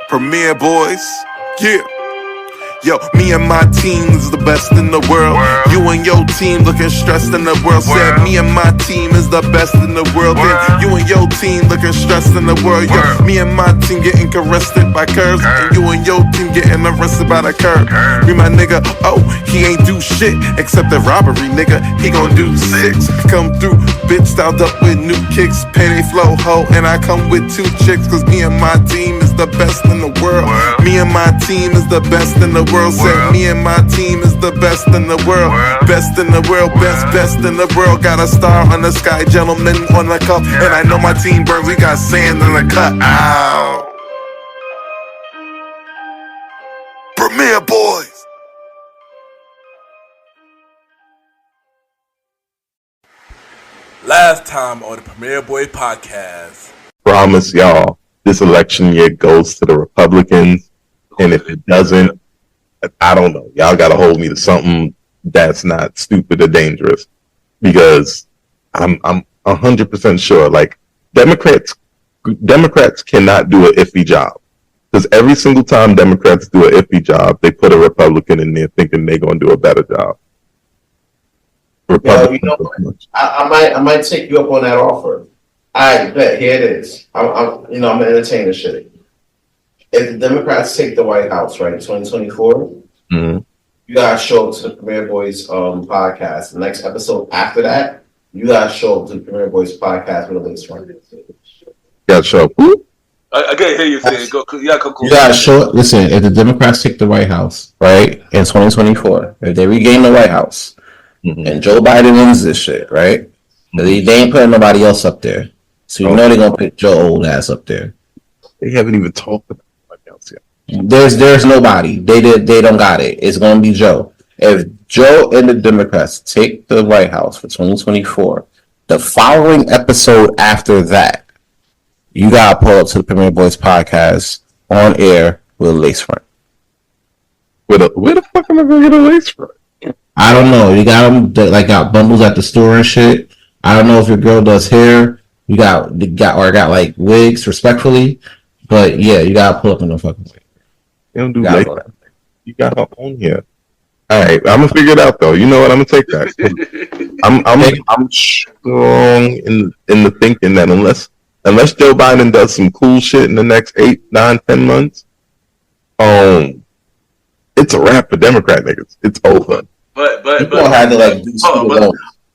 Premier Boyz, yeah. Yo, me and my team is the best in the world. You and your team looking stressed in the world. Said me and my team is the best in the world. Then you and your team looking stressed in the world. Yo, me and my team getting arrested by curves. And you and your team getting arrested by the curb. Me my nigga, oh, he ain't do shit except the robbery, nigga. He gon' do 6. Come through, bitch styled up with new kicks. Payday flow ho, and I come with 2 chicks. Cause me and my team is the best in the world. Me and my team is the best in the world. Said me and my team is the best in the world. Best in the world, best in the world. Got a star on the sky, gentleman on the cup. And I know my team burns, we got sand in the cut. Ow. Premier Boyz. Last time on the Premier Boyz podcast. Promise y'all, this election year goes to the Republicans. And if it doesn't, I don't know. Y'all got to hold me to something that's not stupid or dangerous, because I'm 100% sure. Like Democrats cannot do an iffy job, because every single time Democrats do an iffy job, they put a Republican in there thinking they're going to do a better job. Well, you know what? I might take you up on that offer. I bet here it is. I'm gonna entertain this shit. If the Democrats take the White House, right, 2024, you guys show up to the Premier Boyz podcast. The next episode after that, you guys show up to the Premier Boyz podcast with a lace front. Got to show up. I can't hear you saying. Go, yeah, come cool. You gotta show up. Listen, if the Democrats take the White House, right, in 2024, if they regain the White House, and Joe Biden wins this shit, right, they ain't putting nobody else up there. So you know they're gonna put Joe old ass up there. They haven't even talked about anybody else yet. There's nobody. They don't got it. It's gonna be Joe. If Joe and the Democrats take the White House for 2024, the following episode after that, you gotta pull up to the Premier Boyz podcast on air with a lace front. Where the fuck am I gonna get a lace front? I don't know. You got them that got bundles at the store and shit. I don't know if your girl does hair. You got like wigs, respectfully, but yeah, you gotta pull up in the fucking wig. They don't do lace. You got her on here. All right, I'm gonna figure it out though. You know what? I'm gonna take that. I'm strong in the thinking that unless Joe Biden does some cool shit in the next 8, 9, 10 months, it's a wrap for Democrat niggas. It's over. But don't have to like do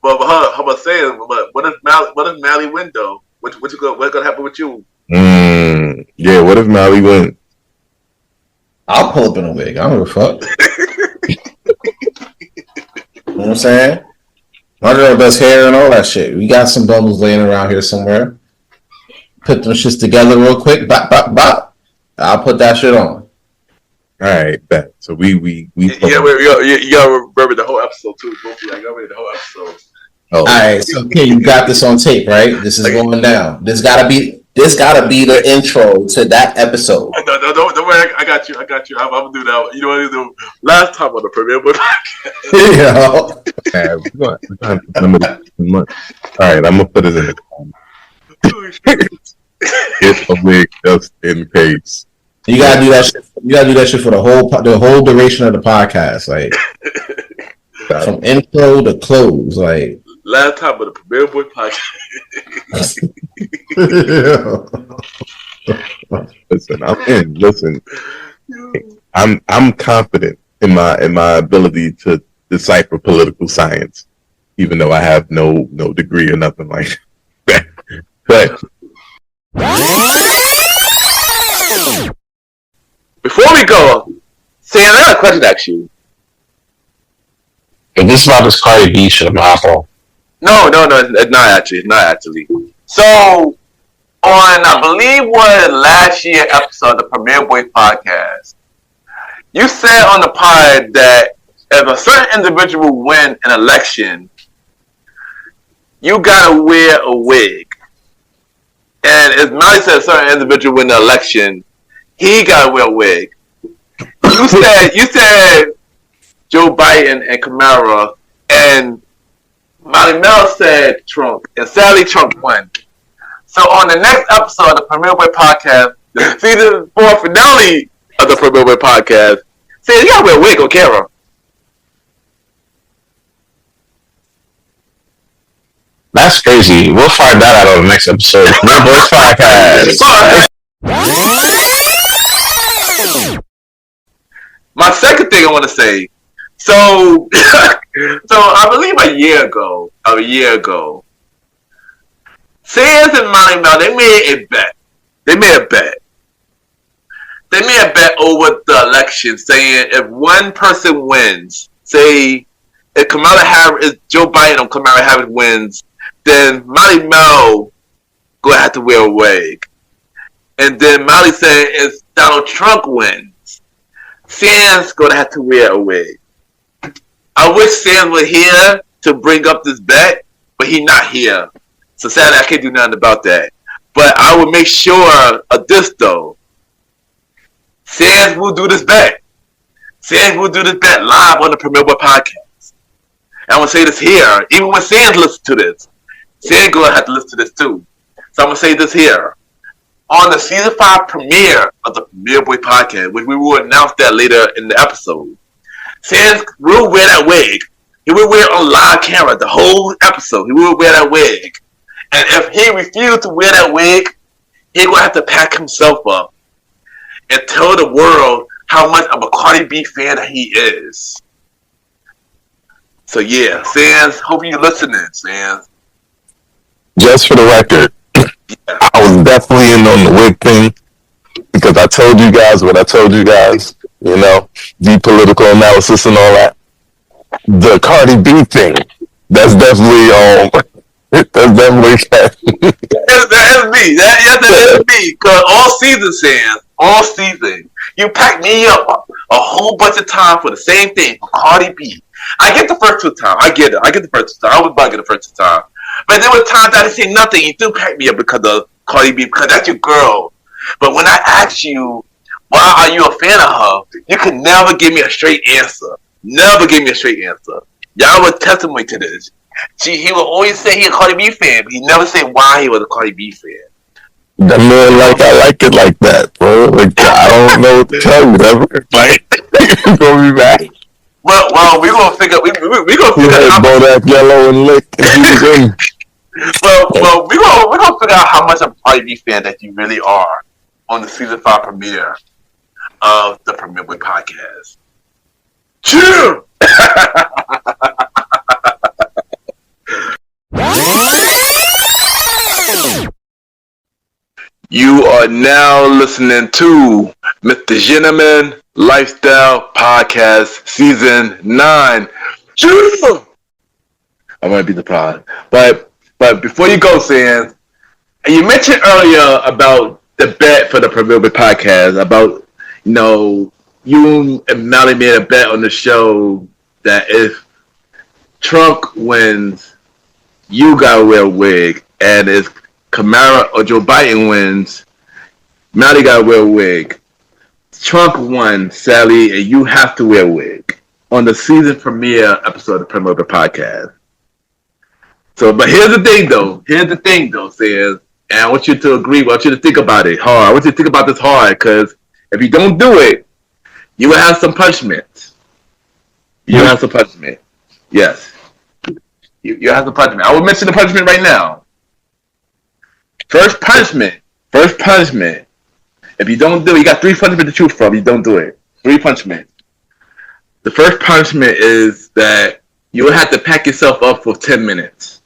but how about saying? But what if Mally win though? What's gonna happen with you? Yeah. What if Mally wins? I'll pull up in a wig. I don't give a fuck. You know what I'm saying? My girl does hair and all that shit. We got some bubbles laying around here somewhere. Put them shits together real quick. Bop, bop, bop. I'll put that shit on. All right, bet. So we you gotta remember the whole episode too. Both of you, I gotta remember the whole episode. Oh. All right, so okay, you got this on tape, right? This is going down. This gotta be the intro to that episode. No, don't worry. I got you. I'm gonna do that. You know what I do? Last time on the Premier Boyz podcast. We're gonna have to month. All right, I'm gonna put it in the comments. It's a wig just in case. You gotta do that shit. You gotta do that shit for the whole duration of the podcast, like from intro to close, like. Last time on the Premier Boyz podcast. Listen, I'm in. Listen, I'm confident in my ability to decipher political science, even though I have no degree or nothing like that. But before we go, Sam, I got a question actually. If this is about this Cardi B shit, I'm not on. No, it's not actually. So, on, I believe, was last year episode of the Premier Boyz podcast, you said on the pod that if a certain individual win an election, you gotta wear a wig. And if Mally said a certain individual win the election, he gotta wear a wig. You said Joe Biden and Kamala, and Malimal said Trump, and sadly Trump won. So on the next episode of the Premier Boyz podcast, the season 4 finale of the Premiere Boy podcast. Saying you gotta wear a wig on camera. That's crazy. We'll find that out on the next episode. Premiere Boyz podcast. My second thing I want to say. So, I believe a year ago, Sans and Malimal, they made a bet. They made a bet over the election, saying if one person wins, say if Joe Biden or Kamala Harris wins, then Malimal gonna have to wear a wig. And then Molly said if Donald Trump wins, Sans gonna have to wear a wig. I wish Sans was here to bring up this bet, but he's not here. So sadly, I can't do nothing about that. But I will make sure of this, though. Sans will do this bet. Sans will do this bet live on the Premiere Boy podcast. And I'm going to say this here. Even when Sans listens to this, Sans going to have to listen to this, too. So I'm going to say this here. On the Season 5 premiere of the Premiere Boy podcast, which we will announce that later in the episode, Sans will wear that wig. He will wear it on live camera the whole episode. He will wear that wig. And if he refused to wear that wig, he's going to have to pack himself up and tell the world how much of a Cardi B fan that he is. So yeah, Sans, hope you're listening, Sans. Just for the record, I was definitely in on the wig thing because I told you guys what I told you guys, you know, deep political analysis and all that. The Cardi B thing, that's definitely that's definitely That's me. That is me. Cause all season, you pack me up a whole bunch of time for the same thing for Cardi B. I get the first 2 times. I get it. I get the first 2 times. I was bugging the first 2 times. But there were times I didn't say nothing. You do pack me up because of Cardi B, because that's your girl. But when I ask you, why are you a fan of her, you can never give me a straight answer. Never give me a straight answer. Y'all was testimony to this. He will always say he a Cardi B fan, but he never say why he was a Cardi B fan. that man I like it like that, bro. Like I don't know what to tell you, whatever. Like you're gonna be back. Well, we're gonna figure. We're gonna figure out. Bodak Yellow and Lick. Well, we're gonna figure out how much of a Cardi B fan that you really are on the season 5 premiere of the Premiere Boy podcast. Chill. You are now listening to Mr. Gentleman Lifestyle Podcast Season 9. Chill. I want to be the pod, but before you go, Sans, you mentioned earlier about the bet for the Premiere Boy podcast about you and Mally made a bet on the show that if Trump wins, you gotta wear a wig, and if Kamala or Joe Biden wins, Mally gotta wear a wig. Trump won, Sally, and you have to wear a wig on the season premiere episode of the Premiere Boy podcast. So, but here's the thing, though, Sans, and I want you to agree. I want you to think about it hard. I want you to think about this hard, because if you don't do it, you will have some punishment. You will have some punishment. Yes. You have some punishment. I will mention the punishment right now. First punishment. If you don't do it, you got 3 punishments to choose from. You don't do it. 3 punishments. The first punishment is that you will have to pack yourself up for 10 minutes.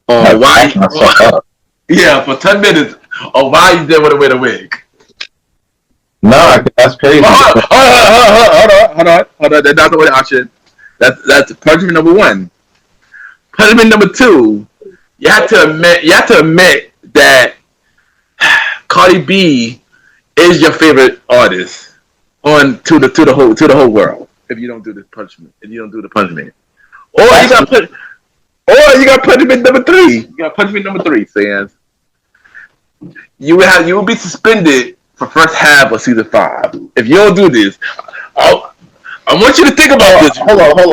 For 10 minutes. Or why you didn't want to wear the wig. No, that's crazy. Hold on. That's not the only option. That's punishment number 1. Punishment number 2. You have to admit that Cardi B is your favorite artist to the whole world. If you don't do this punishment, or you got punishment number 3. You got punishment number 3, Sans. You will be suspended for first half of season 5. If you don't do this, I want you to think about this. Hold on. I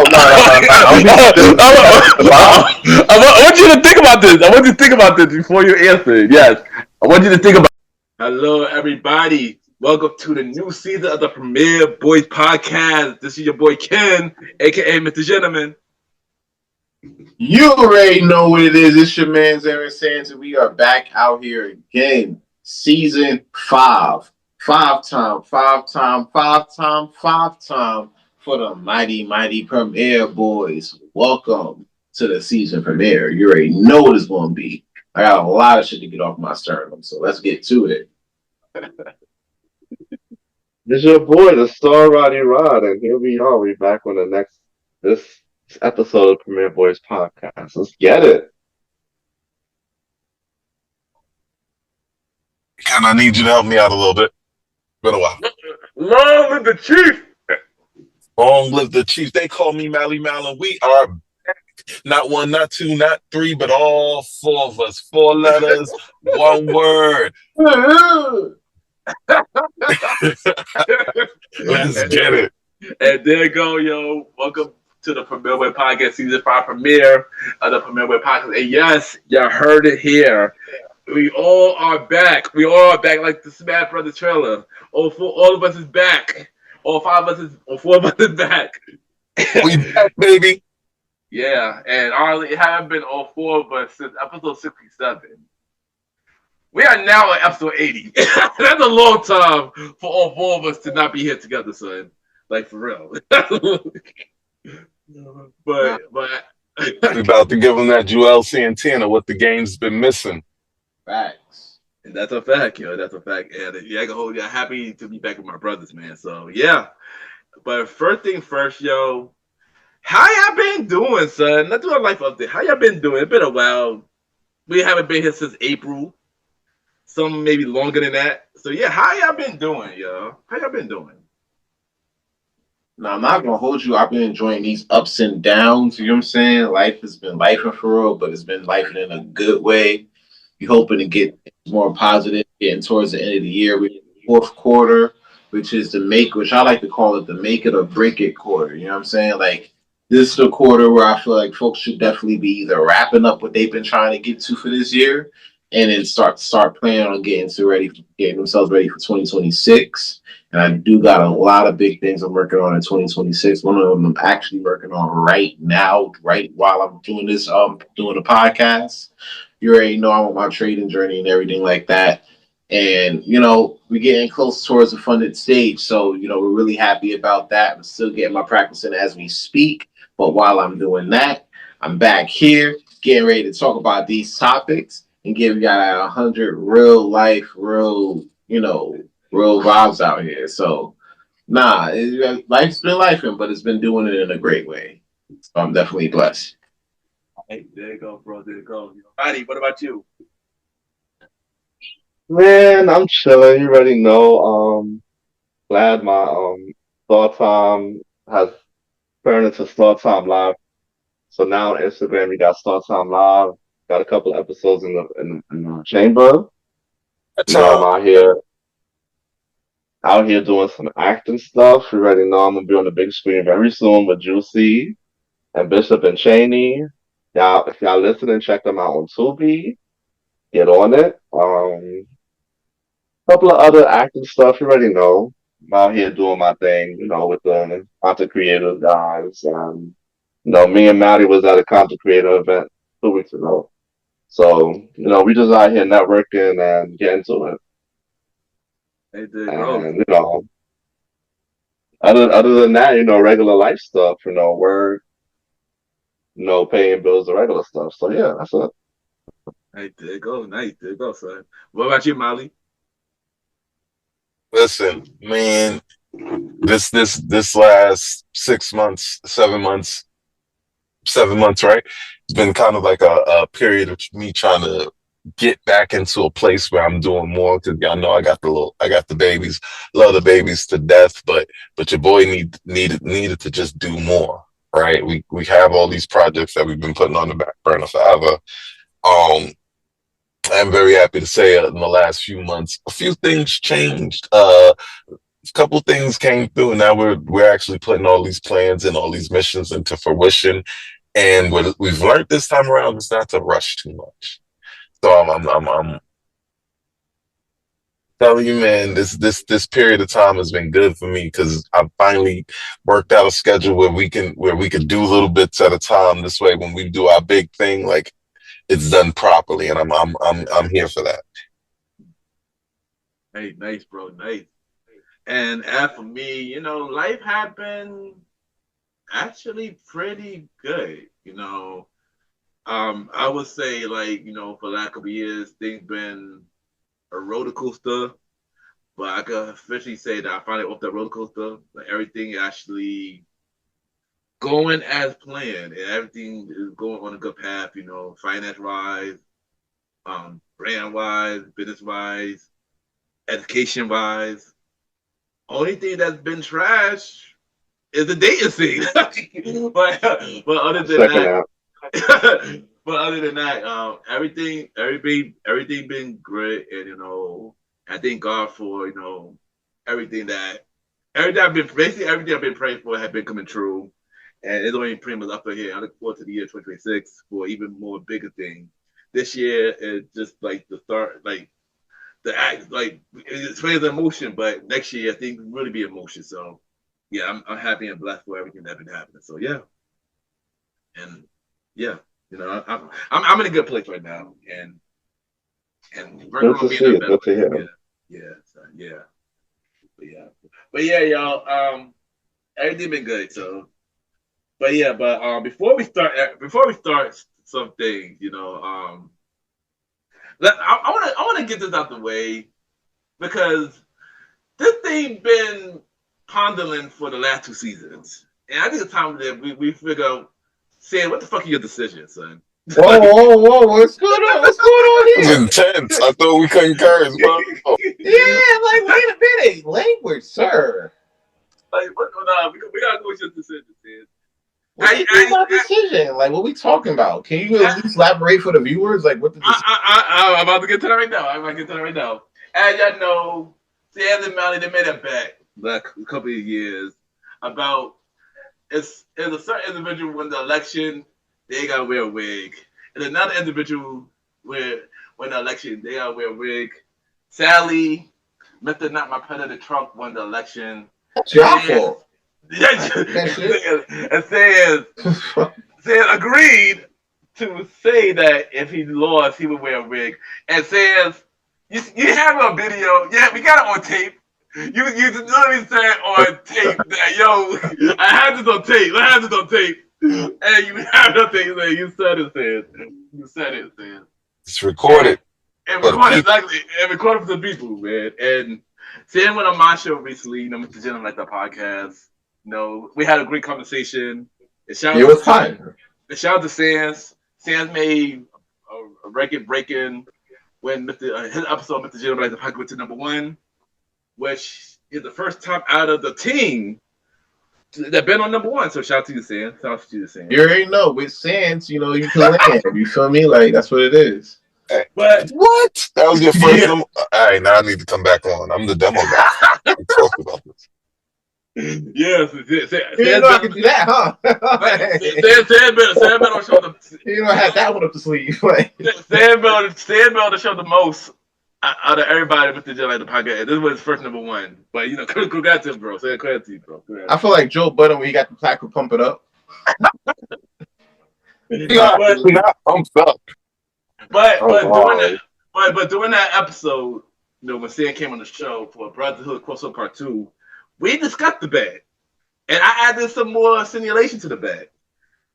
want you to think about this. I want you to think about this before you answer. Yes, I want you to think about. Hello, everybody. Welcome to the new season of the Premier Boys Podcast. This is your boy Ken, aka Mr. Gentleman. You already know what it is. It's your man Aaron Sands, and we are back out here again. Season 5. Five-time for the mighty Premier Boys. Welcome to the season premiere. You already know what it's going to be. I got a lot of shit to get off my sternum, so let's get to it. This is your boy, the star Roddy Rod, and here we are. We're back on this episode of Premier Boys Podcast. Let's get it. Ken, I need you to help me out a little bit. Been a while. Long live the Chief! Long live the Chief. They call me Malimal, and we are back. Not one, not two, not three, but all four of us. 4 letters, one word. Let's get it. And there you go, yo. Welcome to the Premier Boy Podcast Season 5 premiere of the Premier Boy Podcast. And yes, you heard it here. We all are back. We all are back like the Smash Brothers trailer. All of us is back. All 4 of us is back. We back, baby. Yeah, and honestly, it haven't been all 4 of us since episode 67. We are now at episode 80. That's a long time for all 4 of us to not be here together, son. Like, for real. but We about to give them that Joel Santana, what the game's been missing. Facts. that's a fact, yo. That's a fact. And yeah, I can hold you. I'm happy to be back with my brothers, man. So, yeah. But first thing first, yo. How y'all been doing, son? Let's do a life update. How y'all been doing? It's been a while. We haven't been here since April. Some maybe longer than that. So yeah, how y'all been doing, yo? How y'all been doing? Now, I'm not gonna hold you. I've been enjoying these ups and downs. You know what I'm saying? Life has been lifing for real, but it's been lifing in a good way. You're hoping to get more positive, getting towards the end of the year. We're in the 4th quarter, which is which I like to call it the make it or break it quarter. You know what I'm saying? Like, this is the quarter where I feel like folks should definitely be either wrapping up what they've been trying to get to for this year, and then start planning on getting themselves ready for 2026. And I do got a lot of big things I'm working on in 2026. One of them I'm actually working on right now, right while I'm doing this, doing the podcast. You already know I'm on my trading journey and everything like that. And, we're getting close towards the funded stage. So, we're really happy about that. I'm still getting my practice in as we speak. But while I'm doing that, I'm back here getting ready to talk about these topics and give you guys 100 real life, real vibes out here. So, life's been lifing, but it's been doing it in a great way. So I'm definitely blessed. Hey, there you go, bro. There you go. Roddy, what about you? Man, I'm chilling. You already know. Glad my Star Time has turned into Star Time Live. So now on Instagram, we got Star Time Live. Got a couple episodes in the chamber. I'm out here doing some acting stuff. You already know I'm gonna be on the big screen very soon with Juicy and Bishop and Cheney. Y'all, if y'all listening, check them out on Tubi. Get on it. Couple of other acting stuff. You already know. I'm out here doing my thing. With the content creative guys. Me and Maddie was at a content creator event 2 weeks ago. So, we just out here networking and getting to it. Hey, there you go. And, other than that, regular life stuff, work, paying bills, the regular stuff. So, yeah, that's it. Hey, there you go. Nice. There you go, son. What about you, Molly? Listen, man, this last 6 months, 7 months, 7 months, right? It's been kind of like a period of me trying to get back into a place where I'm doing more, because y'all know I got the babies, love the babies to death, but your boy needed to just do more, right? We have all these projects that we've been putting on the back burner forever. I'm very happy to say in the last few months, a few things changed. A couple things came through, and now we're actually putting all these plans and all these missions into fruition. And what we've learned this time around is not to rush too much. So I'm Telling you, man, this period of time has been good for me because I've finally worked out a schedule where we can do little bits at a time. This way, when we do our big thing, like it's done properly, and I'm here for that. Hey, nice, bro, nice. And as for me, life had been actually pretty good. I would say, like, for lack of years, things been a roller coaster, but I could officially say that I finally off that roller coaster. Like everything actually going as planned, and everything is going on a good path. Finance wise, brand wise, business wise, education wise. Only thing that's been trash is the dating scene. but other than Second that, out. but other than that, everything been great, and I thank God for everything I've been praying for has been coming true, and it's only pretty much up here. I look forward to the year 2026 for even more bigger things. This year is just like the start, like the act, like it's the emotion, but next year I think really be emotion. So yeah, I'm happy and blessed for everything that's been happening. So yeah, and yeah, I'm in a good place right now, and working Good on to being see a it. better Good to place. hear. Yeah, but yeah, y'all. Everything been good. So, but before we start some things, I want to get this out the way because this thing been pondering for the last 2 seasons, and I think it's time that we figure out, saying, what the fuck are your decisions, son? Whoa! What's going on? What's going on It was here? intense. I thought we couldn't curse, bro. Yeah, like wait a minute, language, sir. Like, what? No, we gotta go with your decisions, man. What you mean by decision? Like, what we talking about? Can you at least elaborate for the viewers? Like, what the decision? I'm about to get to that right now. As y'all know, Sam and Mally, they made a bet like a couple of years about it's a certain individual win the election, they gotta wear a wig, and another individual win the election, they gotta wear a wig. Sally, Mr. Not My Predator Trump won the election. That's your fault. And says agreed to say that if he lost, he would wear a wig. And says, you have a video. Yeah, we got it on tape. You literally said on tape that, yo, I had this on tape. And you have nothing. You said it, said. It's recorded. And recorded for the people, man. And Sam went on my show recently, Mr. Gentleman like the podcast. We had a great conversation. It was fun. Shout out to Sans. Sans made a record breaking when his episode Mr. Gentleman like the podcast went to #1, which is the first time out of the team that been on #1. So shout out to you, Sans. You already know with Sans, you can land. You feel me? Like that's what it is. But What? That was your first number? All right, now I need to come back on. I'm the demo guy. We talked about this. Yes, You didn't know I could do that, huh? Sam better show the. You don't have that one up the sleeve. Like. Sam better show the most out of everybody with the like the podcast. This was his first #1, but congrats to him, bro. Congrats to you, bro. I feel like Joe Budden when he got the plaque to pump it up. Not pumped up. But during that episode, when Sam came on the show for Brotherhood Crossover Part 2, we discussed the bag, and I added some more simulation to the bag.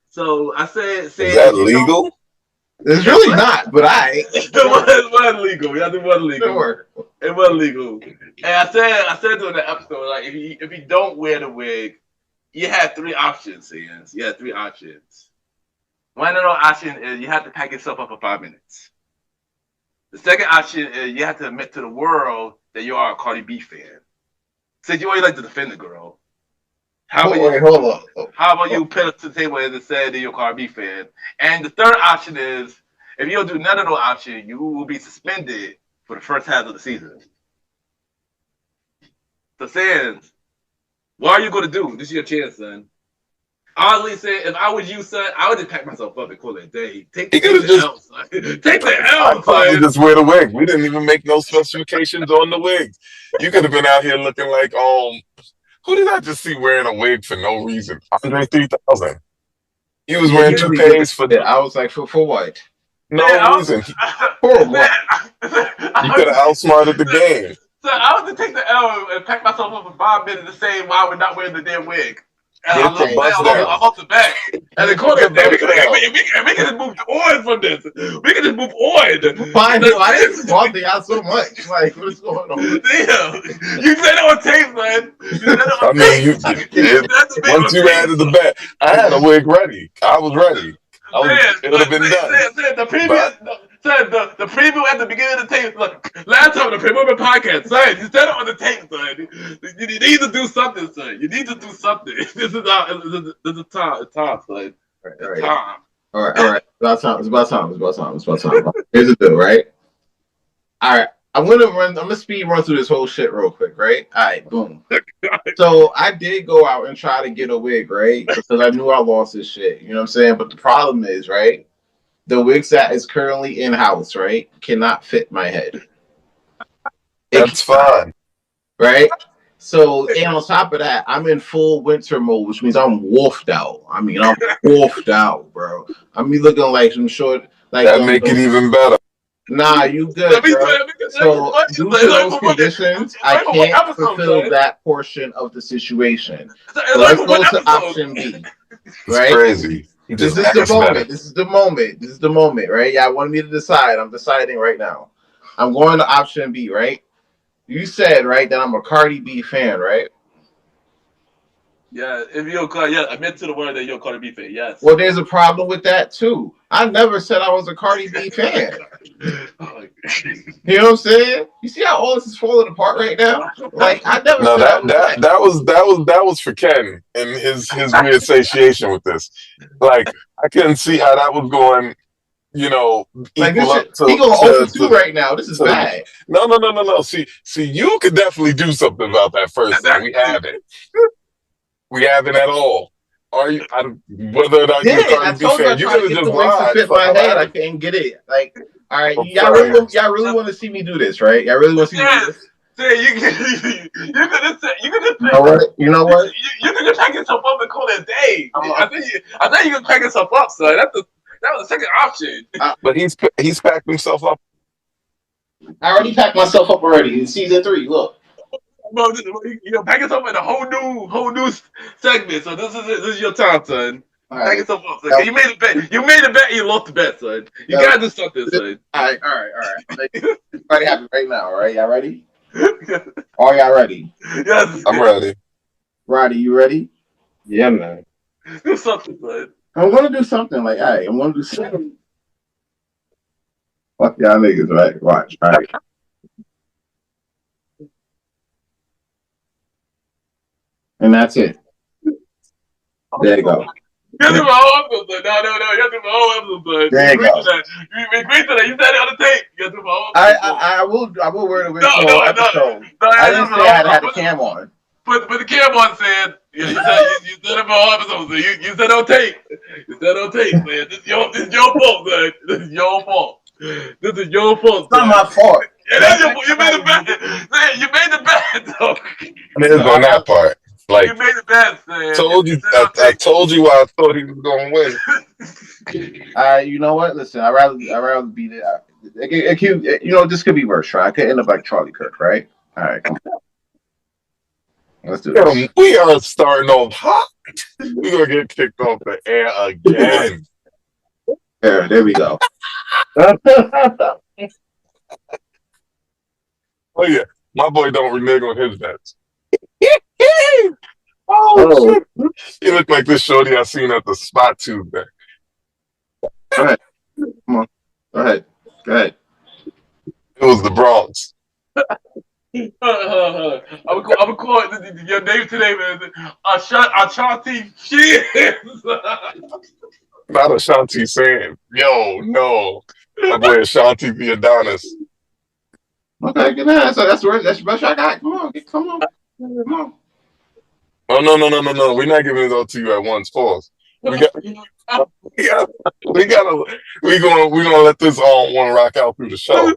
So I said, is that legal? It's really not, but it wasn't legal. It wasn't legal. Sure. It wasn't legal. And I said during the episode, like if you don't wear the wig, you have 3 options, Sam. You have 3 options. One of those options is you have to pack yourself up for 5 minutes. The second option is you have to admit to the world that you are a Cardi B fan. Since you always like to defend the girl. Hold on. How about you put it to the table and say that you're a Cardi B fan? And the third option is, if you don't do none of those options, you will be suspended for the first half of the season. So, Sans, what are you going to do? This is your chance, son. Honestly, saying if I was you, son, I would just pack myself up and call it a day. Take He could have the just. L, son. Take the I'd L, probably son. just wear the wig. We didn't even make no specifications on the wigs. You could have been out here looking like who did I just see wearing a wig for no reason? Andre 3000. He was Yeah, wearing he really did toupees for that. I was like, for what? no reason. For what? You could have outsmarted the game. So I was to take the L and pack myself up for 5 minutes the same while we're not wearing the damn wig. And Get the bus I down. lost the back. And the corner, we can just move on from this. We can just move on. Fine, why did you bother y'all so much? Like, what's going on? Damn. You said it on tape, man. You said it I on mean, tape. once you added the back, I had a wig ready. I was ready. It would have been done. The preview at the beginning of the tape. Look, last time the preview podcast, son, you said it on the tape, son. You need to do something, son. You need to do something. This is time. It's time, son. It's time. All right. It's about time. Here's the deal, right? All right. I'm gonna speed run through this whole shit real quick, right? All right, boom. So I did go out and try to get a wig, right? Because I knew I lost this shit. You know what I'm saying? But the problem is, right? The wigs that is currently in house, right, cannot fit my head. That's fine, right? So, and on top of that, I'm in full winter mode, which means I'm wolfed out. I mean, I'm wolfed out, bro. I'm looking like some short, like that make it even better. Nah, you good, bro. So, due to those conditions, I can't fulfill that portion of the situation. So let's go to option B. Right? Crazy. This is the moment. This is the moment. This is the moment, right? Y'all wanted me to decide. I'm deciding right now. I'm going to option B, right? You said, right, that I'm a Cardi B fan, right? Yeah, if you're I meant to the word that you're a Cardi B fan, yes. Well, there's a problem with that, too. I never said I was a Cardi B fan. You know what I'm saying? You see how all this is falling apart right now? Like, I never no, said that was for Ken and his weird satiation with this. Like, I couldn't see how that was going, you know, like equal up to, he going over 2 right now. This is bad. No. See, you could definitely do something about that first thing. We haven't. We haven't at all. Are you? Whether or not you're a Cardi B fan, you could have just lied. To fit my head, I can't get it. Like, all right, y'all really want to see me do this, right? Y'all really want to see me do this? You could just You know what? You could just pack yourself up and call it a day. I think you can pack yourself up, son. That was the second option. But he's packed himself up. I already packed myself up already in season 3. Look. Bro, pack yourself in a whole new segment. So this is your time, son. Right. Pack yourself up, son. You made a bet. You made a bet. You lost the bet, son. You gotta do something, son. All right. Everybody happy right now, all right? Y'all ready? Are y'all ready? Yes. I'm ready. Roddy, you ready? Yeah, man. Do something, son. I'm gonna do something. Like, all right, I'm gonna do something. Fuck y'all niggas, right? Watch, all right. And that's it. There you go. You have to do my whole episode, son. No. You have to do my whole episode, son. There you go. You agreed to that. You said it on the tape. You have to do my whole episode. I will wear the wig for the episode. I didn't say I had to have the cam on. Put the cam on, Sam. You said it for all episodes. You said on tape. You said on tape, man. This is your fault, son. This is your fault. This is your fault. It's not my fault. You made the bet. Man, you made the bet, though. It is on that part. Like, you made the bet, man. I told you why I thought he was going to win. You know what? Listen, I'd rather beat it. You know, this could be worse, right? I could end up like Charlie Kirk, right? All right, come on. Let's do this. We are starting off hot. We're going to get kicked off the air again. There we go. Oh, yeah. My boy don't renege on his bets. Oh, He looked like this shorty I seen at the spot Tuesday. Go ahead. Come on. Go ahead. It was the Bronx. I'm gonna call it your name today, man. Ashanti Shields. Not Ashanti saying, yo, no. My boy Ashanti the Adonis. Okay, good night. So that's the best I got. Come on. Oh no. We're not giving it all to you at once. Pause. We got we're gonna let this all one rock out through the show.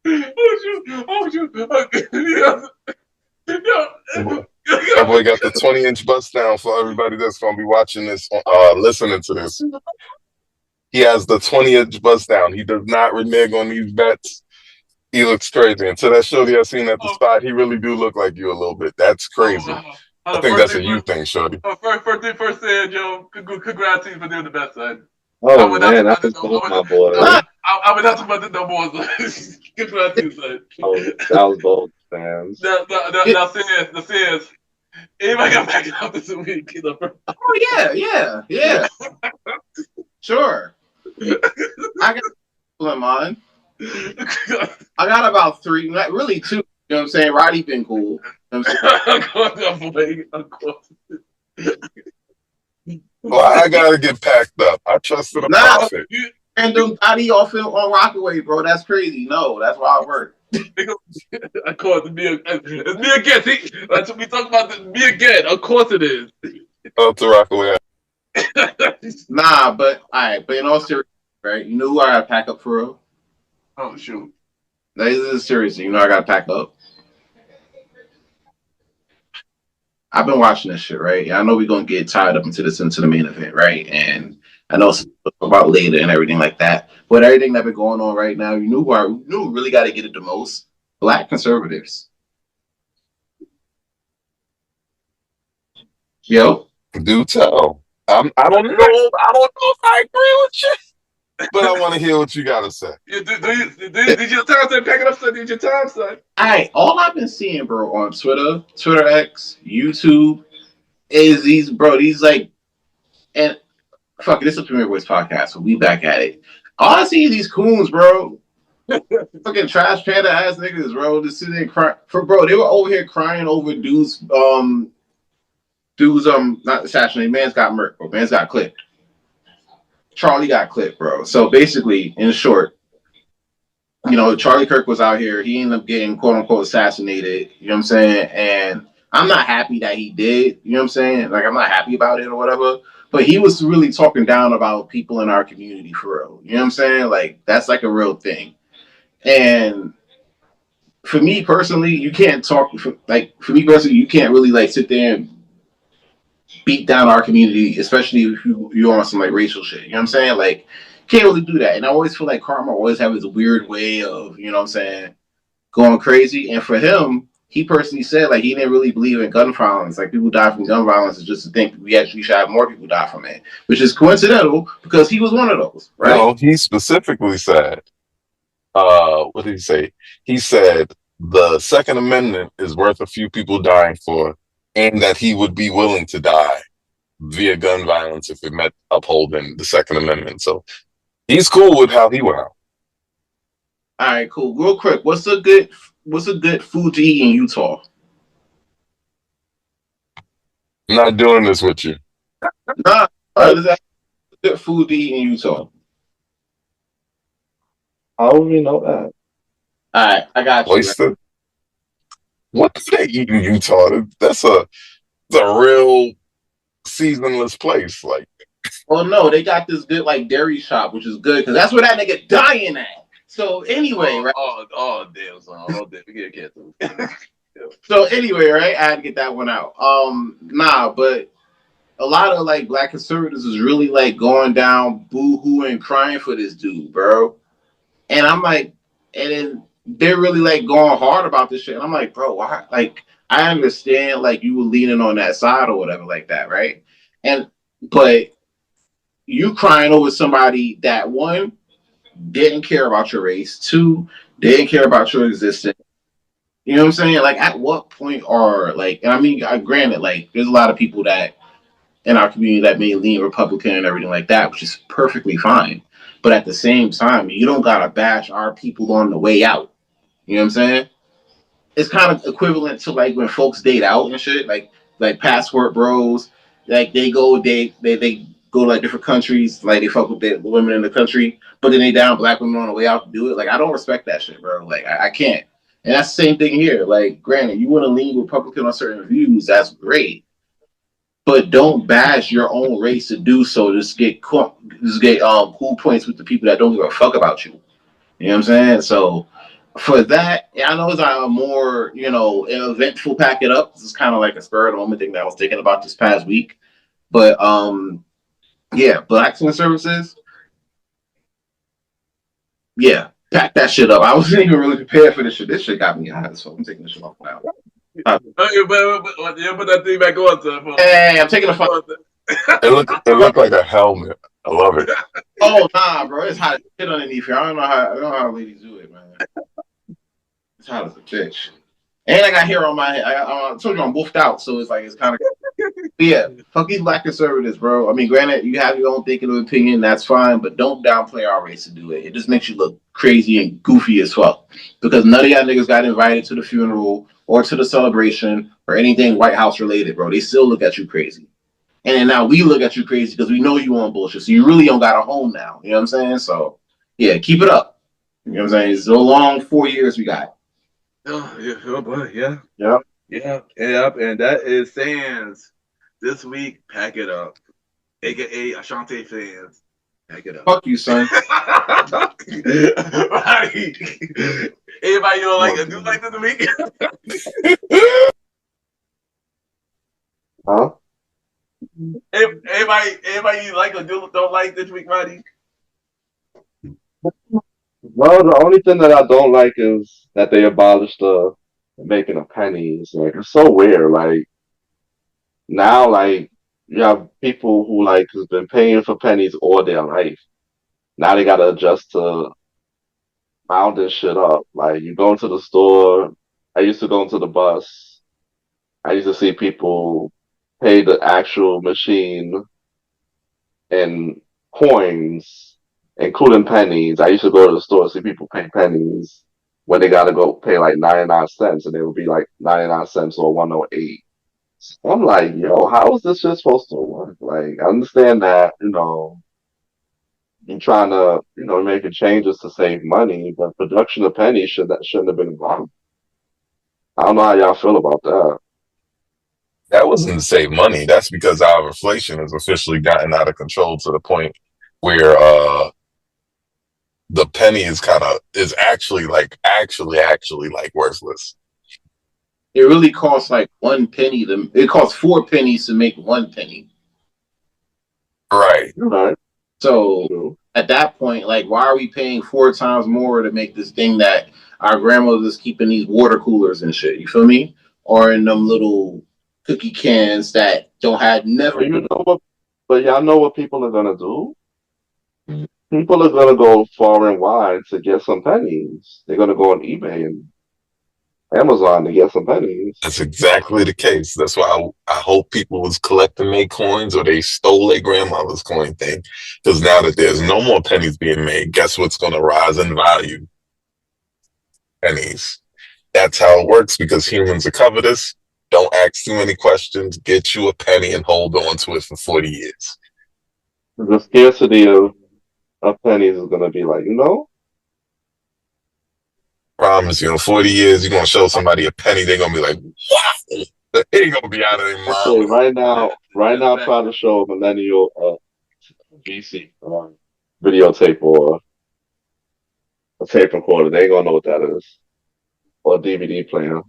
That boy got the 20-inch bust down for everybody that's gonna be watching this, listening to this. He has the 20-inch bust down. He does not renege on these bets. He looks crazy. Until that shorty I seen at the spot, he really do look like you a little bit. That's crazy. I think that's a you thing, shorty. First thing, Joe, congrats to you for doing the best, son. Oh man, that was both my boy. I would not talk about this no more. Congrats to you, son. That was both, man. Now, serious. Anybody got back up this week? Oh yeah. Sure. I got people in mind. I got about 3, really 2. You know what I'm saying? Roddy been cool. You know what I'm saying? Of course. Well, I gotta get packed up. I trusted a prophet. Random Roddy off on Rockaway, bro. That's crazy. No, that's why I work. Of course, it's me again. That's what we talk about. Me again. Of course it is. Up to Rockaway. Nah, but all right. But in all seriousness, right? You know who I gotta pack up for real? Oh shoot. This is serious. You know I gotta pack up. I've been watching this shit, right? I know we're gonna get tied up into the main event, right? And I know it's about later and everything like that. But everything that been going on right now, you knew who really got to get it the most? Black conservatives. Yo, Do tell. I don't know if I agree with you, but I want to hear what you gotta say. Did your time say pack it up, son? Did your time, son? all I've been seeing, bro, on Twitter X, YouTube, is these like, and fuck it, this is a Premier Boyz podcast, so we back at it. All I see is these coons, bro. Fucking trash panda ass niggas, bro. Just sitting there crying. They were over here crying over dudes not assassinated. Man's got murked, bro. Man's got clipped. Charlie got clipped, bro. So basically, in short, Charlie Kirk was out here. He ended up getting quote unquote assassinated. You know what I'm saying? And I'm not happy that he did. You know what I'm saying? Like, I'm not happy about it or whatever. But he was really talking down about people in our community for real. You know what I'm saying? Like, that's like a real thing. And for me personally, you can't talk. For me personally, you can't really like sit there and beat down our community, especially if you're on some like racial shit. You know what I'm saying? Like, you can't really do that. And I always feel like Karma always have this weird way of, you know what I'm saying, going crazy. And for him, he personally said like he didn't really believe in gun violence. Like, people die from gun violence is just to think we actually should have more people die from it, which is coincidental because he was one of those, right? No, he specifically said, what did he say? He said the Second Amendment is worth a few people dying for, and that he would be willing to die via gun violence if it meant upholding the Second Amendment. So he's cool with how he went out. All right, cool. Real quick, what's a good food to eat in Utah? I'm not doing this with you. Nah, that's good food to eat in Utah. I don't even know that. All right, I got you. Oyster? What do they eat in Utah? That's a real seasonless place. Like, well, no, they got this good like dairy shop, which is good because that's where that nigga dying at. So anyway, right? Oh damn, son. Oh damn, we get canceled. So anyway, right? I had to get that one out. Nah, but a lot of like black conservatives is really like going down boo-hooing, crying for this dude, bro. And I'm like, and then they're really like going hard about this shit. And I'm like, bro, why? Like, I understand like you were leaning on that side or whatever like that, right? But you crying over somebody that, one, didn't care about your race, two, didn't care about your existence. You know what I'm saying? Like, at what point are like, and I mean, granted, like, there's a lot of people that in our community that may lean Republican and everything like that, which is perfectly fine. But at the same time, you don't gotta bash our people on the way out. You know what I'm saying? It's kind of equivalent to like when folks date out and shit, like passport bros, like they go go to like different countries, like they fuck with the women in the country, but then they down black women on the way out to do it. Like, I don't respect that shit, bro. Like, I can't. And that's the same thing here. Like, granted, you want to lean Republican on certain views, that's great. But don't bash your own race to do so. Just get cool points with the people that don't give a fuck about you. You know what I'm saying? So for that, I know it's a more, eventful pack it up. This is kind of like a spur of the moment thing that I was thinking about this past week. But yeah, blacks in services. Yeah, pack that shit up. I wasn't even really prepared for this shit. This shit got me hot, so I'm taking this shit off now. But put that thing back on, son. Hey, I'm taking a fuck. It looked like a helmet. I love it. Oh nah, bro, it's hot as shit underneath here. I don't know how ladies do it, man. It's hot as a bitch. And I got hair on my head. I told you I'm wolfed out, so it's like it's kind of. Yeah, fuck these black conservatives, bro. I mean, granted, you have your own thinking or opinion, that's fine, but don't downplay our race to do it. It just makes you look crazy and goofy as fuck. Because none of y'all niggas got invited to the funeral or to the celebration or anything White House related, bro. They still look at you crazy. And then now we look at you crazy because we know you on bullshit. So you really don't got a home now. You know what I'm saying? So, yeah, keep it up. You know what I'm saying? It's a long 4 years we got. Oh, yeah, oh boy, yeah. Yep. Yeah, and that is Sands. This week, pack it up. AKA Ashanti fans. Pack it up. Fuck you, son. Right. Anybody you don't like do like this week? Huh? Anybody you like or don't like this week, Roddy? Well, the only thing that I don't like is that they abolished the making of pennies. Like, it's so weird. Like, now, like, you have people who, like, has been paying for pennies all their life. Now they gotta adjust to rounding shit up. Like, you go into the store. I used to go into the bus. I used to see people pay the actual machine in coins, including pennies. I used to go to the store and see people pay pennies when they gotta go pay like 99 cents, and they would be like 99 cents or 108. I'm like, yo, how is this shit supposed to work? Like, I understand that, you're trying to, making changes to save money, but production of pennies shouldn't have been involved. I don't know how y'all feel about that. That wasn't to save money. That's because our inflation has officially gotten out of control to the point where the penny is actually like worthless. It really costs like 1 penny. It costs 4 pennies to make 1 penny. Right. Right. So at that point, like, why are we paying 4 times more to make this thing that our grandmothers keep in these water coolers and shit? You feel me? Or in them little cookie cans that don't have never. But y'all know what people are gonna do? People are gonna go far and wide to get some pennies. They're gonna go on eBay and Amazon to get some pennies. That's exactly the case. That's why I hope people was collecting their coins or they stole their grandmother's coin thing. Because now that there's no more pennies being made, guess what's going to rise in value? Pennies. That's how it works because humans are covetous. Don't ask too many questions. Get you a penny and hold on to it for 40 years. The scarcity of pennies is gonna be like, Promise you, in 40 years, you're gonna show somebody a penny, they're gonna be like, wow! They ain't gonna be out of their mind. Right now, try to show a millennial VC videotape or a tape recorder. They ain't gonna know what that is. Or a DVD player.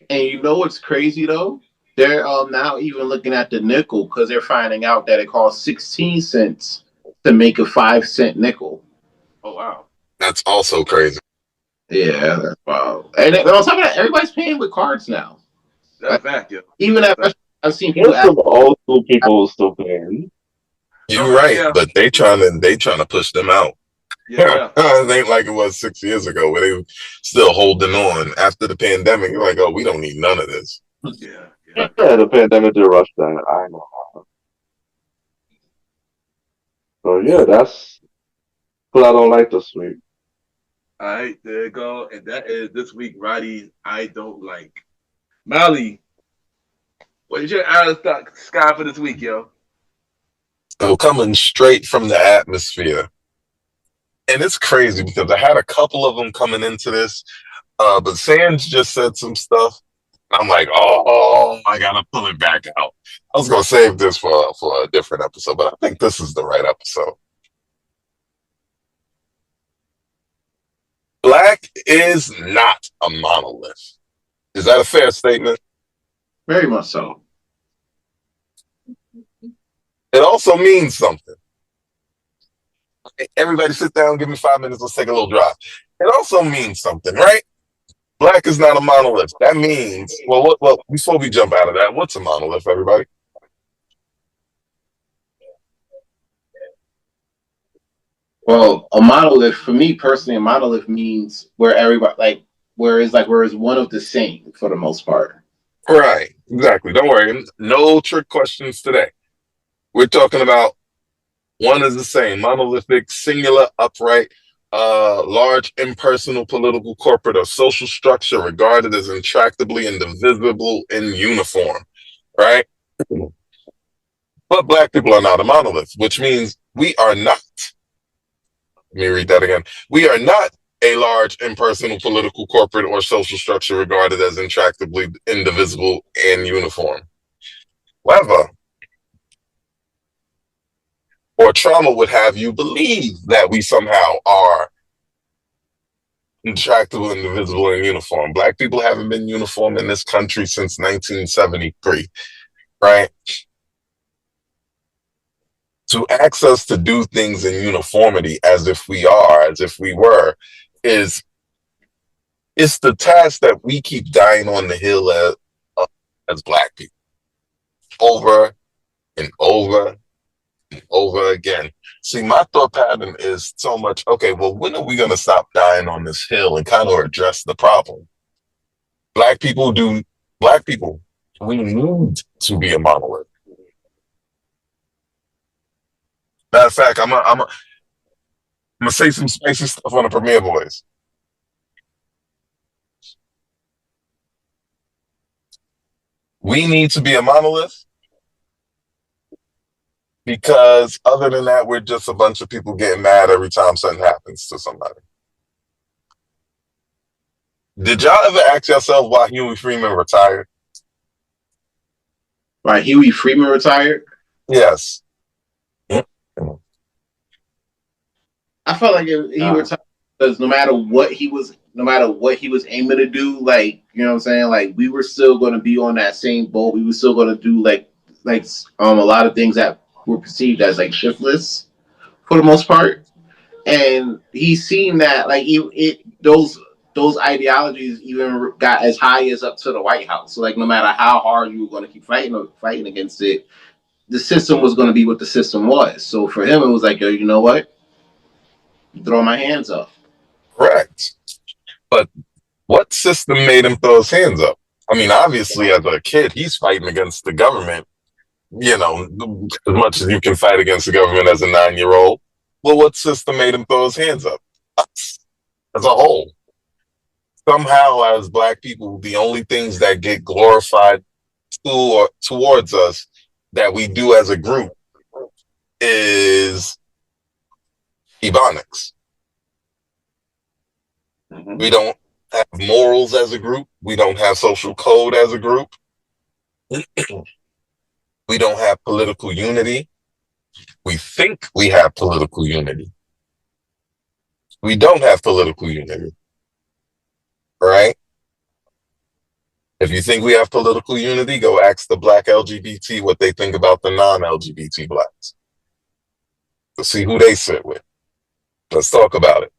And you know what's crazy though? They're now even looking at the nickel because they're finding out that it costs 16 cents to make a 5-cent nickel. Oh wow, that's also crazy. Yeah, that's wild. And on top of that, everybody's paying with cards now. That's a fact, yeah. Even I've seen people. Some old school people still paying. You're right, but they trying to push them out. Yeah. It ain't like it was 6 years ago where they were still holding on after the pandemic. You're like, oh, we don't need none of this. Yeah. Yeah, the pandemic did rush that. I know. So yeah, that's what I don't like this week. All right, there you go. And that is this week, Roddy, I don't like. Mali, what is your out of the sky for this week, yo? So coming straight from the atmosphere. And it's crazy because I had a couple of them coming into this. But Sands just said some stuff. I'm like, oh, I gotta pull it back out. I was gonna save this for a different episode, but I think this is the right episode. Black is not a monolith. Is that a fair statement? Very much so. It also means something. Everybody sit down, give me 5 minutes, let's take a little drive. It also means something, right? Black is not a monolith. That means, well, before we jump out of that, what's a monolith, everybody? Well, a monolith, for me personally, a monolith means where everybody, like, where it's one of the same for the most part. Right, exactly. Don't worry. No trick questions today. We're talking about one is the same, monolithic, singular, upright, large, impersonal, political, corporate, or social structure regarded as intractably indivisible in uniform, right? But Black people are not a monolith, which means we are not. Let me read that again. We are not a large, impersonal, political, corporate, or social structure regarded as intractably indivisible in uniform. However, or trauma would have you believe that we somehow are intractable, indivisible, in uniform. Black people haven't been uniform in this country since 1973, right? To ask us to do things in uniformity as if we were, is the task that we keep dying on the hill as Black people, over and over and over again. See, my thought pattern is so much, okay, well, when are we going to stop dying on this hill and kind of address the problem? Black people, we need to be a monolith. Matter of fact, I'm gonna say some spicy stuff on the Premiere Boys. We need to be a monolith because other than that, we're just a bunch of people getting mad every time something happens to somebody. Did y'all ever ask yourself why Huey Freeman retired? Why Huey Freeman retired? Yes. I felt like he retired because no matter what he was aiming to do, like, you know what I'm saying, like, we were still going to be on that same boat. We were still going to do like a lot of things that were perceived as like shiftless for the most part. And he's seen that like those ideologies even got as high as up to the White House. So like no matter how hard you were going to keep fighting against it, the system was going to be what the system was. So for him, it was like, yo, you know what? Throw my hands up. Correct. But what system made him throw his hands up? I mean, obviously, as a kid, he's fighting against the government, you know, as much as you can fight against the government as a 9-year-old. Well, what system made him throw his hands up? Us, as a whole. Somehow, as Black people, the only things that get glorified to or towards us that we do as a group is Ebonics. Mm-hmm. We don't have morals as a group. We don't have social code as a group. We don't have political unity. We think we have political unity. We don't have political unity. Right? If you think we have political unity, go ask the Black LGBT what they think about the non-LGBT Blacks. To see who they sit with. Let's talk about it.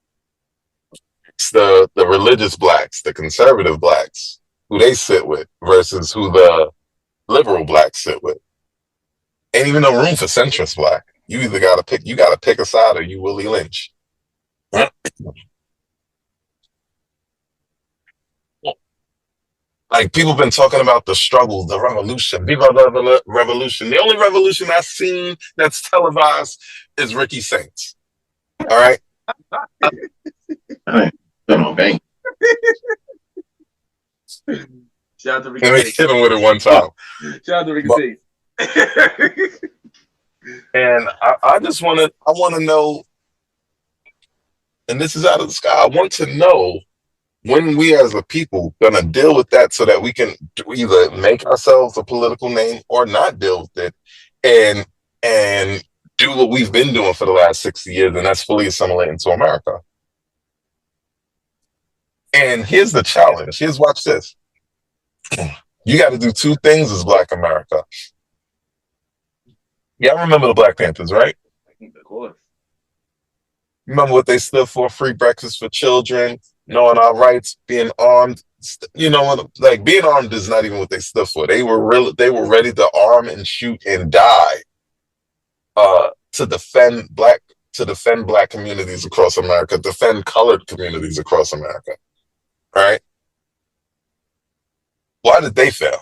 It's the religious Blacks, the conservative Blacks, who they sit with versus who the liberal Blacks sit with. Ain't even no room for centrist Black. You either gotta pick a side or you Willie Lynch. Like, people been talking about the struggle, the revolution, Viva la revolution. The only revolution I've seen that's televised is Ricky Saints. All right? Bang. Shout out to Ricky Let me Saints. hit him with it one time. Shout out to Ricky Saints. And I want to know, and this is out of the sky, I want to know when we as a people gonna deal with that so that we can either make ourselves a political name or not deal with it, and do what we've been doing for the last 60 years, and that's fully assimilate into America. And here's the challenge. Watch this. You got to do two things as Black America. Y'all remember the Black Panthers, right? Of course. Remember what they stood for? Free breakfast for children, knowing our rights, being armed. You know, like being armed is not even what they stood for. They were ready to arm and shoot and die to defend black communities across America, defend colored communities across America. Right? Why did they fail?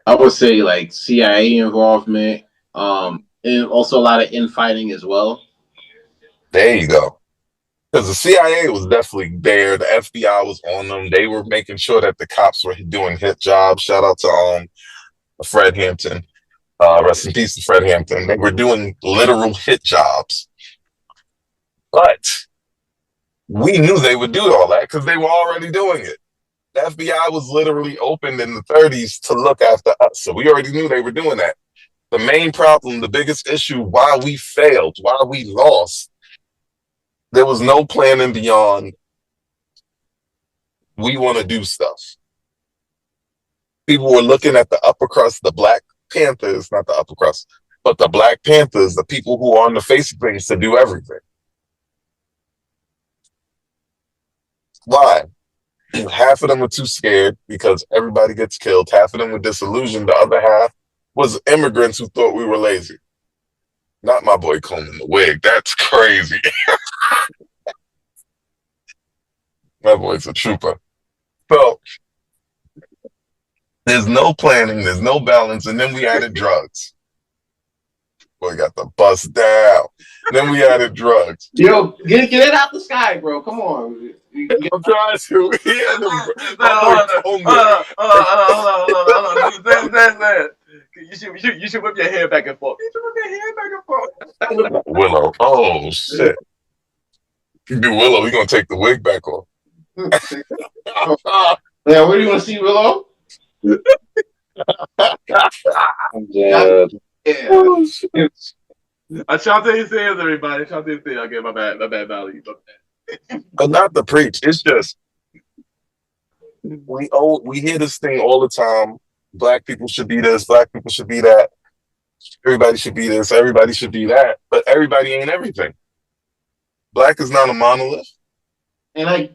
I would say like CIA involvement, and also a lot of infighting as well. There you go. Because the CIA was definitely there. The FBI was on them. They were making sure that the cops were doing hit jobs. Shout out to Fred Hampton. Rest in peace to Fred Hampton. They were doing literal hit jobs. But we knew they would do all that because they were already doing it. The FBI was literally opened in the 30s to look after us. So we already knew they were doing that. The main problem, the biggest issue, why we failed, why we lost, there was no planning beyond we want to do stuff. People were looking at the upper crust, the Black Panthers, not the upper crust, but the Black Panthers, the people who are on the face of things to do everything. Why? Half of them were too scared because everybody gets killed. Half of them were disillusioned. The other half was immigrants who thought we were lazy. Not my boy combing the wig. That's crazy. My boy's a trooper. So there's no planning, there's no balance, and then we added drugs. Boy got the bust down. Then we added drugs. Yo, get it out the sky, bro. Come on. I'm trying to. You should whip your hair back and forth. Willow. Oh shit. You do Willow, we're gonna take the wig back off. Yeah, where do you want to see Willow? I'm dead. Yeah. Oh, Ashanti says, everybody. Ashanti says, okay, my bad value. But not to preach. It's just we hear this thing all the time. Black people should be this, black people should be that. Everybody should be this, everybody should be that. But everybody ain't everything. Black is not a monolith. And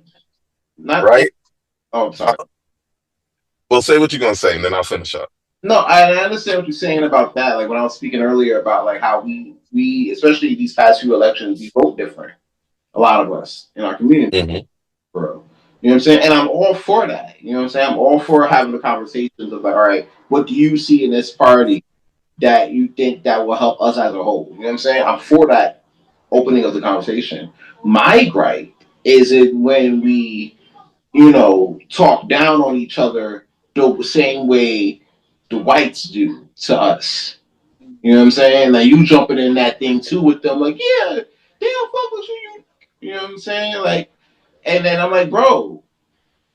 not right? Oh, sorry. Well, say what you're gonna say, and then I'll finish up. No, I understand what you're saying about that. Like when I was speaking earlier about like how we especially these past few elections, we vote different. A lot of us in our community, bro. You know what I'm saying? And I'm all for that. You know what I'm saying? I'm all for having the conversations of like, all right, what do you see in this party that you think that will help us as a whole? You know what I'm saying? I'm for that opening of the conversation. My gripe is it when we, talk down on each other the same way the whites do to us. You know what I'm saying? Like you jumping in that thing too with them, like, yeah, they don't fuck with you. You know what I'm saying? Like, and then I'm like, bro,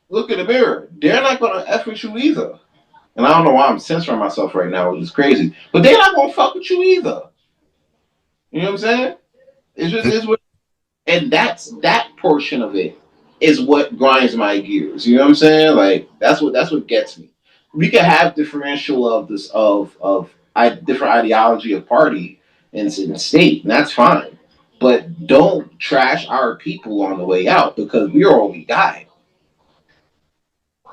look in the mirror. They're not gonna F with you either. And I don't know why I'm censoring myself right now, which is crazy. But they're not gonna fuck with you either. You know what I'm saying? It's just is what, and that portion of it is what grinds my gears. You know what I'm saying? Like that's what gets me. We can have differential of this of different ideology of party and state, and that's fine. But don't trash our people on the way out because we're all we got.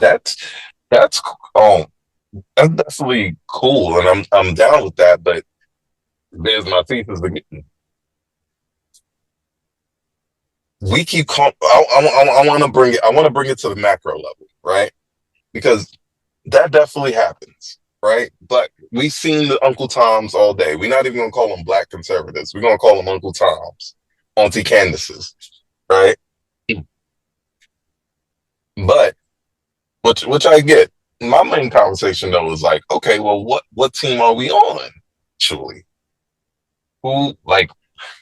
That's definitely cool, and I'm down with that. But there's my thesis again. We keep. I want to bring it. I want to bring it to the macro level, right? Because that definitely happens, right? But we've seen the Uncle Toms all day. We're not even gonna call them black conservatives. We're gonna call them Uncle Toms, Auntie Candaces, right? But which I get. My main conversation though is like, okay, well, what team are we on? Actually, who like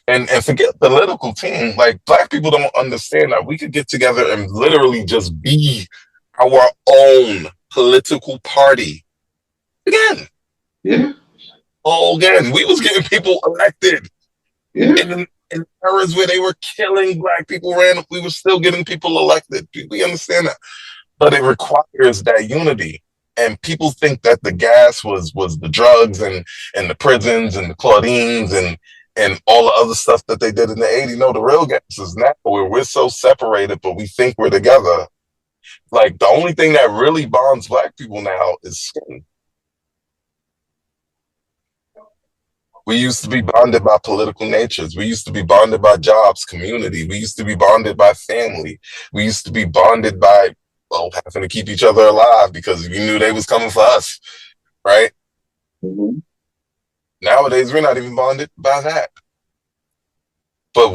And forget political team. Like black people don't understand that we could get together and literally just be our own political party again. Yeah. Oh, again, we was getting people elected. Yeah. In eras where they were killing black people randomly, we were still getting people elected. We understand that. But it requires that unity. And people think that the gas was the drugs and the prisons and the Claudines and all the other stuff that they did in the 80s. No, the real gas is now where we're so separated, but we think we're together. Like the only thing that really bonds black people now is skin. We used to be bonded by political natures. We used to be bonded by jobs, community. We used to be bonded by family. We used to be bonded by, well, having to keep each other alive because we knew they was coming for us, right? Mm-hmm. Nowadays, we're not even bonded by that. But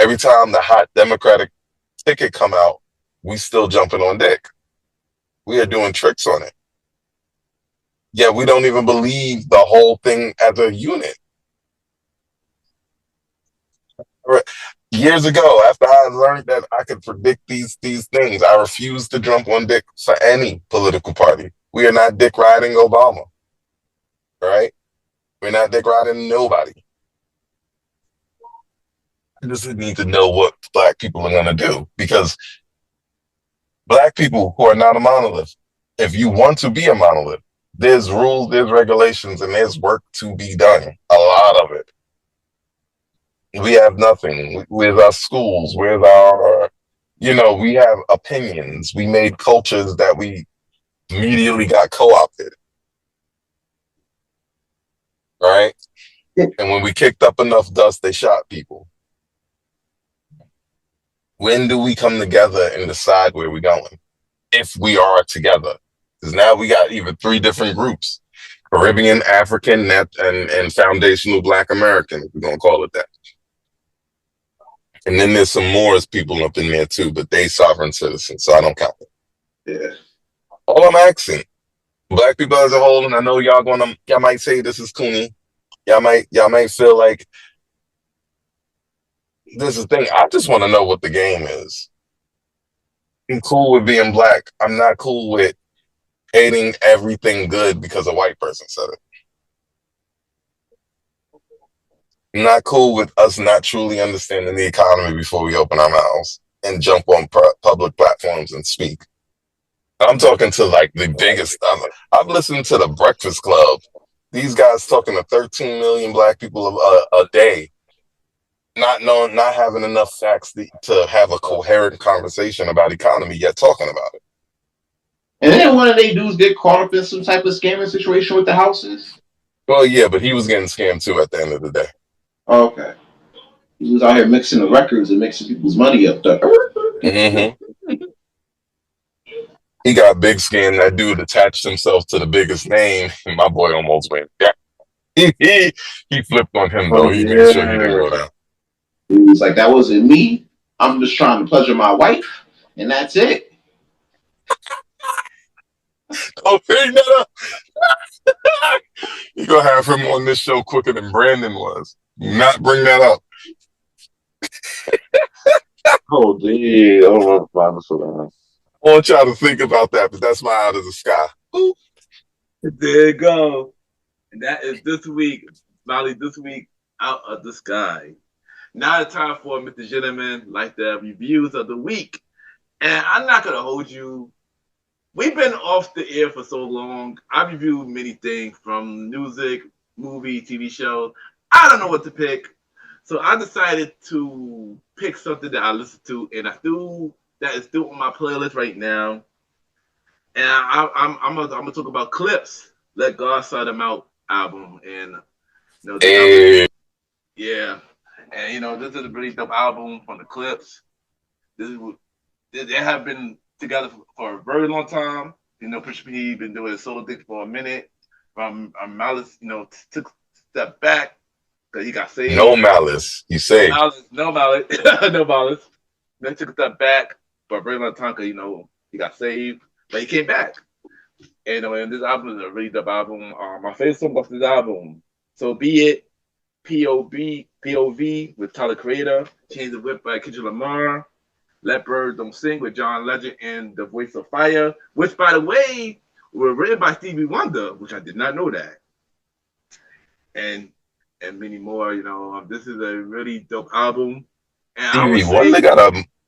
every time the hot Democratic ticket come out, we still jumping on dick. We are doing tricks on it. Yeah, we don't even believe the whole thing as a unit. Years ago, after I learned that I could predict these things, I refused to jump on dick for any political party. We are not dick riding Obama, right? We're not dick riding nobody. I just need to know what black people are going to do because black people who are not a monolith, if you want to be a monolith, there's rules, there's regulations, and there's work to be done. A lot of it. We have nothing. With our schools, with our, we have opinions. We made cultures that we immediately got co-opted. Right? And when we kicked up enough dust, they shot people. When do we come together and decide where we're going? If we are together. Because now we got even 3 different groups. Caribbean, African, and foundational Black American, if we're going to call it that. And then there's some Moors people up in there too, but they sovereign citizens, so I don't count them. Yeah. All I'm asking, black people as a whole, and I know y'all might say this is Cooney. Y'all might feel like this is the thing. I just want to know what the game is. I'm cool with being black. I'm not cool with hating everything good because a white person said it. I'm not cool with us not truly understanding the economy before we open our mouths and jump on public platforms and speak. I'm talking to like the biggest. I've listened to the Breakfast Club. These guys talking to 13 million black people a day, not having enough facts to have a coherent conversation about economy, yet talking about it. And then one of they dudes get caught up in some type of scamming situation with the houses. Well, yeah, but he was getting scammed too at the end of the day. Oh, okay. He was out here mixing the records and mixing people's money up there. Mm-hmm. He got big scammed. That dude attached himself to the biggest name, and my boy almost went down. He flipped on him though. He made sure he didn't go down. He was like, "That wasn't me. I'm just trying to pleasure my wife, and that's it." Oh, bring that up. You're gonna have him on this show quicker than Brandon was. Not bring that up. Oh, dude. Oh, my God. I want y'all to think about that, but that's my out of the sky. Ooh. There you go. And that is this week, Molly, this week, out of the sky. Now it's time for Mr. Gentleman, like the reviews of the week. And I'm not going to hold you. We've been off the air for so long. I reviewed many things from music, movie, TV shows. I don't know what to pick. So I decided to pick something that I listen to, and that is still on my playlist right now. And I'm gonna talk about Clips, Let God Sort Them Out album, and Hey. yeah, and this is a really dope album from the Clips. They have been together for a very long time. Pusha P been doing his solo thing for a minute. Malice, took a step back because he got saved. No malice, you say. No malice, no malice. Then took a step back for a very long time because he got saved, but he came back. And this album is a really dope album. My favorite song off this album, "So Be It," POV with Tyler Creator, Change the Whip by Kendrick Lamar, Let Birds Don't Sing with John Legend and The Voice of Fire, which, by the way, were written by Stevie Wonder, which I did not know that. And many more. This is a really dope album. And I would Stevie Wonder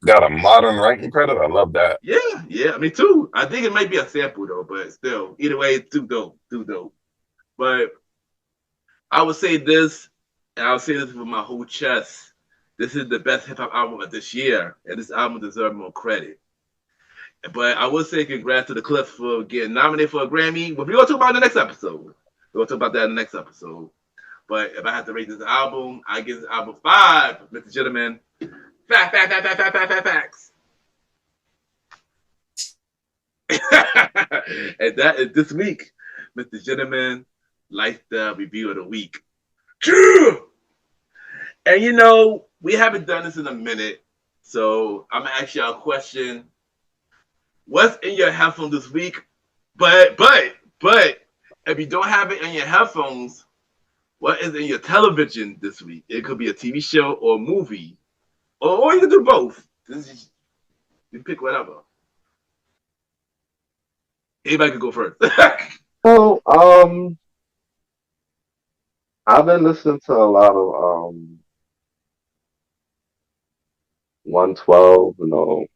got a modern writing credit. I love that. Yeah, me too. I think it might be a sample though, but still, either way, it's too dope. But I would say this, and I'll say this with my whole chest. This is the best hip hop album of this year, and this album deserves more credit. But I would say congrats to the Clips for getting nominated for a Grammy. But we're gonna talk about it in the next episode. We're gonna talk about that in the next episode. But if I have to rate this album, I give this album 5, Mr. Gentleman. Facts. And that is this week, Mr. Gentleman Lifestyle Review of the Week. And we haven't done this in a minute, so I'm gonna ask y'all a question. What's in your headphones this week? But if you don't have it in your headphones, what is in your television this week? It could be a TV show or a movie, or you can do both. You pick whatever. Anybody can go first. So, I've been listening to a lot of 112,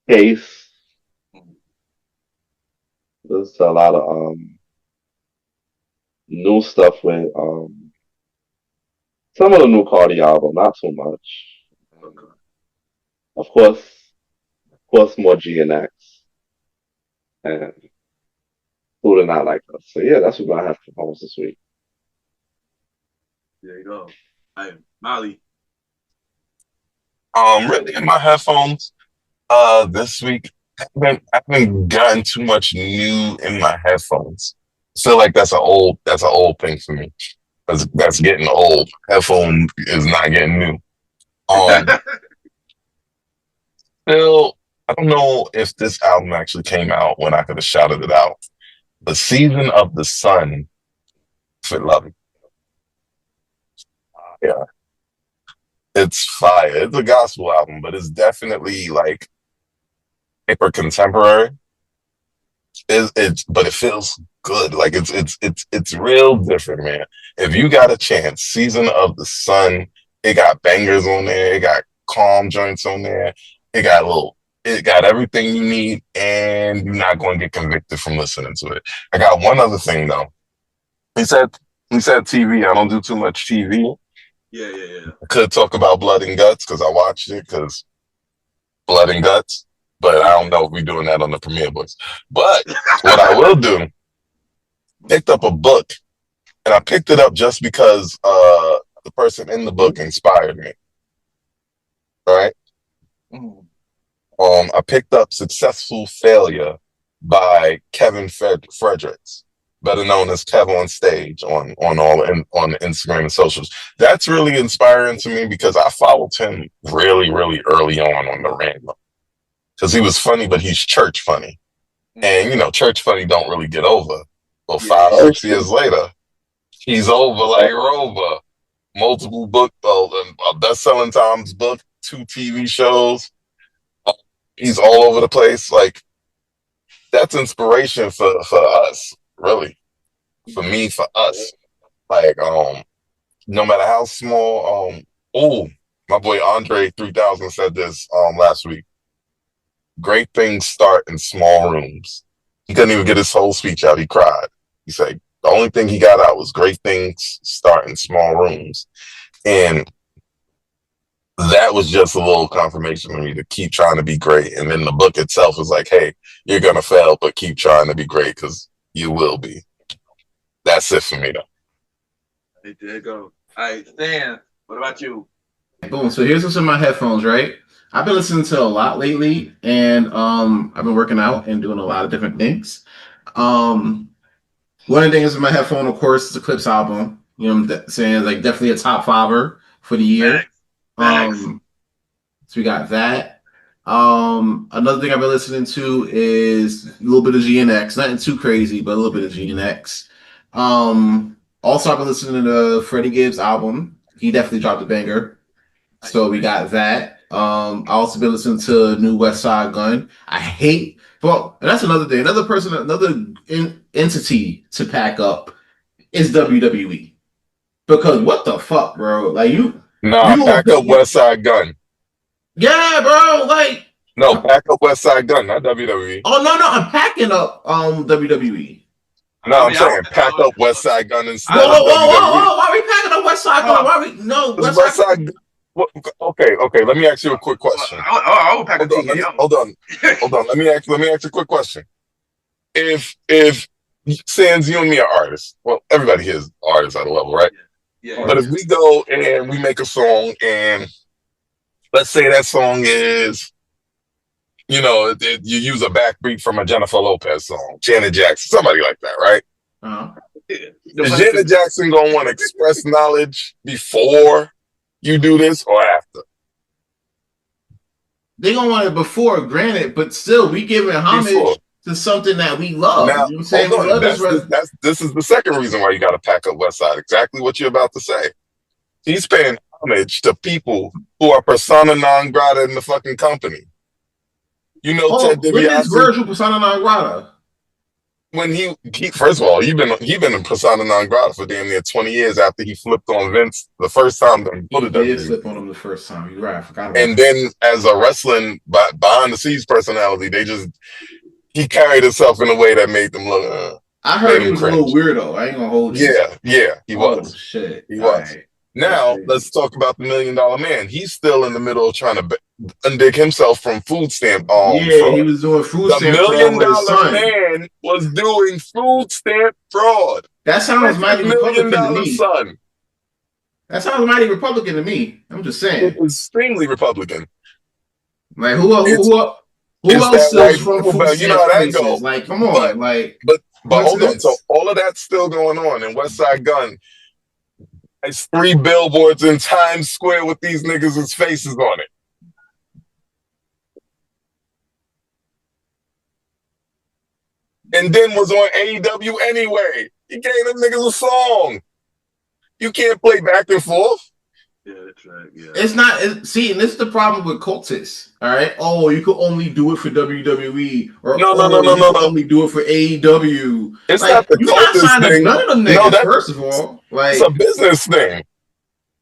Case. There's a lot of new stuff with some of the new Cardi album, not too much. Of course, more GNX and Who Did Not Like Us. So yeah, that's what I have for performance this week. There you go. Hey, Molly. Really in my headphones, this week I haven't gotten too much new in my headphones. I feel like that's an old thing for me. That's getting old. Headphone is not getting new. Still, I don't know if this album actually came out when I could have shouted it out. The Season of the Sun, for Love. Yeah. It's fire. It's a gospel album, but it's definitely like hyper contemporary. But it feels good. Like it's real different, man. If you got a chance, Season of the Sun, it got bangers on there, it got calm joints on there, it got everything you need, and you're not going to get convicted from listening to it. I got one other thing though. He said TV. I don't do too much TV. Yeah. I could talk about Blood and Guts because I watched it because Blood and Guts, but I don't know if we're doing that on the Premiere Boys. But what I will do, picked up a book, and I picked it up just because the person in the book inspired me. All right. I picked up Successful Failure by Kevin Fredericks, better known as Kev on Stage on Instagram and socials. That's really inspiring to me because I followed him really, really early on the random. Because he was funny, but he's church funny. And church funny don't really get over. Well, 5-6 years later, he's over like Rover. Multiple book, a best-selling Times book, 2 TV shows. He's all over the place. Like, that's inspiration for us. Really, for me, for us, like, no matter how small, my boy Andre 3000 said this last week. Great things start in small rooms. He couldn't even get his whole speech out. He cried. He said the only thing he got out was great things start in small rooms, and that was just a little confirmation for me to keep trying to be great. And then the book itself is like, hey, you're gonna fail, but keep trying to be great because you will be. That's it for me, though. There you go. All right, Stan, what about you? Boom. So here's what's in my headphones, right? I've been listening to a lot lately, and I've been working out and doing a lot of different things. One of the things in my headphone, of course, is the Clips album. I'm saying like definitely a top 5er for the year. Thanks. So we got that. Another thing I've been listening to is a little bit of GNX. Nothing too crazy, but a little bit of GNX. Also, I've been listening to Freddie Gibbs' album. He definitely dropped a banger. So we got that. I also been listening to New West Side Gun. And that's another thing. Another entity to pack up is WWE. Because what the fuck, bro? Like you pack up West Side Gun. Yeah, bro. Like pack up West Side Gun, not WWE. Oh no, I'm packing up WWE. No, I'm saying pack up West Side Gun instead of WWE. Why are we packing up West Side Gun? West Side Gun. Okay. Let me ask you a quick question. I would pack Hold on. Let me ask you a quick question. If sans you and me are artists, well, everybody here is artists at a level, right? Yeah. But if we go and we make a song, and let's say that song is, you use a backbeat from a Jennifer Lopez song, Janet Jackson, somebody like that, right? Is Janet Jackson gonna want to express knowledge before you do this or after? They gonna want it before, granted, but still, we giving homage to something that we love. Now, you know what I'm saying? This is the second reason why you got to pack up West Side. Exactly what you're about to say. He's paying homage to people who are persona non grata in the fucking company. Ted DiBiase. When is Virgil persona non grata? When he first of all, he been in persona non grata for damn near 20 years after he flipped on Vince the first time. He did flip on him the first time. You're right. I forgot about and then as a wrestling behind the scenes personality, he carried himself in a way that made them look. I heard he was a little weirdo. I ain't gonna hold you. Yeah, he was. Shit, he was. Right. Now let's talk about the $1 Million Man. He's still in the middle of trying to undig himself from food stamp. Fraud. He was doing food stamp fraud. The $1 Million Man was doing food stamp fraud. That sounds mighty Republican to me. Son. That sounds mighty Republican to me. I'm just saying. It's extremely Republican. Like who else steals from food stamp? You know how that goes. Like, come on, but hold on. So all of that's still going on in West Side Gun. It's 3 billboards in Times Square with these niggas' faces on it. And then was on AEW anyway. He gave them niggas a song. You can't play back and forth. Yeah, that's right. Yeah. It's not. And this is the problem with cultists. All right. Oh, you could only do it for WWE, or no. Only do it for AEW. It's not the cultist thing. None of them niggas. First of all, it's a business thing.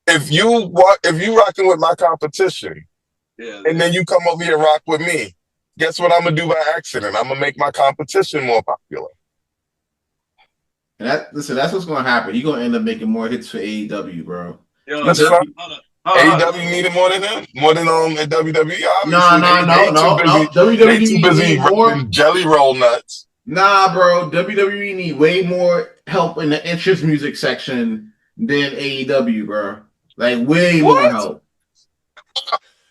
If you rocking with my competition, and then you come over here and rock with me, guess what I'm gonna do by accident? I'm gonna make my competition more popular. And that's what's gonna happen. You're gonna end up making more hits for AEW, bro. AEW needed more than him, more than at WWE. No. WWE too busy running jelly roll nuts. Nah, bro. WWE need way more help in the entrance music section than AEW, bro. Like way more help.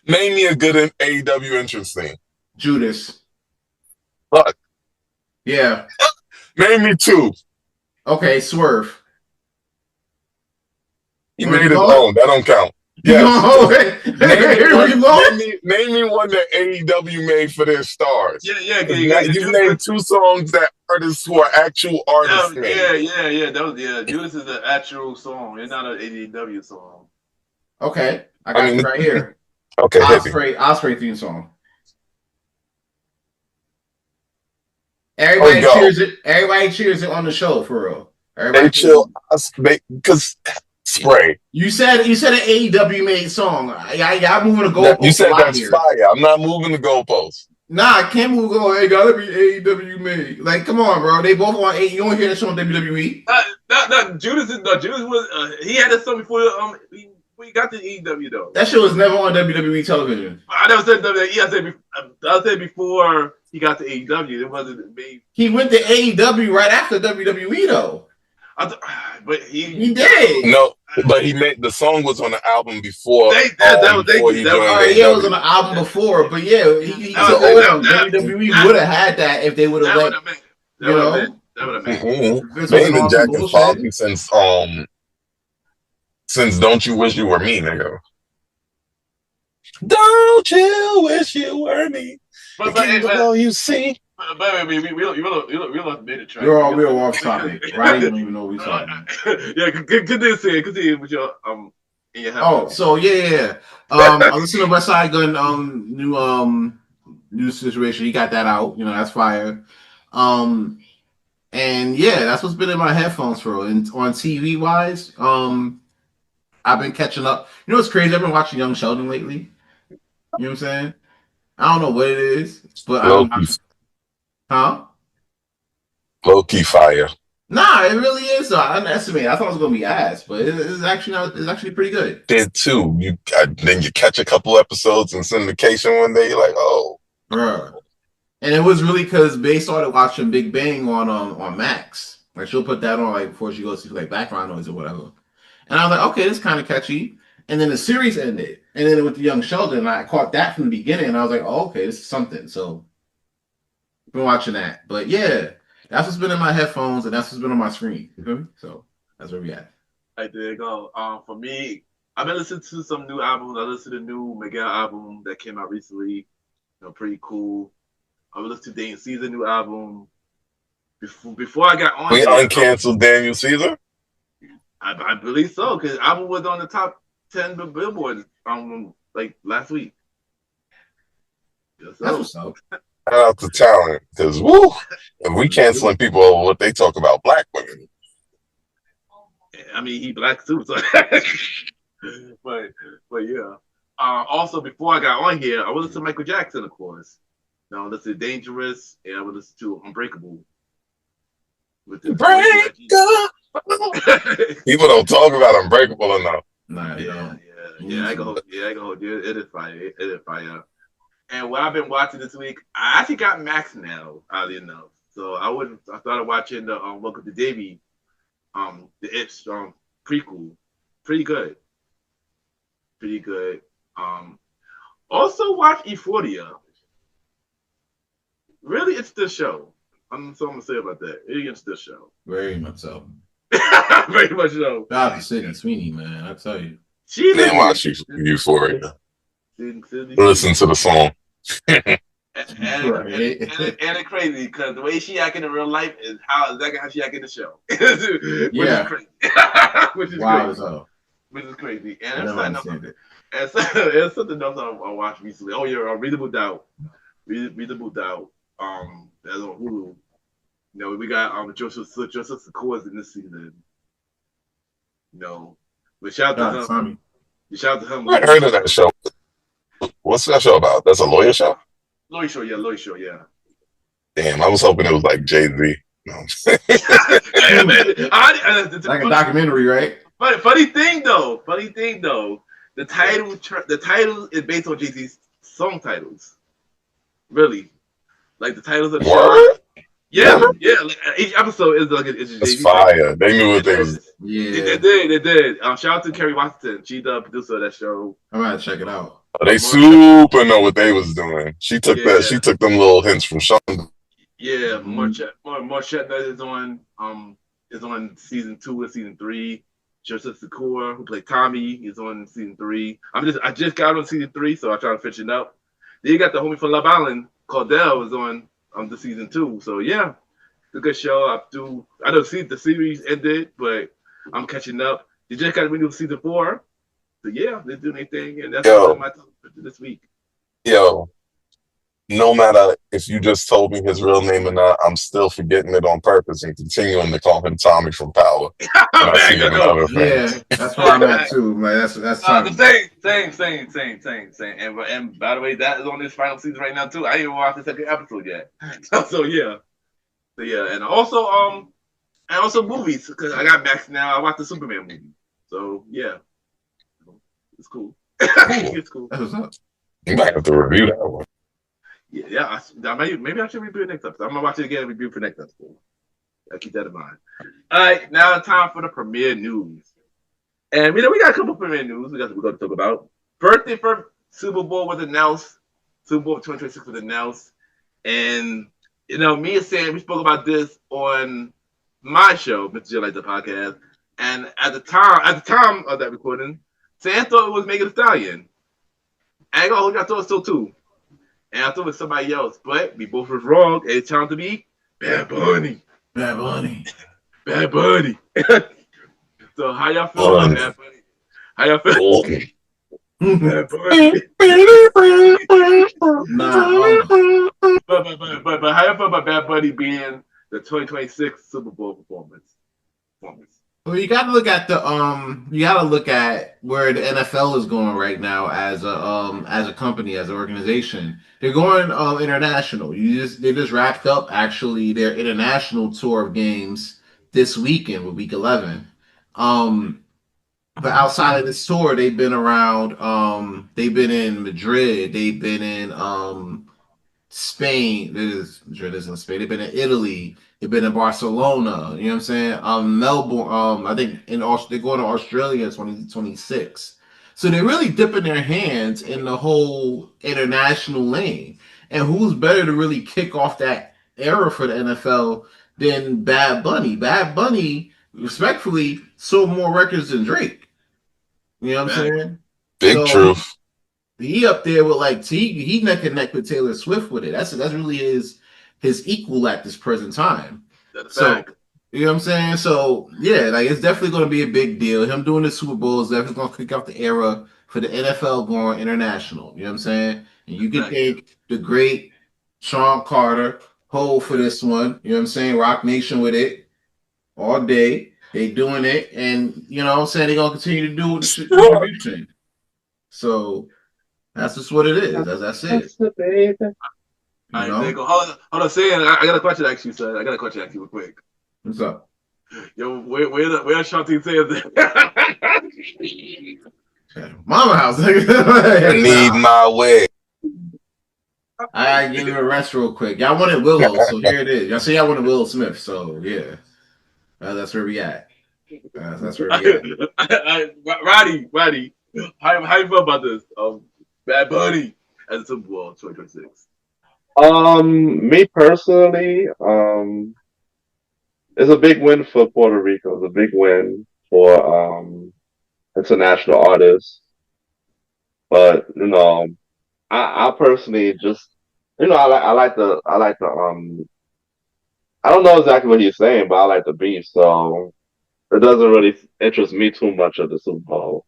Name me a good AEW entrance thing. Judas. What? Yeah. Name me 2. Okay, Swerve. He made his own. That don't count. Yes. Name me one that AEW made for their stars. Yeah. You named 2 songs that artists who are actual artists made. Yeah. Judas is an actual song. It's not an AEW song. Okay, I got it right here. Okay, Osprey theme song. Everybody cheers it on the show for real. They chill because Spray. You said an AEW made song. Y'all moving the goalposts. You said that's fire. I'm not moving the goalposts. Nah, I can't move. Go. It gotta be AEW made. Like, come on, bro. They both want. You don't hear that show on WWE. Judas was. He had a song before. We got the AEW though. That show was never on WWE television. I never said WWE. I said before he got to AEW. It wasn't made. He went to AEW right after WWE though. But he did. No, but he made the song was on the album before. It was on the album before, but WWE would have had that if they would have let. That would have made. They've been jacking Foggy since Don't You Wish You Were Me, nigga. Don't you wish you were me? But you see. But we don't made it track. We're off topic. Roddy don't even know what we're talking about. Yeah, continue with your in your headphones. So yeah. I listened to West Side Gun new situation. He got that out. You know, that's fire. And yeah, that's what's been in my headphones for. And on TV wise, I've been catching up. You know what's crazy? I've been watching Young Sheldon lately. You know what I'm saying? I don't know what it is, but Low key fire. Nah, it really is. I underestimated. I thought it was gonna be ass, but it's actually not. It's actually pretty good. Did too. Then you catch a couple episodes in syndication one day. You're like, oh, Bruh. And it was really because Bay started watching Big Bang on Max. Like she'll put that on like before she goes to like background noise or whatever. And I was like, okay, this is kind of catchy. And then the series ended, and then with the Young Sheldon, I caught that from the beginning, and I was like, oh, okay, this is something. So I've been watching that, but yeah. That's what's been in my headphones, and that's what's been on my screen. You feel me? So that's where we at. I did go. For me, I've been listening to some new albums. I listened to the new Miguel album that came out recently. You know, pretty cool. I listened to Daniel Caesar new album. Before I got on, we uncanceled Daniel Caesar. I believe so because the album was on the top 10 Billboard like last week. Yes, that's what's up. Shout out to talent, because woo, if we canceling people over what they talk about black women. I mean, he black too, so but yeah. Also, before I got on here, I would listen to Michael Jackson, of course. Now I listen to Dangerous, and I would listen to Unbreakable. With the People don't talk about Unbreakable enough. Nah, yeah. I go. It is fire. And what I've been watching this week, I actually got Max now, oddly enough. So I started watching the Welcome to Davy, the Ips prequel. Pretty good. Also watch Euphoria. Really interesting show. That's all I'm gonna say about that. Really interesting show. Very much so. Very much so. Shout out to Sydney Sweeney, man. I tell you. She didn't watch Euphoria. Listen to the song. And it's crazy because the way she acting in real life is exactly how she act in the show. Which is crazy. Which is crazy. And it's something else I watched recently. Oh yeah, Readable Doubt. Readable Doubt. That's on Hulu. You know, we got Joseph Secors in this season. You know, but shout out to him. Shout out to him. I heard of that show. What's that show about? That's a lawyer show? Lawyer show, yeah. Damn, I was hoping it was like Jay-Z. No. Like a documentary, right? But funny thing though, the title is based on Jay-Z's song titles. Really, like the titles of the show. Yeah. Like each episode is like it's Jay-Z. Fire. They knew what they was. Yeah, they did. Shout out to Kerry Washington. She's the producer of that show. I'm gonna check it out. They super know what they was doing. She took that. She took them little hints from Sean. Yeah, Marchette is on season 2 and season 3. Joseph Secor, who played Tommy, is on season 3. I just got on season 3, so I try to finish it up. Then you got the homie from Love Island, Cordell, is on the season 2. So yeah, it's a good show. I don't see the series ended, but I'm catching up. They just got renew season 4. So yeah, they're doing their thing, and that's my topic this week. Yo, no matter if you just told me his real name or not, I'm still forgetting it on purpose and continuing to call him Tommy from Power. Yeah, that's where I'm at too. Man, that's Tommy. Same. And by the way, that is on this final season right now too. I didn't watch the second episode yet. So yeah, and also movies because I got Max now. I watched the Superman movie. So yeah. It's cool. It's cool. You might have to review that one. Yeah. Maybe I should review it next episode. I'm gonna watch it again and review for next episode. I'll keep that in mind. All right, now it's time for the premiere news. And we got a couple of premiere news we're going to talk about. Birthday for Superbowl was announced. Superbowl 2026 was announced. And me and Sam, we spoke about this on my show, Mr. J Like the Podcast. And at the time of that recording, Sam thought it was Megan Thee Stallion. I ain't gonna hold you, I thought so too. and I thought it was somebody else, but we both was wrong. And it turned out to be Bad Bunny. Bad Bunny. Bad Bunny. So how y'all feel about Bad Bunny? How y'all feel? Bad Bunny. But how y'all feel about Bad Bunny being the 2026 Super Bowl performance? Well, you got to look at where the NFL is going right now as a company, as an organization. They're going international. They just wrapped up actually their international tour of games this weekend with Week 11. But outside of this tour, they've been around. They've been in Madrid. They've been in Spain. Madrid is in Spain. They've been in Italy. They've been in Barcelona. You know what I'm saying? Melbourne. I think they're going to Australia in 2026. So they're really dipping their hands in the whole international lane. And who's better to really kick off that era for the NFL than Bad Bunny? Bad Bunny, respectfully, sold more records than Drake. You know what I'm saying? Big truth. He up there with he neck and neck with Taylor Swift with it. That's really his equal at this present time. That's so fact. you know what I'm saying? So yeah, it's definitely going to be a big deal. Him doing the Super Bowl is definitely going to kick off the era for the NFL going international. You know what I'm saying? And you can thank the great Sean Carter, Hov for this one. You know what I'm saying? Rock Nation with it all day. They doing it, and you know what I'm saying, they're gonna continue to do the distribution. So that's just what it is. That's it. All right, hold on, Sam. I got a question to ask you, son. I got a question to ask you real quick. What's up? Yo, where Shanti says Mama house. I need my way. I give you a rest real quick. Y'all wanted Willow, so here it is. Y'all say y'all wanted Will Smith, so yeah. That's where we at. That's where we at. Roddy, how you feel about this? Bad Bunny as a Super Bowl 2026. Me personally, it's a big win for Puerto Rico. It's a big win for international artists. But I personally just I like the I don't know exactly what he's saying, but I like the beat, so it doesn't really interest me too much of the Super Bowl.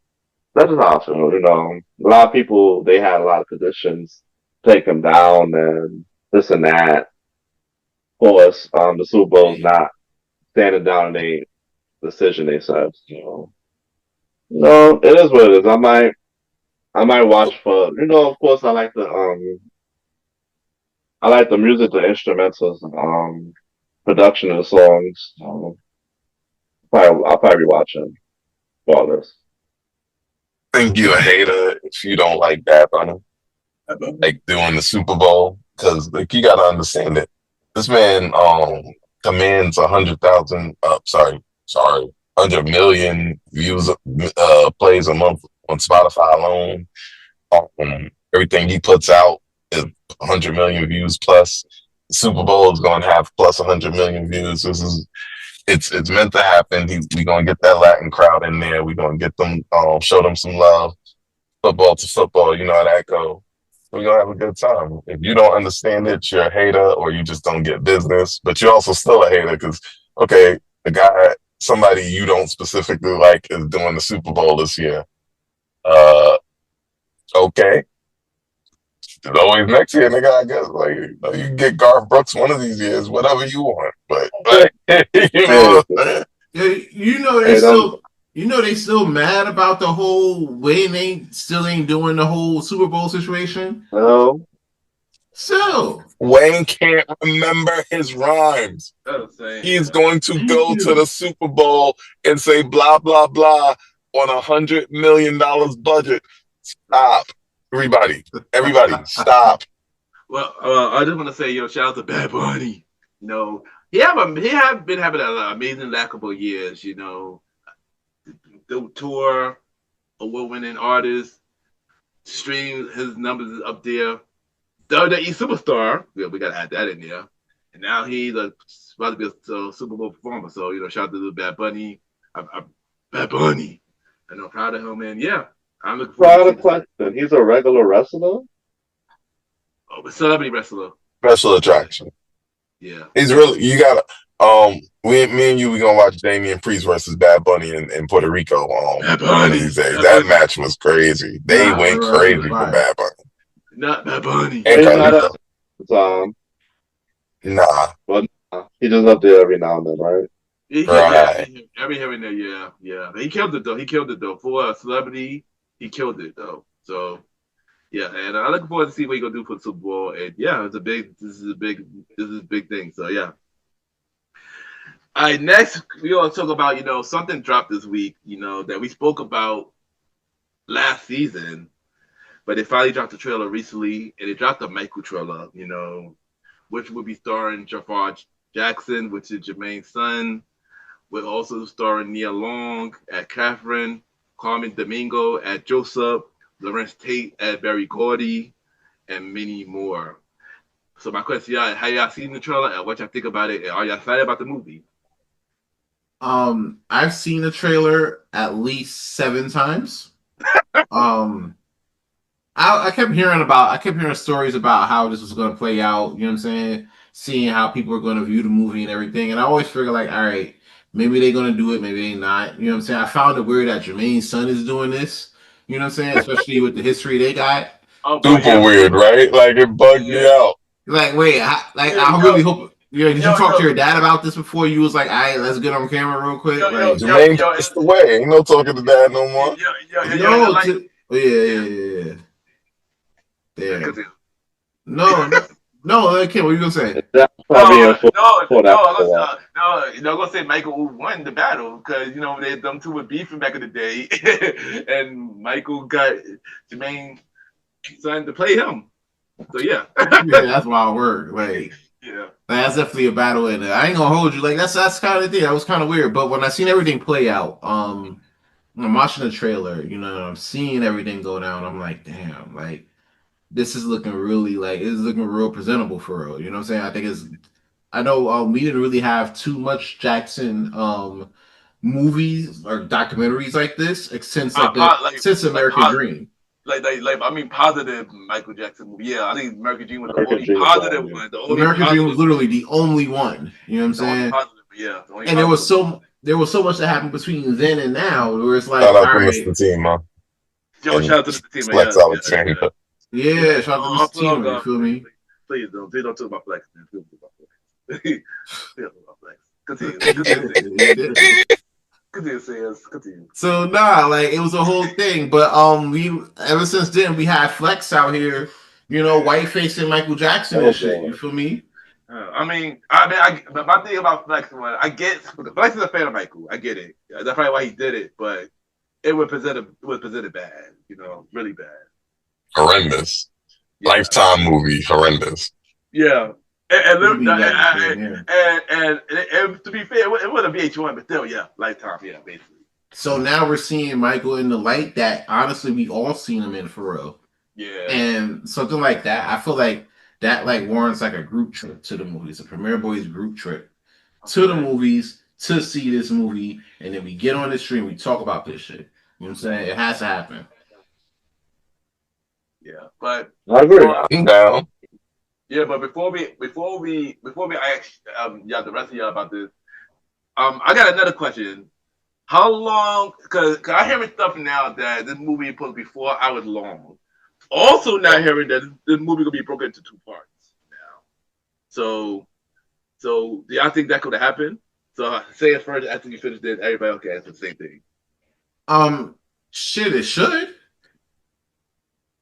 That's just how I feel, A lot of people, they had a lot of positions, take them down and this and that. Of course, the Super Bowl's not standing down in their decision, they said. No, it is what it is. I might watch for, of course, I like the music, the instrumentals, production of the songs. I'll probably be watching all this. I think you're a hater if you don't like Bad Bunny, like doing the Super Bowl, because you got to understand it. This man commands 100 million views, plays a month on Spotify alone. Everything he puts out is 100 million views plus. The Super Bowl is going to have plus 100 million views. It's meant to happen. We're going to get that Latin crowd in there. We're going to get them, show them some love. Football to football, you know how that go. We're going to have a good time. If you don't understand it, you're a hater or you just don't get business. But you're also still a hater because, okay, somebody you don't specifically like is doing the Super Bowl this year. Okay. It's always next year, nigga, I guess. You can get Garth Brooks one of these years, whatever you want. But you know what I'm saying? They still mad about the whole Wayne ain't doing the whole Super Bowl situation. No. So Wayne can't remember his rhymes. He's going to go to the Super Bowl and say blah blah blah on $100 million budget. Stop. Everybody, stop. Well, I just want to say, shout out to Bad Bunny. He have been having an amazing last couple of years. The tour, award-winning artist, stream, his numbers is up there. WWE superstar, we gotta add that in there. And now he's about to be a Super Bowl performer. So shout out to Bad Bunny. Bad Bunny. I'm proud of him, man. Yeah. I'm looking forward to question. He's a regular wrestler? Oh, but celebrity wrestler. Special attraction. Yeah. He's really, you gotta, me and you, we gonna watch Damian Priest versus Bad Bunny in Puerto Rico Bad one of Bunny. these days. Bad That Bunny. match was crazy. They Nah, went bro, crazy for fire. Bad Bunny. Not Bad Bunny. And He's not Carlito. Nah, But he just up there every now and then, right? He right. every here and there, yeah. He killed it though. For a celebrity, he killed it though. So yeah, and I'm looking forward to see what he's gonna do for the Super Bowl. And yeah, this is a big thing. So yeah. All right, next we want to talk about, something dropped this week, that we spoke about last season, but they finally dropped the trailer recently, and they dropped the Michael trailer, which will be starring Jafar Jackson, which is Jermaine's son. We're also starring Nia Long at Catherine, Carmen Domingo at Joseph, Lawrence Tate at Barry Gordy, and many more. So my question, y'all, have y'all seen the trailer and what y'all think about it? And are y'all excited about the movie? I've seen the trailer at least 7 times. I kept hearing stories about how this was going to play out. You know what I'm saying? Seeing how people are going to view the movie and everything. And I always figure like, all right, maybe they're going to do it, maybe they not. You know what I'm saying? I found it weird that Jermaine's son is doing this. You know what I'm saying? Especially with the history they got. Super weird, right? Like it bugged me out. Like, wait, I really hope. Did you talk to your dad about this before? You was like, all right, let's get on camera real quick. Jermaine passed away. Ain't no talking to dad no more. Yeah. No, Kim, what are you gonna say? That's probably I'm gonna say Michael won the battle because them two were beefing back in the day, and Michael got Jermaine's son to play him. So yeah, that's why I work. Like, yeah, that's definitely a battle, and I ain't gonna hold you. Like that's kind of the thing. That was kind of weird, but when I seen everything play out, I'm watching the trailer. I'm seeing everything go down. I'm like, damn, like. This is looking really it's looking real presentable for real. You know what I'm saying? I know we didn't really have too much Jackson movies or documentaries like this since since American Dream. Positive Michael Jackson movie. Yeah, I think American Dream was the only positive one. American Dream was literally the only one. You know what I'm saying? Yeah. And there was so much that happened between then and now where it's like, shout out to Mr. Tima. Yo, shout out to Mr. Tima. Flex Alexander. Yeah, shout out to Mr. Tima. You feel me? Please don't talk about Flex, man. Please don't talk about Flex. Continue. So it was a whole thing, but we ever since then we had Flex out here, white facing Michael Jackson and shit. You feel me? But my thing about Flex was I get Flex is a fan of Michael. I get it. That's probably why he did it, but it was presented bad. Really bad. Horrendous. Yeah. Lifetime movie, horrendous. Yeah. And to be fair, it wasn't a VH1, but still, yeah, Lifetime, yeah, basically. So now we're seeing Michael in the light that honestly we all seen him in for real. Yeah. And something like that, I feel like that warrants a group trip to the movies, a Premier Boyz group trip to the movies to see this movie, and then we get on the stream, we talk about this shit. You know what I'm saying? It has to happen. Yeah, but I agree. I'm down. Yeah, but before we ask the rest of y'all about this, I got another question. How long? Because I hearing stuff now that this movie is supposed to be 4 hours long. Also, now hearing that this movie gonna be broken into 2 parts now. So do y'all think that could happen? So say it first after you finish this. Everybody okay? It's the same thing. Shit, it should.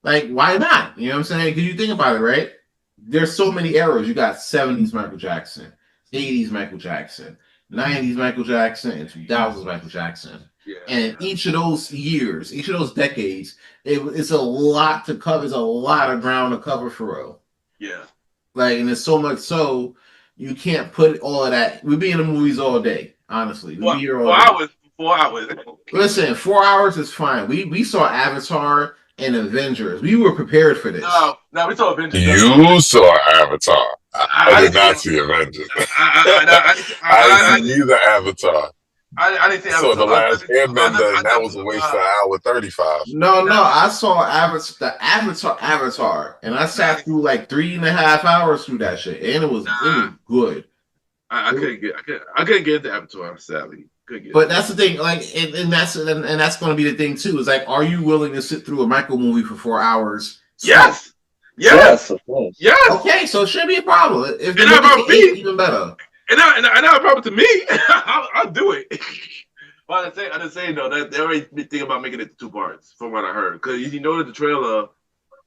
Like, why not? You know what I'm saying? Because you think about it, right? There's so many eras. You got 70s Michael Jackson, 80s Michael Jackson, 90s Michael Jackson, and 2000s Michael Jackson. Yeah. And each of those years, each of those decades, it's a lot to cover. It's a lot of ground to cover for real. Yeah. And there's so much so you can't put all of that. We'd be in the movies all day, honestly. We'd be here all day. 4 hours. Listen, 4 hours is fine. We saw Avatar and Avengers. We were prepared for this. No, we saw Avengers. You saw Avatar. I did not see Avengers. I didn't see neither Avatar. I didn't see So the Avatar. last Airbender, and that was a waste of an hour 35. No, I saw Avatar, and I sat through like 3.5 hours through that shit, and it was good. I couldn't get into Avatar, sadly. But that's the thing, like, and that's going to be the thing too. Is like, are you willing to sit through a Michael movie for 4 hours? Yes. Of course. Yes. Okay, so it shouldn't be a problem. If And not about me. even better. And not a problem to me. I'll do it. But I didn't say though that they already thinking about making it 2 parts, from what I heard. Because you know that the trailer,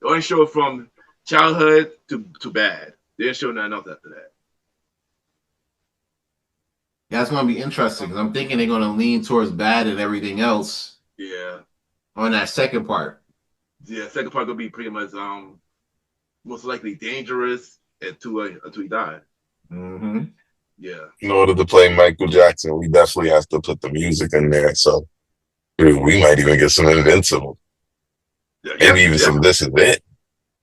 they only show it from childhood to bad. They didn't show nothing else after that. That's going to be interesting because I'm thinking they're going to lean towards bad and everything else. Yeah. On that second part. Yeah, second part gonna be pretty much most likely dangerous until he died. Mm-hmm. Yeah. In order to play Michael Jackson, we definitely have to put the music in there. So we might even get some Invincible. Maybe even some This Is It.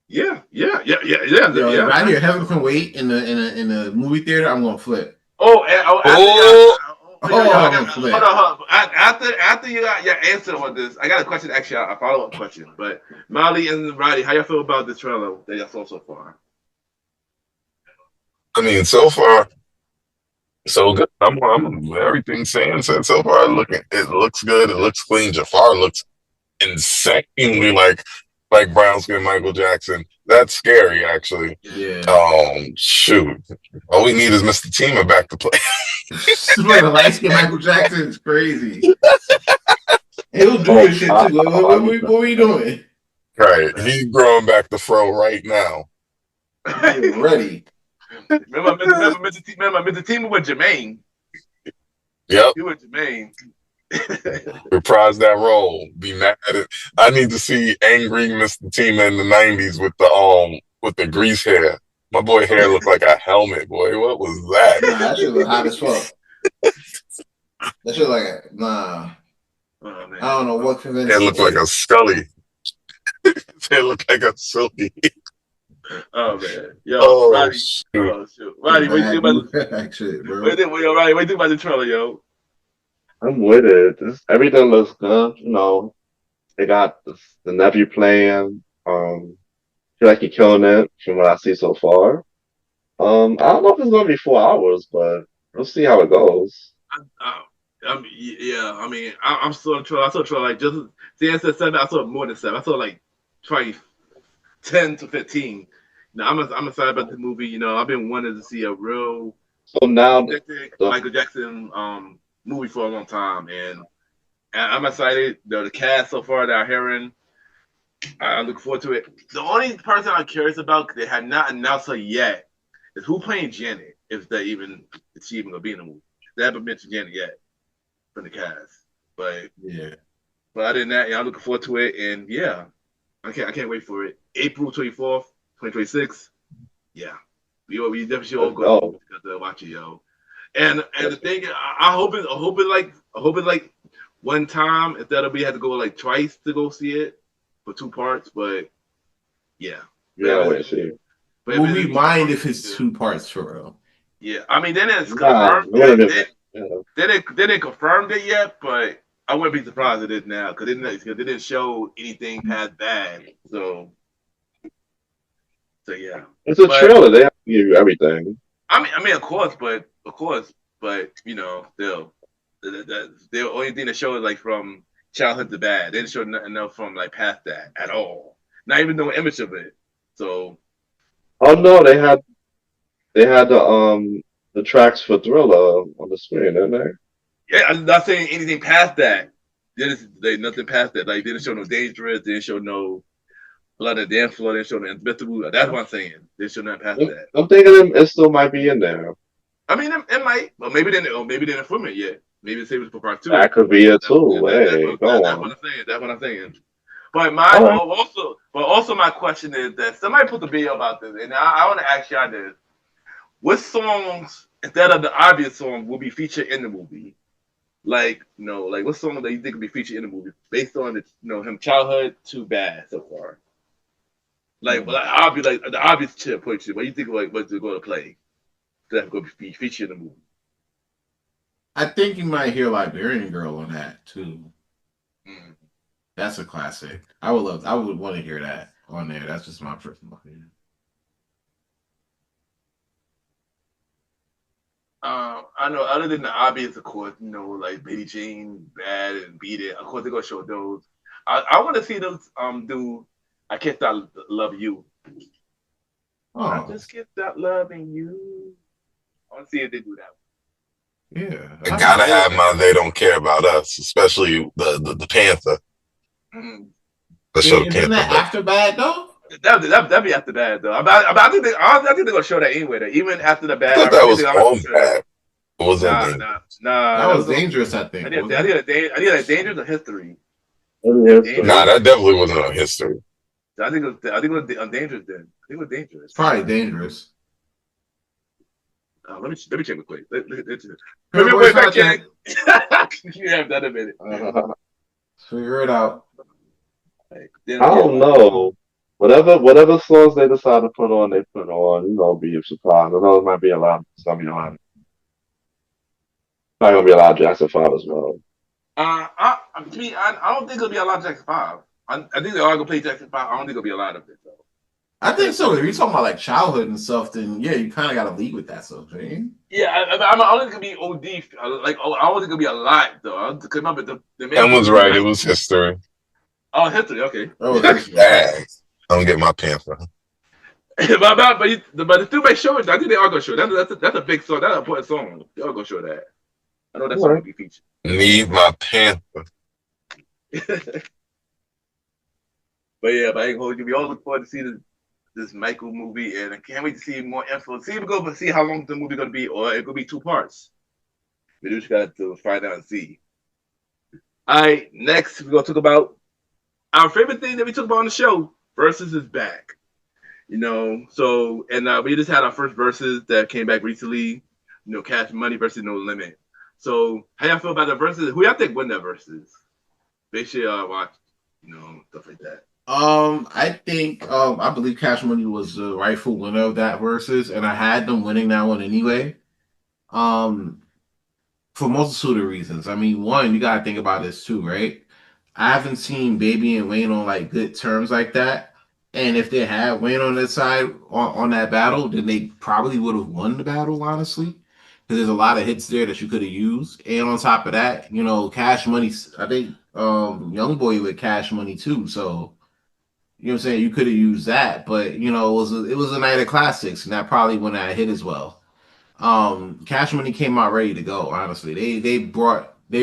Yeah. If I hear Heaven Can Wait in the movie theater, I'm gonna flip. After you got your answer on this, I got a question. Actually, a follow-up question. But Molly and Roddy, how y'all feel about this trailer that y'all saw so far? I mean, so far, so good. I'm everything saying said so far. It looks good. It looks clean. Jafar looks insanely like brown skin Michael Jackson. That's scary, actually. Yeah. Shoot. All we need is Mr. Tima back to play. Like a light skin Michael Jackson is crazy. He'll do his shit too. What are you doing? Right. He's growing back the fro right now. Ready. Remember Mr. Tima with Jermaine. Yep. He with Jermaine. Reprise that role. Be mad at. I need to see angry Mr. Tima in the '90s with the grease hair. My boy hair looked like a helmet. Boy, what was that? Nah, that shit look hot as fuck. That shit I don't know what convinced. It looked like a Scully. It looked like a Scully. Oh man, yo, Roddy, shoot. Roddy, what you think about the shit, bro? Roddy, what you think about the trailer, yo? I'm with it. Everything looks good. You know, they got the nephew playing. Feel like he's killing it from what I see so far. I don't know if it's gonna be 4 hours, but we'll see how it goes. I'm still trailer. I saw a trailer like just the answer 7. I saw more than 7. I saw like probably 10 to 15. Now I'm excited about the movie. You know, I've been wanting to see a real Michael Jackson movie for a long time, and I'm excited. The cast so far that I'm hearing, I look forward to it. The only person I'm curious about, because they had not announced her yet, is who playing Janet. If she even gonna be in the movie. They haven't mentioned Janet yet from the cast, but other than that, I'm looking forward to it, and I can't wait for it. April 24th, 2026. Yeah, we definitely should all go to watch it, yo. And the thing, I hope it like one time instead of we had to go like twice to go see it for 2 parts. But wait, see. Will we mind if it's 2 parts for real? Yeah, I mean, they didn't confirm they didn't confirm it yet, but I wouldn't be surprised if it is now because they didn't show anything past bad. So yeah, it's a trailer. They have to give you everything. I mean, of course, but you know, still, the only thing that showed like from childhood to bad. They didn't show nothing else from like past that at all. Not even no image of it. So. Oh no, they had the tracks for Thriller on the screen, didn't they? Yeah, I'm not saying anything past that. Nothing past that. Like they didn't show no Dangerous. They didn't show no Blood and Dance Floor. They didn't show no Invincible. That's what I'm saying. They didn't show nothing past that. I'm thinking it still might be in there. I mean, it might, but maybe they didn't film it yet. Maybe save it for part 2. That could be it too. That's what I'm saying. But also my question is that somebody put the video about this, and I want to ask y'all this: what songs instead of the obvious song will be featured in the movie? Like, what song that you think will be featured in the movie based on him childhood to bad so far? Like, the obvious chip. What do you think what's going to play? That's going to be featured in the movie. I think you might hear Liberian Girl on that too. Mm. That's a classic. I would want to hear that on there. That's just my personal opinion. I know other than the obvious, of course, like Billie Jean, Bad and Beat It. Of course, they're gonna show those. I want to see them do I Can't Stop Love You. I just can't stop loving you. I want to see if they do that. Yeah. I gotta have my They Don't Care About Us, especially the Panther. Mm. The show Isn't Panther. that after Bad though? That'd be after Bad though. I think they're gonna show that anyway. Though. Even after the Bad, I thought that was on Bad. It wasn't Nah. That was Dangerous, I think. I think that Dangerous or History. Nah, that definitely wasn't on History. I think it was Dangerous then. I think it was Dangerous. Probably Dangerous. Let me check real quick. Let me wait back check. You have that a minute. Figure it out. I don't know. Whatever songs they decide to put on, they put on. Be surprised. I know it might be a lot. Some not gonna be a lot of Jackson 5 as well. I don't think it'll be a lot of Jackson 5. I think they are gonna play Jackson 5. I don't think it'll be a lot of it though. I think so. If you're talking about like childhood and stuff, then yeah, you kind of got to lead with that stuff, right? Yeah, I don't think it'll be OD. I don't think it'll be a lot though. Because remember the Someone's right. It was History. Oh, History. Okay. Oh, I don't get my Panther. but the two may show it. I think they are gonna show it. That's a big song. That's an important song. They are gonna show that. I know that's gonna be featured. Need my Panther. But yeah, but I ain't gonna hold you. We all look forward to see this Michael movie, and I can't wait to see more info. See if we go see how long the movie gonna be, or it could be 2 parts. We just got to find out and see. All right, next we're gonna talk about our favorite thing that we talk about on the show. Versus is back. So we just had our first versus that came back recently. Cash Money versus No Limit. So how y'all feel about the versus? Who y'all think win that versus? Make sure y'all watch, stuff like that. I think I believe Cash Money was the rightful winner of that versus, and I had them winning that one anyway. For multitude of reasons. I mean, one, you gotta think about this too, right? I haven't seen Baby and Wayne on like good terms like that. And if they had Wayne on their side on that battle, then they probably would have won the battle, honestly. Because there's a lot of hits there that you could have used. And on top of that, Cash Money, I think Young Boy with Cash Money too. So what I'm saying? You could have used that, but it was a night of classics, and that probably wouldn't have hit as well. Cash Money came out ready to go, honestly. They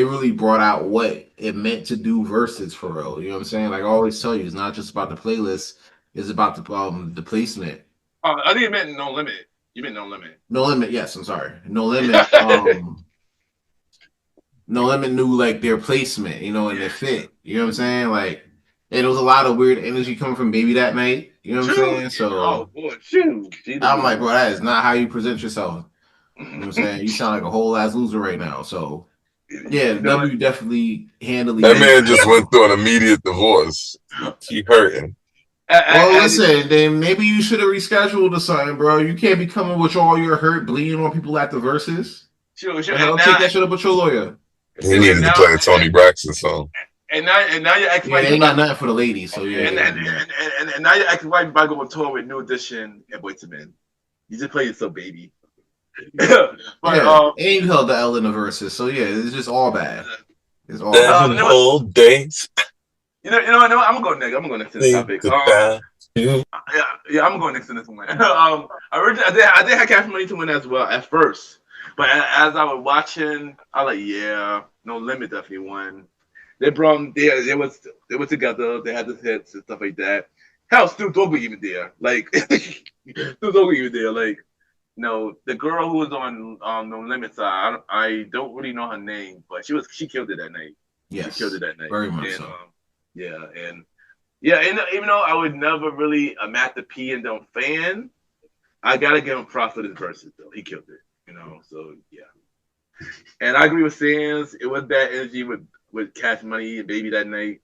really brought out what it meant to do verses for real. You know what I'm saying? Like I always tell you, it's not just about the playlist, it's about the placement. I think you meant No Limit. You meant No Limit. No Limit, yes, I'm sorry. No Limit. No Limit knew like their placement, and their fit. You know what I'm saying? Like, and there was a lot of weird energy coming from Baby that night. You know what I'm saying? So I'm like, bro, that is not how you present yourself. You know what I'm saying? You sound like a whole ass loser right now. So yeah, W definitely handily. That man just went through an immediate divorce. He hurting. Well, listen, then maybe you should have rescheduled or something, bro. You can't be coming with all your hurt, bleeding on people at the verses. Sure. I'll take that shit up with your lawyer. He needed to play a Tony Braxton song. And now you're acting like ain't got nothing for the ladies, so yeah. And now you're acting like you about to go on tour with New Edition and Boyz II Men. You just played it so baby. And you held the L in the verses, so yeah, it's just all bad. It's all bad. Old days. You know, I'm gonna go next. I'm gonna go next to this topic. I'm going next to this one. Originally, I did have Cash Money to win as well at first, but as I was watching, I was like, yeah, No Limit definitely won. They brought they were together. They had the hits and stuff like that. Hell, Stu Dogg even there. Like Stu Dogg even there. Like the girl who was on No Limit side. I don't really know her name, but she killed it that night. Yes, she killed it that night. Very much so. And even though I would never really a Matt the P and Don't fan, I gotta give him props for this verses though. He killed it. So yeah. And I agree with Sands. It was bad energy with Cash Money and Baby that night.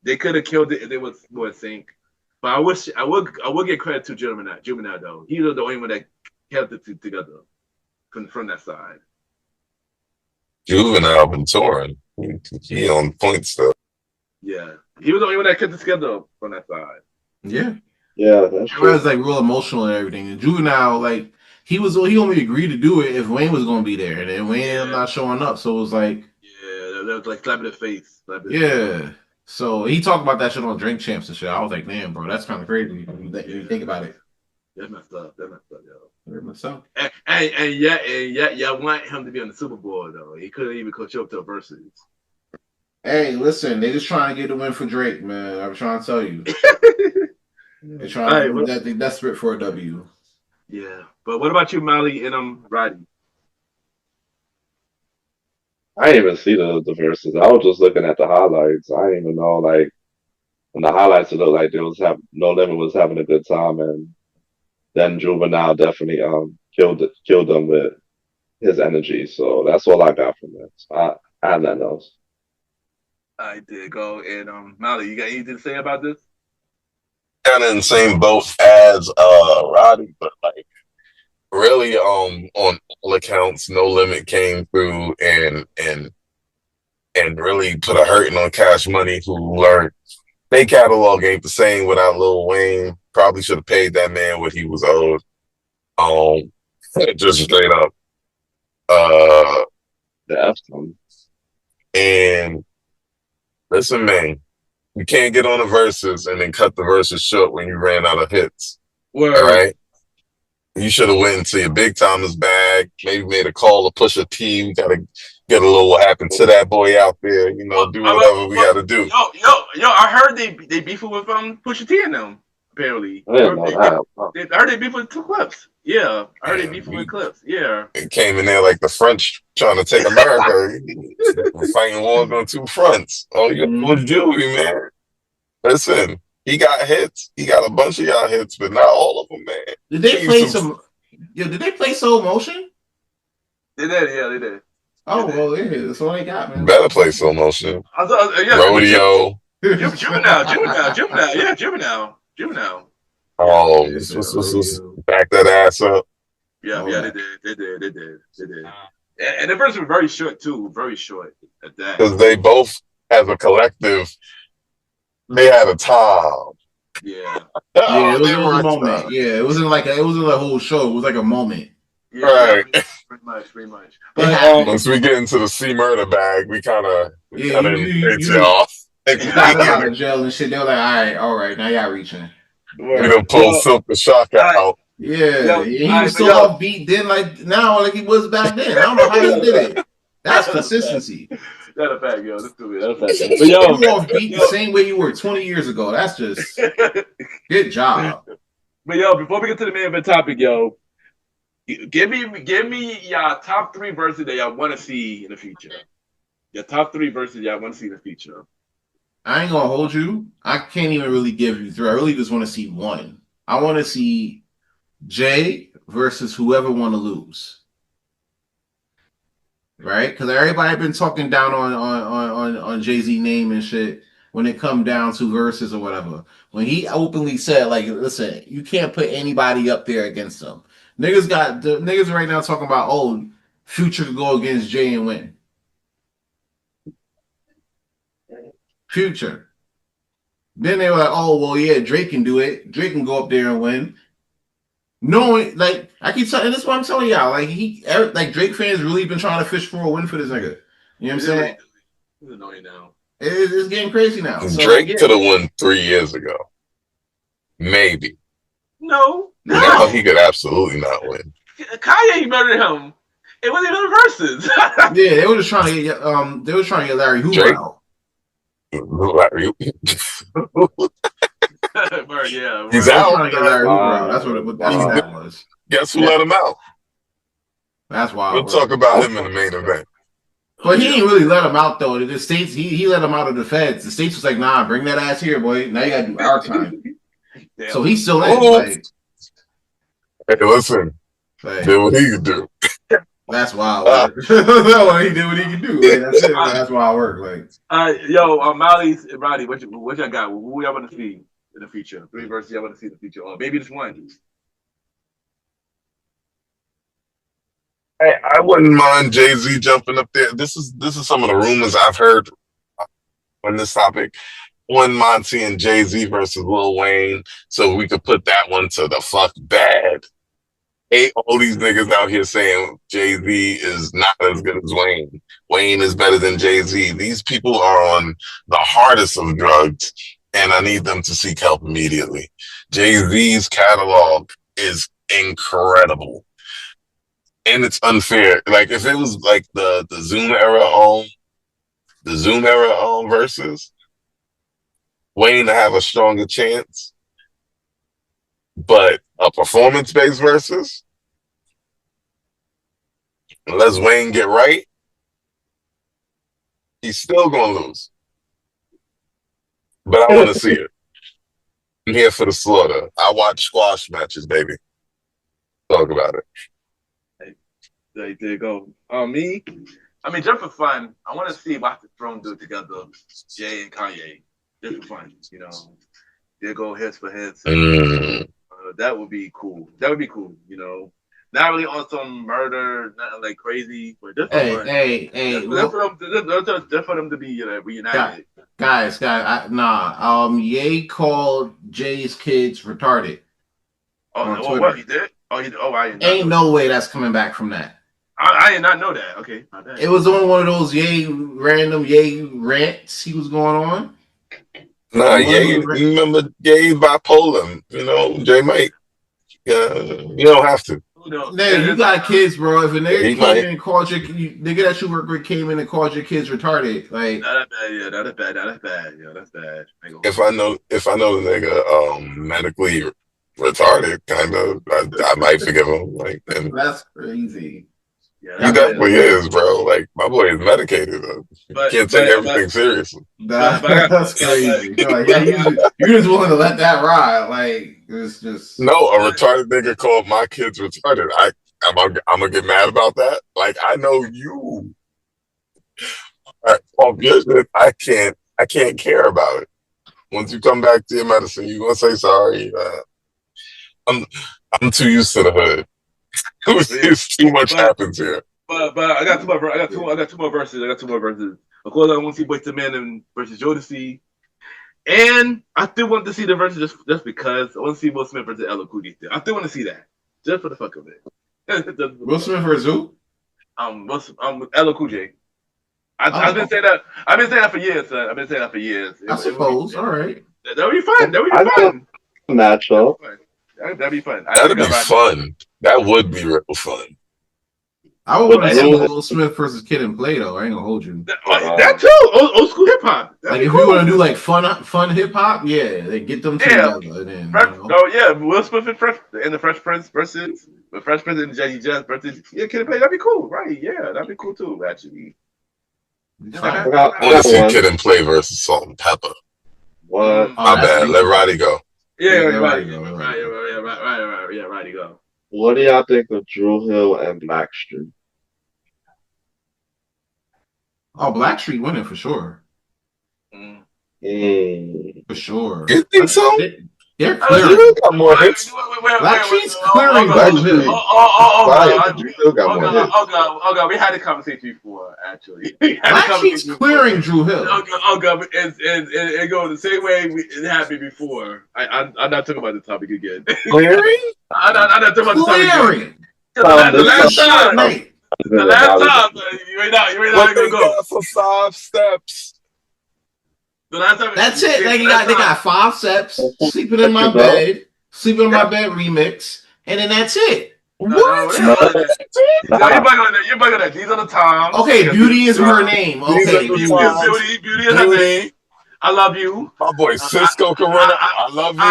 They could have killed it if they was more in sync. But I would give credit to Juvenile though. He was the only one that kept it together from that side. Juvenile been touring. He on point still. Yeah, he was the only one that kept the schedule on that side. Yeah. Yeah, that's It true. was like real emotional and everything. And Juvenile, like he only agreed to do it if Wayne was gonna be there, and then Wayne ended up not showing up. So it was like, Yeah, that was like slapping the face. yeah. So he talked about that shit on Drink Champs and shit. I was like, damn, bro, that's kind of crazy when you think about it. That's messed up. That's messed up, yo. Very much so. And yet, y'all want him to be on the Super Bowl though. He couldn't even coach up to a versus. Hey, listen, they just trying to get the win for Drake, man. I'm trying to tell you. They're trying to they're desperate for a W. Yeah. But what about you, Molly and Roddy? I didn't even see the verses. I was just looking at the highlights. I didn't even know like in the highlights it looked like No Limit was having a good time, and then Juvenile definitely killed them with his energy. So that's all I got from it. I have nothing else. I did go and Molly, you got anything to say about this? Kind of in the same boat as Roddy, but like really on all accounts, No Limit came through and really put a hurting on Cash Money, who learned they catalog ain't the same without Lil Wayne. Probably should have paid that man what he was owed. Just straight up. The F them. And listen, man, you can't get on the verses and then cut the verses short when you ran out of hits. Word. All right. You should have went into your big timers bag, maybe made a call to push a T. We gotta get a little what happened to that boy out there, you know, do whatever we gotta do. Yo, I heard they beefing with Pusha T and them, apparently. I didn't know that. I heard they beefing with two Clips. Yeah. I heard they beefing with Clips. Yeah. It came in there like the French trying to take America. We're fighting wars on two fronts. All you got was jewelry, man. Listen, he got hits. He got a bunch of y'all hits, but not all of them, man. Did they play Did they play Soul Motion? They did, yeah, they did. Oh, well, yeah, that's all they got, man. Better play Slow Motion. Yeah, Rodeo. Juvenile. Oh, let's back that ass up. Yeah, they did. And the verse was very short too, very short at that. Because they both, as a collective, they had a time. Yeah. Yeah, it was a moment. Yeah, it wasn't a whole show. It was like a moment. Yeah, right. Pretty much. But once we get into the C murder bag, we kind of you off. got out of jail and shit. They were like, all right, now y'all reaching. We done pull Silk the Shock out. Yeah, he was still offbeat then, like now, like he was back then. I don't know how he did it. That's consistency. That's a fact, yo. Let's do it. But yo, you offbeat the same way you were 20 years ago. That's just good job. But yo, before we get to the main event topic, yo, give me your top 3 verses that y'all want to see in the future. Your top 3 verses y'all want to see in the future. I ain't gonna hold you. I can't even really give you 3. I really just want to see 1. I want to see Jay versus whoever want to lose. Right? Because everybody been talking down on Jay-Z name and shit when it come down to verses or whatever. When he openly said, like, listen, you can't put anybody up there against him. Niggas right now talking about, oh, Future could go against Jay and win. Future. Then they were like, oh, well, yeah, Drake can do it. Drake can go up there and win. Knowing, like, I keep telling, this is what I'm telling y'all. Like, Drake fans really been trying to fish for a win for this nigga. You know what I'm saying? It's annoying now. It's getting crazy now. So, Drake could have won 3 years ago. Maybe. No. Now he could absolutely not win. Kanye murdered him. It wasn't even verses. Yeah, they were just trying to get Larry Hoover Drake? out. Larry. Yeah, He's They were out. trying to get Larry Hoover out. That's what that was. Guess who let him out? That's wild. We'll talk about him in the main event. But he didn't really let him out though. The states, he let him out of the feds. The states was like, nah, bring that ass here, boy. Now you gotta do our time. So he's still in. Like, Hey, listen. Do what he can do. That's wild. He did what he can do. Like, that's it. That's wild work. Like, yo, Molly and Roddy, what y'all got? Who y'all want to see in the future? 3 verses y'all want to see in the future, or maybe just 1. I wouldn't mind Jay-Z jumping up there. This is some of the rumors I've heard on this topic. Wouldn't mind seeing Jay-Z versus Lil Wayne, so we could put that one to the fuck bad. Ain't all these niggas out here saying Jay-Z is not as good as Wayne. Wayne is better than Jay-Z. These people are on the hardest of drugs, and I need them to seek help immediately. Jay-Z's catalog is incredible. And it's unfair. Like if it was like the Zoom era versus Wayne to have a stronger chance, but a performance-based versus, unless Wayne get right, he's still gonna lose. But I want to see it. I'm here for the slaughter. I watch squash matches, baby. Talk about it. There you go. Me, I mean, just for fun, I want to see what the Throne do together, Jay and Kanye. Just for fun, you know. They go heads for heads. That would be cool. That would be cool, you know. Not really on some murder, nothing like crazy, but just for fun. Just for them to be reunited. Guys, Ye called Jay's kids retarded. Oh, what he did? I didn't ain't no way that's coming back from that. I did not know that. Okay, it was on one of those random rants he was going on. Nah, you remember Ye bipolar? You know, Jay might. You don't have to. Man, you got kids, bro. If a nigga came in and called your nigga that you work with came in and called your kids retarded, like that's bad. That's bad. If I know the nigga medically retarded, kind of, I might forgive him. Like, and that's crazy. Yeah, he definitely is, bro. Like, my boy is medicated. Can't take everything seriously. That's crazy. You're just willing to let that ride. Like, it's just no. A retarded nigga called my kids retarded. I'm gonna get mad about that. Like, I know you. On your shit, I can't care about it. Once you come back to your medicine, you gonna say sorry. I'm too used to the hood. It's too much happens here. But I got two more verses. Of course, I want to see Boyz II Men versus Jodeci. And I still want to see the verses just because I want to see Will Smith versus LL Cool J. I still want to see that. Just for the fuck of it. Will Smith versus who? LL Cool J. I've been saying that for years, son. I've been saying that for years. I suppose. All right. That would be fun. Natural. That'd be fun. That'd be fun. That would be real fun. I would want to see Will Smith versus Kid and Play though. I ain't gonna hold you. That too. Old school hip hop. Like if we want to do like fun hip hop, yeah, they get them together. Then, Will Smith and the Fresh Prince versus the Fresh Prince and Jazzy Jazz versus Kid and Play. That'd be cool, right? Yeah, that'd be cool too. Actually, I want to see Kid and Play versus Salt and Pepper. What? My bad. Let Roddy go. Roddy go. What do y'all think of Drew Hill and Blackstreet? Oh, Blackstreet winning for sure. For sure. You think so? They're clearing. Got more hits. Blackstreet's clearing. Oh god, we had a conversation before. Actually, Blackstreet's clearing Drew Hill. Oh god, it goes the same way it happened before. I'm not talking about the topic again. Clearing? I'm not talking about the topic again. The last time, you ain't not gonna go for 5 steps. The last time, that's it. They got 5 steps. Sleeping in my bed remix, and then that's it. What? You're bugging that. These are the times. Okay, Beauty is her name. Okay, Beauty is her name. I love you. My boy Cisco can run it. I love you.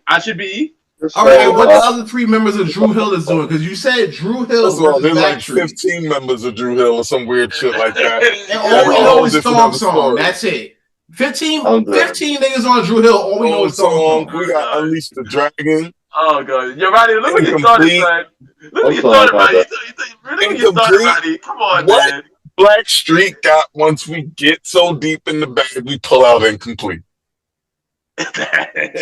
I should be. All right, what the other 3 members of Drew Hill is doing? Because you said Drew Hill. There's like 15 members of Drew Hill or some weird shit like that. And all we know is Song. That's it. 15 niggas on Drew Hill. All we know is Song. We got Unleash the Dragon. Oh god, you're right. Look what you started, son. Look what you started, Roddy. Come on, man. Blackstreet got once we get so deep in the bag, we pull out Incomplete.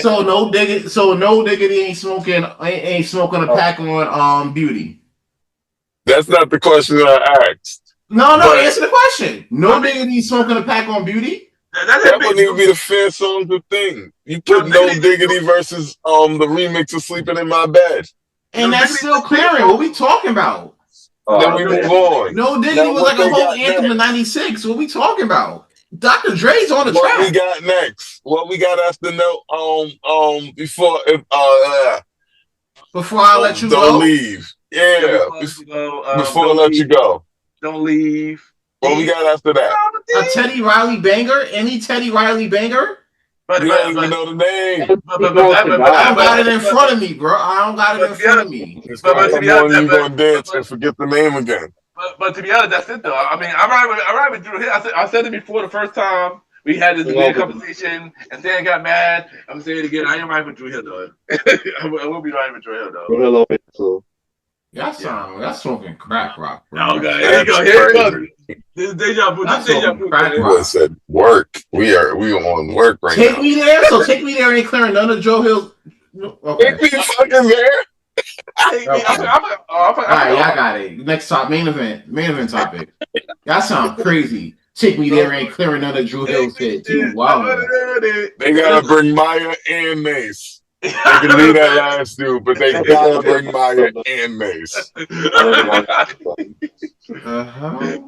So no diggity ain't smoking a pack on Beauty. That's not the question I asked. No, But- answer the question. No nigga needs smoking a pack on Beauty. That wouldn't even be the fair song to thing. You put No Diggity versus the remix of Sleeping in My Bed. And that's still clearing. What we talking about? Then we move on. No Diggity was like a whole anthem in '96. What we talking about? Dr. Dre's on the track. What we got next? What we got after before I let you go? Don't leave. Yeah. Before I let you go. Don't leave. What we got after that? A Teddy Riley banger? Any Teddy Riley banger? We don't even know the name. I don't got it in front of me, bro. I don't got it in front of me. Come on, you gonna dance and forget the name again. But to be honest, that's it though. I mean, I'm right with Drew here. I said it before the first time we had this weird conversation, and Dan got mad. I'm saying it again. I am right with Drew here though. I will be right with Drew here though. That's smoking crack rock, bro. Oh god, here you go. Here you go. This is deja vu. This is deja vu. I said work. We on work right now. Take me there. So Take Me There ain't clearing none of Joe Hill's. Okay. Take me fucking there. All right, y'all got it. Next top, main event topic. Y'all sound crazy. Take Me There ain't clearing none of Drew Hill's shit. Wow. They gotta bring Maya and Mace. They can leave that last dude, but they gotta bring Maya and Mace. What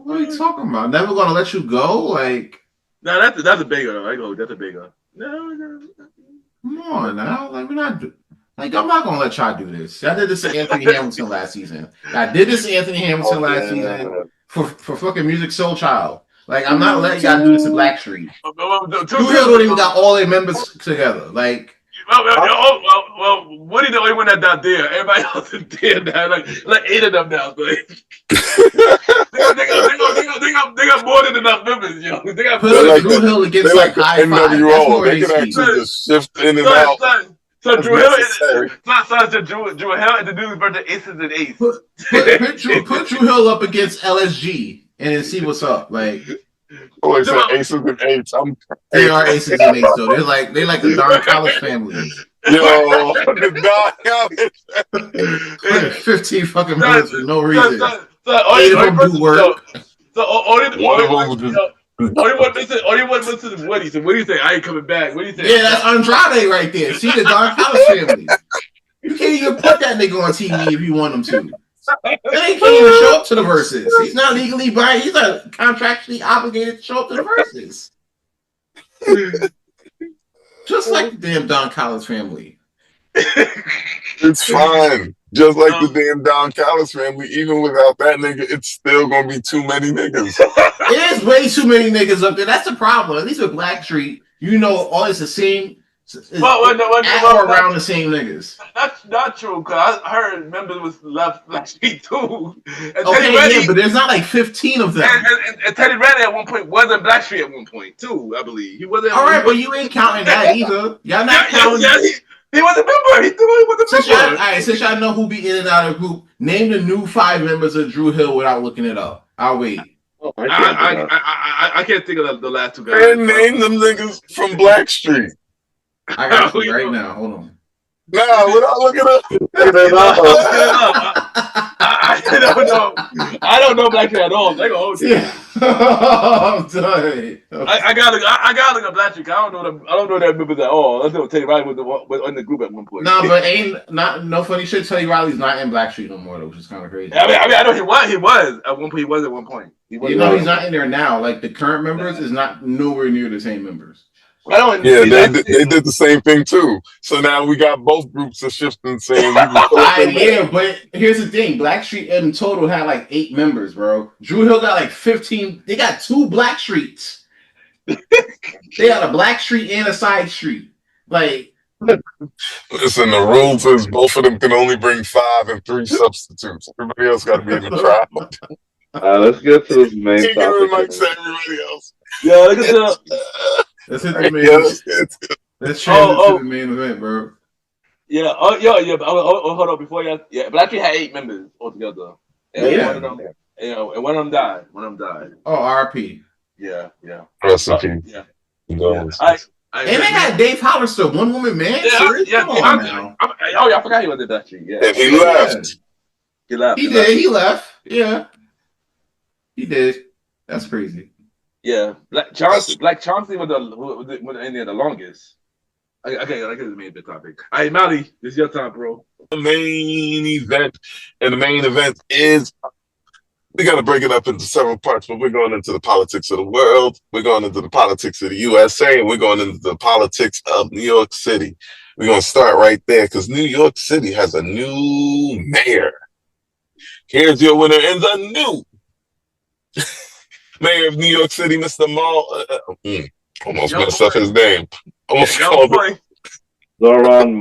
are you talking about? Never Gonna Let You Go? Like, no, that's a bigger though. I go, that's a bigger. No. Come on now, like we're not. Like, I'm not gonna let y'all do this. I did this to Anthony Hamilton last season. I did this to Anthony Hamilton last season for fucking Music Soul Child. Like, I'm not letting y'all do this to Blackstreet. Drew Hill don't even got all their members together. Like. Well, Woody the only one that's not there. Everybody else is there now. Like 8 of them now. So. they got more than enough members, yo. They got put like Drew Hill against like high five. They can actually just shift in and out. So Drew Hill introduced versus Aces and Ace. Put Drew Hill up against LSG and then see what's up. Like. Oh, it's Aces and Eights. They are Aces and Eights though. They're like the Don Collins family. Yo, the Don Collins. 15 fucking minutes for no reason. Eight of them do work. So only one listen to Woody. So Woody say, I ain't coming back. What do you say? Yeah, that's Andrade right there. See the Don Collins family. You can't even put that nigga on TV if you want him to. They can't even show up to the verses. He's not legally binding. He's not contractually obligated to show up to the verses. Just like the damn Don Collins family. It's fine. Just like the damn Don Collins family. Even without that nigga, it's still gonna be too many niggas. It is way too many niggas up there. That's the problem. At least with Blackstreet, you know, all it's the same. Around the same niggas. That's not true, because I heard members was left Blackstreet too. And okay, but there's not like 15 of them. And Teddy Reddy at one point wasn't Blackstreet at one point too, I believe. He wasn't. All right, but you ain't counting that either. Y'all not counting. He was a member. He was a member. All right, since y'all know who be in and out of the group, name the new 5 members of Drew Hill without looking it up. I'll wait. I can't think of the last 2 guys. And name them niggas from Blackstreet. I got you right now. Hold on. Nah, without looking up. I don't know Blackstreet at all. They go, oh, yeah. I'm done. I gotta look up Blackstreet. I don't know their members at all. Let's Teddy Riley was in the group at one point. Nah, but no funny shit. Teddy Riley's not in Blackstreet no more though, which is kind of crazy. I mean, I know he was at one point. He was at one point. He's not in there now. Like the current members is not nowhere near the same members. Yeah, they did the same thing too. So now we got both groups of shifting saying. Yeah, but here's the thing: Blackstreet in total had like 8 members, bro. Drew Hill got like 15. They got 2 Blackstreets. They got a Blackstreet and a side street. Like, listen, the rules is both of them can only bring 5 and 3 substitutes. Everybody else got to be in the crowd. Let's get to this main topic. Everybody else. Yeah, look at the. Let's hit the main event. Let's transition to the main event, bro. Yeah. Hold on. Before you, Blackstreet had 8 members altogether. And one of them died. Oh, RP. Yeah. Rest in peace. Yeah. And they had Dave Hollister, one woman man. Yeah. I forgot he was in Blackstreet. Yeah. And he left. He left. He did. He left. Yeah, he did. That's crazy. Yeah, Black Chauncey was in there the longest. Okay, I guess it's made the topic. All right, Mally, it's your time, bro. The main event, and the main event is we got to break it up into several parts, but we're going into the politics of the world. We're going into the politics of the USA, and we're going into the politics of New York City. We're going to start right there because New York City has a new mayor. Here's your winner in the new mayor of New York City, Mr. Almost messed up his name. Almost called him Zoran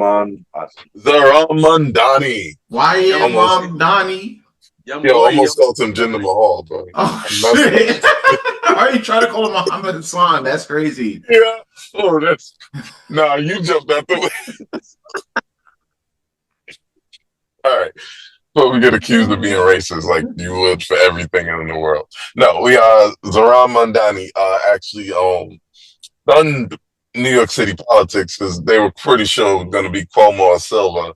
Mandani. Why Mamdani? Almost called him Jinder Mahal, bro. Oh shit! Are you trying to call him Muhammad Hassan? That's crazy. Yeah. Oh, that's you jumped out the way. All right. But we get accused of being racist like you would for everything in the world. No, we Zoran Mandani actually done New York City politics because they were pretty sure going to be Cuomo or Silva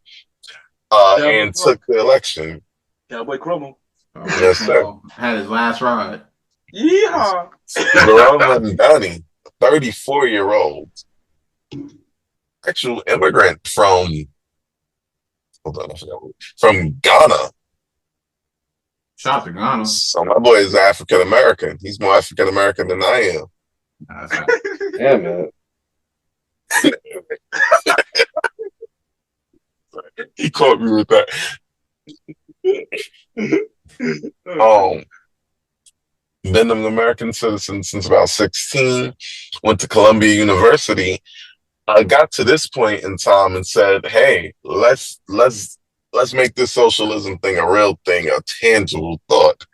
and took the election. Cowboy Chromo. Yes, sir. Had his last ride. Yeah. Zoran Mandani, 34-year-old, actual immigrant from Ghana. Shout out to Ghana. So my boy is African American. He's more African American than I am. Yeah, man. He caught me with that. Been an American citizen since about 16. Went to Columbia University. I got to this point in time and said, "Hey, let's make this socialism thing a real thing, a tangible thought."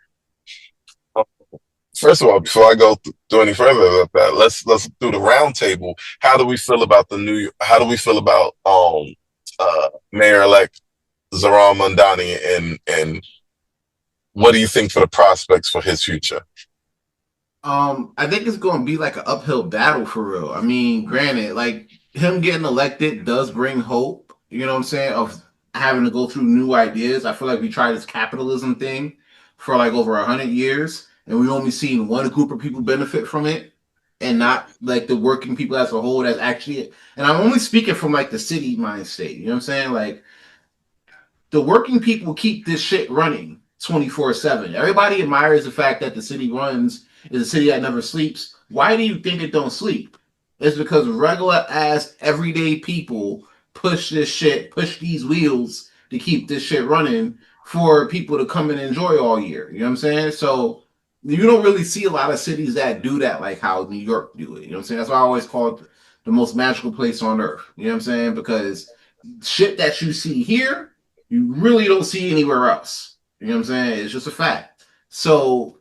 First of all, before I go do any further about that, let's do the round table. How do we feel about Mayor-elect Zoran Mandani and what do you think for the prospects for his future? I think it's going to be like an uphill battle for real. I mean, granted, like him getting elected does bring hope, you know what I'm saying, of having to go through new ideas. I feel like we tried this capitalism thing for like over 100 years, and we only seen one group of people benefit from it, and not like the working people as a whole. That's actually, and I'm only speaking from like the city mind state. You know what I'm saying? Like the working people keep this shit running 24/7. Everybody admires the fact that the city runs is a city that never sleeps. Why do you think it don't sleep? It's because regular ass everyday people push these wheels to keep this shit running for people to come and enjoy all year. You know what I'm saying? So you don't really see a lot of cities that do that like how New York do it. You know what I'm saying? That's why I always call it the most magical place on earth. You know what I'm saying? Because shit that you see here, you really don't see anywhere else. You know what I'm saying? It's just a fact. So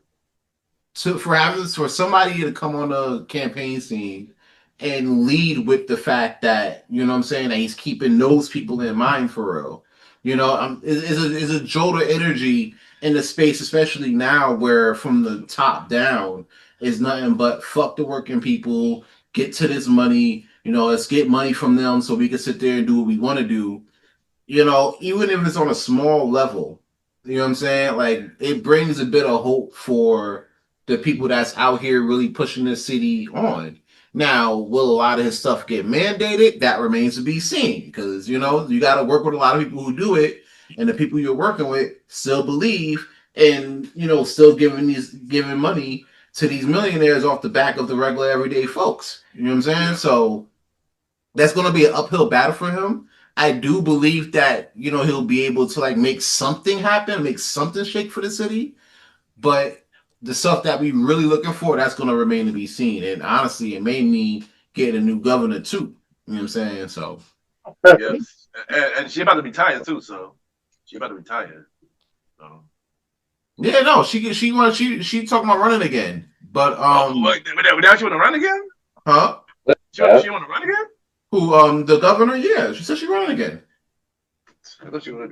for somebody to come on the campaign scene and lead with the fact that, you know what I'm saying, that he's keeping those people in mind for real, you know, is a jolt of energy in the space, especially now where from the top down is nothing but fuck the working people, get to this money, you know, let's get money from them so we can sit there and do what we want to do, you know, even if it's on a small level, you know what I'm saying? Like it brings a bit of hope for the people that's out here really pushing this city on. Now, will a lot of his stuff get mandated? That remains to be seen because, you know, you got to work with a lot of people who do it, and the people you're working with still believe and, you know, still giving money to these millionaires off the back of the regular everyday folks. You know what I'm saying? So that's going to be an uphill battle for him. I do believe that, you know, he'll be able to like make something happen, make something shake for the city, but the stuff that we really looking for, that's going to remain to be seen. And honestly, it made me get a new governor too. You know what I'm saying? So, yes, and she about to retire too. So she about to retire. So yeah, no, she talking about running again. But now she want to run again? Huh? She want to run again? Who? The governor? Yeah, she said she running again. I thought she was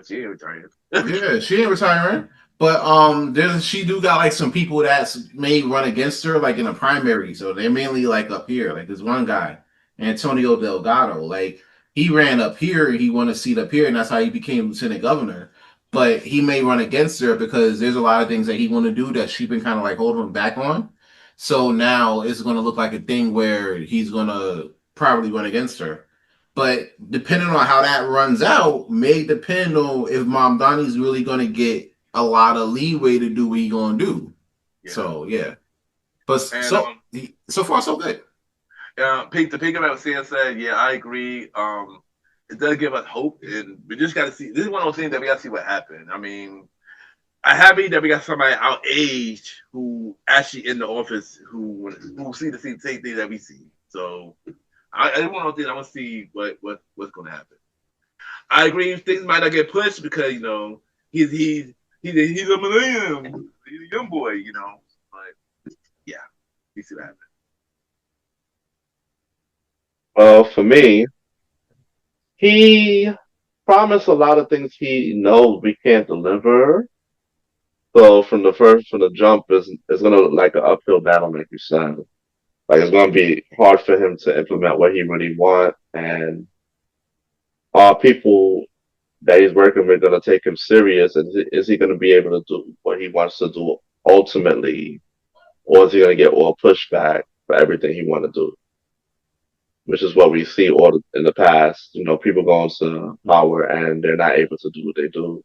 she ain't retired. Yeah, she ain't retiring. But she do got like some people that may run against her like in a primary. So they're mainly like up here. Like this one guy, Antonio Delgado. Like he ran up here and he won a seat up here, and that's how he became lieutenant governor. but he may run against her because there's a lot of things that he want to do that she's been kind of like holding him back on. So now it's going to look like a thing where he's going to probably run against her. But depending on how that runs out, may depend on if Mom Donnie's really going to get a lot of leeway to do what he's going to do. Yeah. So yeah, but And, so far so good. To pick up what Sam said, yeah, I agree. It does give us hope, and we just got to see. This is one of those things that we got to see what happens. I mean, I'm happy that we got somebody our age who actually in the office who see the same thing that we see. So I want to think. I want to see what's going to happen. I agree. Things might not get pushed because he's a millennium. He's a young boy, But yeah, we see what happens. Well, for me, he promised a lot of things he knows we can't deliver. So from the jump, it's gonna look like an uphill battle, like you said. Like it's gonna be hard for him to implement what he really wants, and all people that he's working with gonna take him serious. And is he gonna be able to do what he wants to do ultimately, or is he gonna get all pushback for everything he want to do? Which is what we see in the past. People going to power and they're not able to do what they do,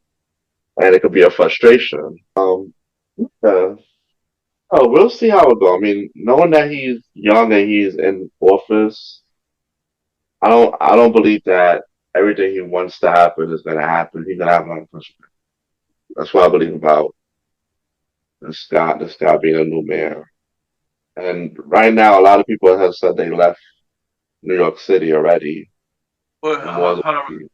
and it could be a frustration. Yeah. Oh, we'll see how it goes. I mean, knowing that he's young and he's in office, I don't believe that everything he wants to happen is going to happen. He's gonna have a lot of pushback. That's what I believe about this guy being a new mayor. And right now, a lot of people have said they left New York City already. Well, hold on.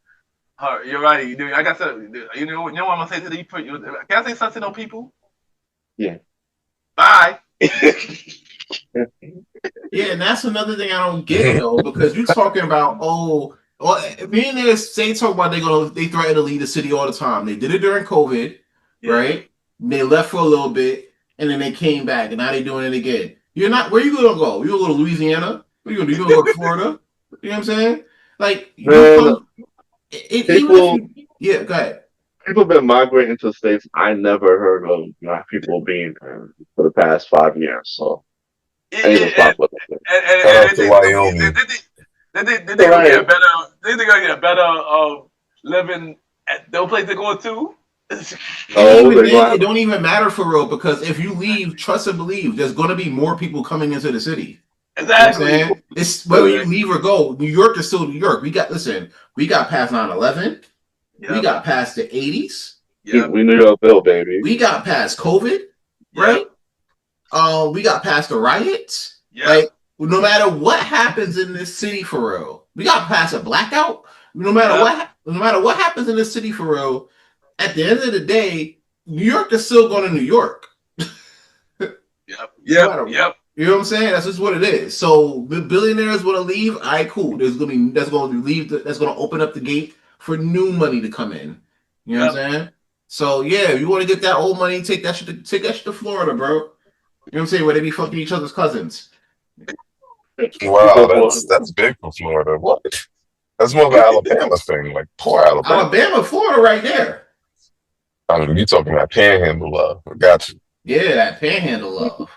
You're right. I got something. You know what I'm gonna say to the people? Can I say something to people? Yeah. Bye. Yeah, and that's another thing I don't get though, because you're talking about me and they talk about they threaten to leave the city all the time. They did it during COVID, right? They left for a little bit and then they came back and now they're doing it again. Where you gonna go? You gonna go to Louisiana? What are you gonna do? You gonna go to Florida? You know what I'm saying? Like Man, yeah, go ahead. people been migrating to states I never heard of black people being there for the past 5 years. So I need to stop with it. Shout out to Wyoming. They gonna get better. They gonna get better living at those places they're going to. It don't even matter for real, because if you leave, trust and believe, there's going to be more people coming into the city. Exactly. You know it's whether you leave or go. New York is still New York. We got past 9/11. Yep. We got past the 80s. Yep. We New York Bill, baby. We got past COVID, right? We got past the riots. Yep. Like, no matter what happens in this city for real, we got past a blackout. No matter what happens in this city for real, at the end of the day, New York is still going to New York. Yep. You know what I'm saying? That's just what it is. So the billionaires want to leave. All right, cool. That's going to open up the gate for new money to come in. You know what I'm saying? So yeah, if you want to get that old money, take that shit to Florida, bro. You know what I'm saying? Where they be fucking each other's cousins. Wow, that's big for Florida. What? That's more of an Alabama thing. Like poor Alabama, Florida, right there. I mean, you talking about panhandle love? I got you. Yeah, that panhandle love.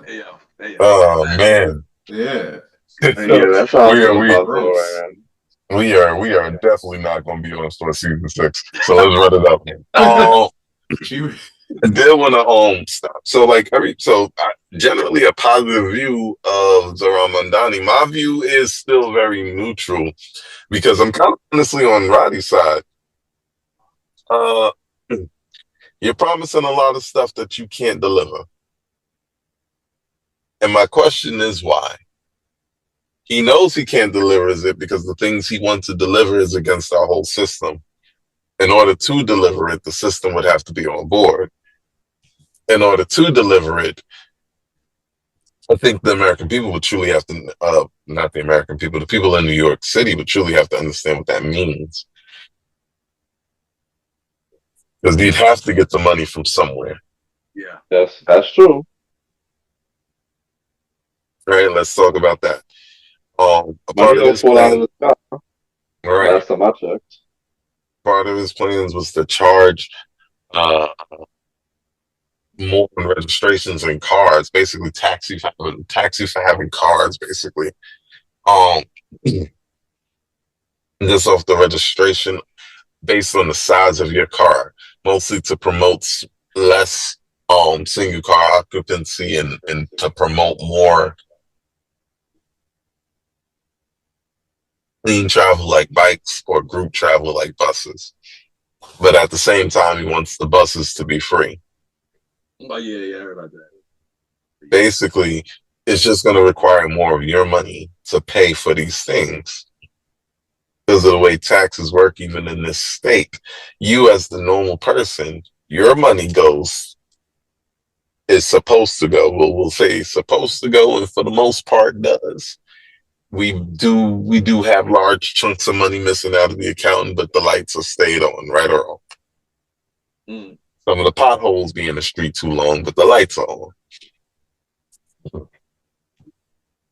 Hey, yo. Oh man. Yeah. That's how we are definitely not going to be on Store Season 6. So let's run it up. I did want to stop. So generally a positive view of Zohran Mamdani. My view is still very neutral because I'm kind of honestly on Roddy's side. You're promising a lot of stuff that you can't deliver. And my question is why? He knows he can't deliver it because the things he wants to deliver is against our whole system. In order to deliver it, the system would have to be on board. In order to deliver it, I think the American people would truly have to, not the American people, the people in New York City would truly have to understand what that means. Because you'd have to get the money from somewhere. Yeah. That's true. Right, let's talk about that. A part of this fall out of the sky. All right. Last time I checked. part of his plans was to charge more on registrations and cars, basically taxi for having cars, basically. Um, just off the registration based on the size of your car, mostly to promote less single car occupancy and to promote more clean travel like bikes or group travel like buses. But at the same time, he wants the buses to be free. Oh yeah, I heard about that. Basically, it's just going to require more of your money to pay for these things. Because of the way taxes work, even in this state, you as the normal person, your money is supposed to go. Well, we'll say it's supposed to go, and for the most part does. We do have large chunks of money missing out of the account, but the lights are stayed on, right or wrong. Mm. Some of the potholes be in the street too long, but the lights are on.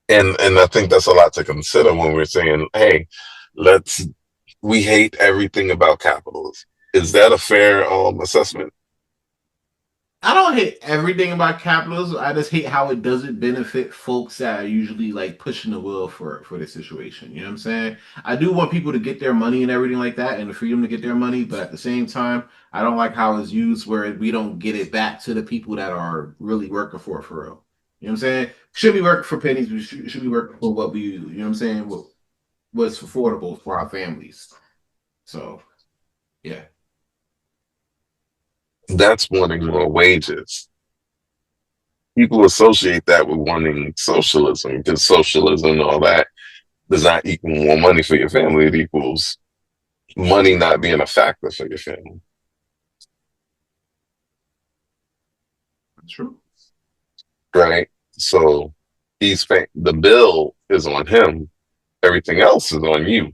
And I think that's a lot to consider when we're saying, hey, we hate everything about capitalism. Is that a fair assessment? I don't hate everything about capitalism. I just hate how it doesn't benefit folks that are usually like pushing the wheel for the situation. You know what I'm saying? I do want people to get their money and everything like that, and the freedom to get their money, but at the same time, I don't like how it's used where we don't get it back to the people that are really working for it for real. You know what I'm saying? Should be working for pennies. We should be working for what we, you know what I'm saying? What's affordable for our families. So, yeah. That's wanting more wages. People associate that with wanting socialism, because socialism and all that does not equal more money for your family. It equals money not being a factor for your family. True. Right? So the bill is on him. Everything else is on you.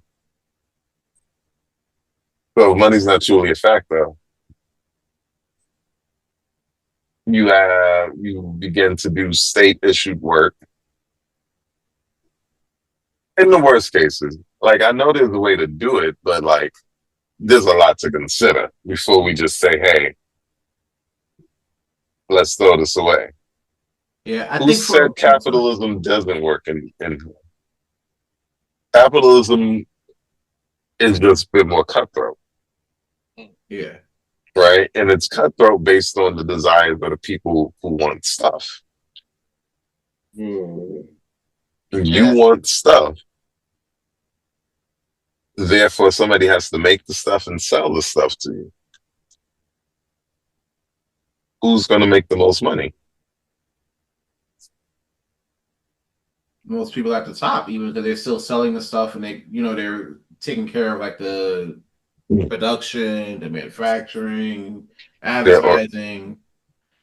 So if money's not truly a factor, you begin to do state issued work. In the worst cases, like, I know there's a way to do it, but like, there's a lot to consider before we just say, hey, let's throw this away. Yeah, I Who think said capitalism doesn't work in capitalism is just a bit more cutthroat. Yeah. Right? And it's cutthroat based on the desires of the people who want stuff. You want stuff. Therefore, somebody has to make the stuff and sell the stuff to you. Who's going to make the most money? Most people at the top, even because they're still selling the stuff and they're taking care of like the production, the manufacturing, advertising,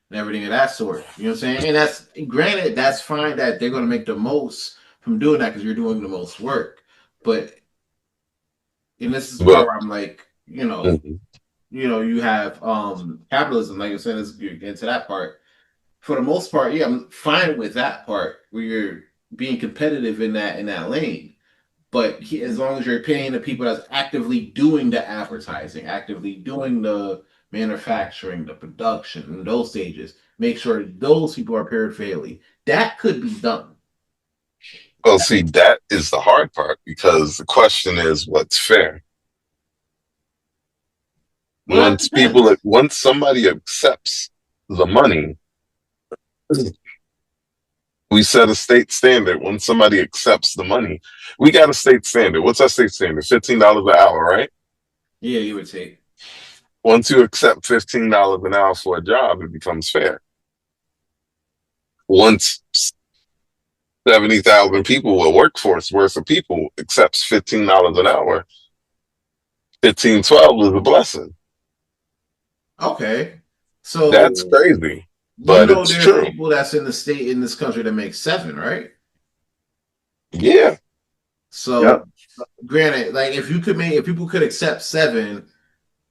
and everything of that sort. You know what I'm saying? And that's granted, that's fine that they're going to make the most from doing that because you're doing the most work. But and this is the part where I'm like, you have capitalism, like I said, you get into that part. For the most part, yeah, I'm fine with that part where you're being competitive in that lane. But as long as you're paying the people that's actively doing the advertising, actively doing the manufacturing, the production, and those stages, make sure those people are paid fairly. That could be done. Well, see, that is the hard part, because the question is, what's fair? Well, once somebody accepts the money, we set a state standard. When somebody accepts the money, we got a state standard. What's our state standard? $15 an hour, right? Yeah, you would say. Once you accept $15 an hour for a job, it becomes fair. Once 70,000 people, a workforce worth of people, accepts $15 an hour, 1512 is a blessing. Okay. So that's crazy. But it's there's true. People that's in this country that make $7, right? Yeah. So, granted, like if people could accept 7,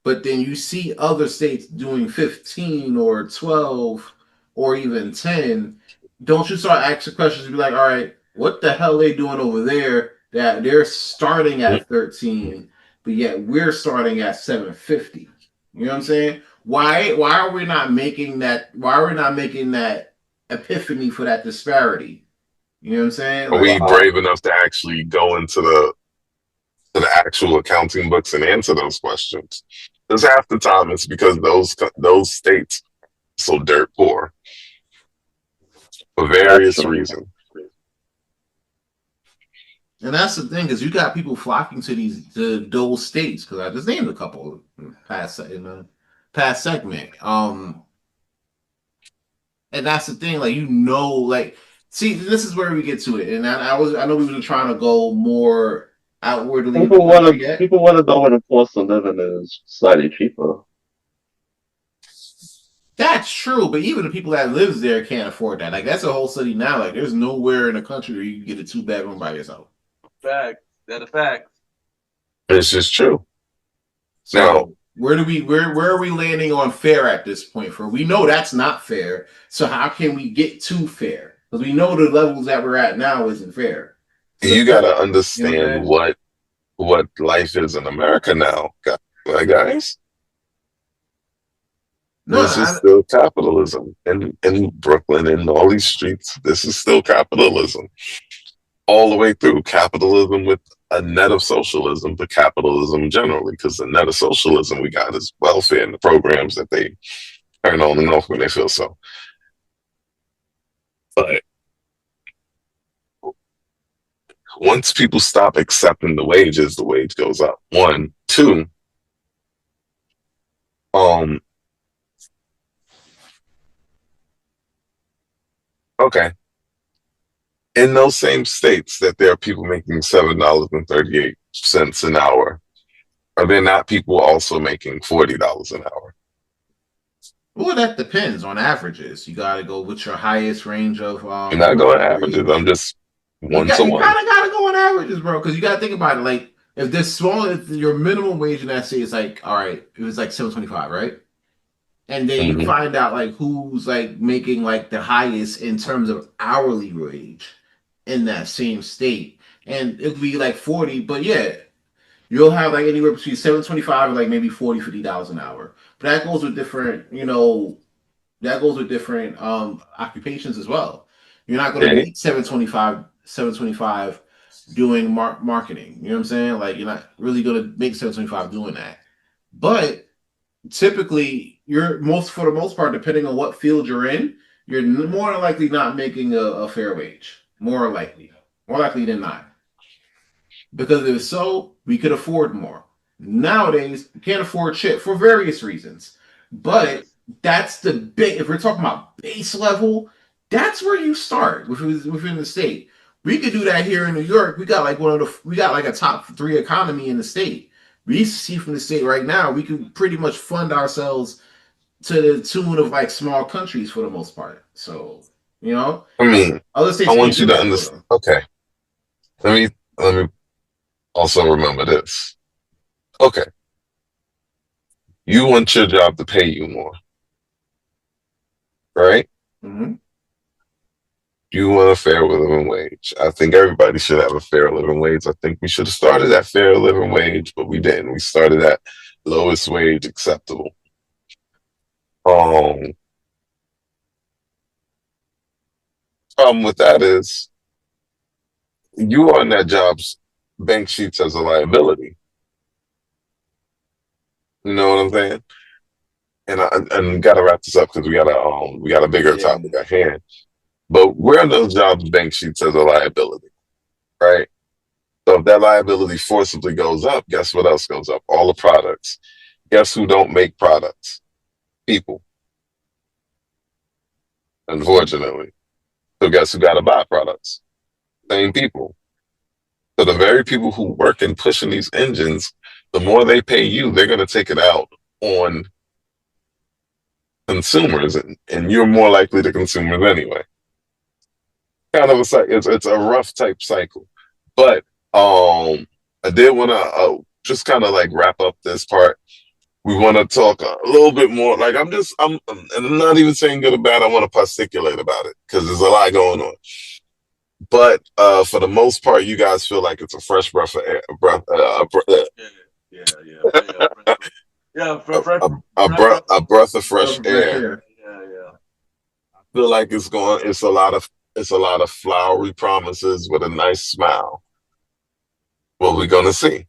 but then you see other states doing 15 or 12 or even 10, don't you start asking questions and be like, all right, what the hell are they doing over there that they're starting at 13, but yet we're starting at $750. You know what I'm saying? Why are we not making that? Why are we not making that epiphany for that disparity? You know what I'm saying? Are Like, we brave enough to actually go into the actual accounting books and answer those questions? Because half the time it's because those states are so dirt poor for various reasons. and that's the thing, because you got people flocking to those states. Because I just named a couple in the past segment. And that's the thing, like, like, see, this is where we get to it. And I know we were trying to go more outwardly. People want to know where the cost of living is slightly cheaper. That's true, but even the people that lives there can't afford that. Like, that's a whole city now. Like, there's nowhere in the country where you can get a 2-bedroom by yourself. Fact. That a fact. It's just true. So Now, where are we landing on fair at this point? For we know that's not fair. So how can we get to fair? Because we know the levels that we're at now isn't fair. So you got to understand what life is in America now, guys. No, this is still capitalism in Brooklyn and all these streets. This is still capitalism all the way through. Capitalism with a net of socialism, but capitalism generally, because the net of socialism we got is welfare and the programs that they turn on and off when they feel so. But once people stop accepting the wages, the wage goes up. 1, 2. Okay. In those same states that there are people making $7.38 an hour, are there not people also making $40 an hour? Well, that depends on averages. You got to go with your highest range of. You're not going averages. I'm just one to one. You kind of got to go on averages, bro, because you got to think about it. Like, if your minimum wage in that state is like, all right, it was like $7.25, right? And then you find out like who's like making like the highest in terms of hourly wage in that same state, and it could be like 40, but yeah, you'll have like anywhere between $7.25 and like maybe $40-$50 an hour. But that goes with different, occupations as well. You're not going to make $7.25 doing marketing. You know what I'm saying? Like, you're not really going to make $7.25 doing that. But typically, for the most part, depending on what field you're in, you're more than likely not making a fair wage. More likely than not. Because if so, we could afford more. Nowadays, we can't afford shit for various reasons. But that's if we're talking about base level, that's where you start within the state. We could do that here in New York. We got like a top 3 economy in the state. We see from the state right now, we can pretty much fund ourselves to the tune of like small countries for the most part. So, I mean, other states. I want you to understand. Okay, let me also remember this. Okay, you want your job to pay you more, right? Mm-hmm. You want a fair living wage. I think everybody should have a fair living wage. I think we should have started at fair living wage, but we didn't. We started at lowest wage acceptable. Problem with that is you are on that job's bank sheets as a liability. You know what I'm saying? And gotta wrap this up because we got a bigger topic at hand. But we're on those jobs bank sheets as a liability, right? So if that liability forcibly goes up, guess what else goes up? All the products. Guess who don't make products? People. Unfortunately. So guess who got to buy products? Same people. So the very people who work and pushing these engines, the more they pay you, they're going to take it out on consumers, and you're more likely to consumers anyway. Kind of it's a rough type cycle. But I did want to just kind of like wrap up this part. We want to talk a little bit more. Like I'm not even saying good or bad. I want to particulate about it because there's a lot going on. But for the most part, you guys feel like it's a fresh breath of air. A breath of fresh air. Yeah. I feel like it's a lot of flowery promises with a nice smile. What we're gonna see.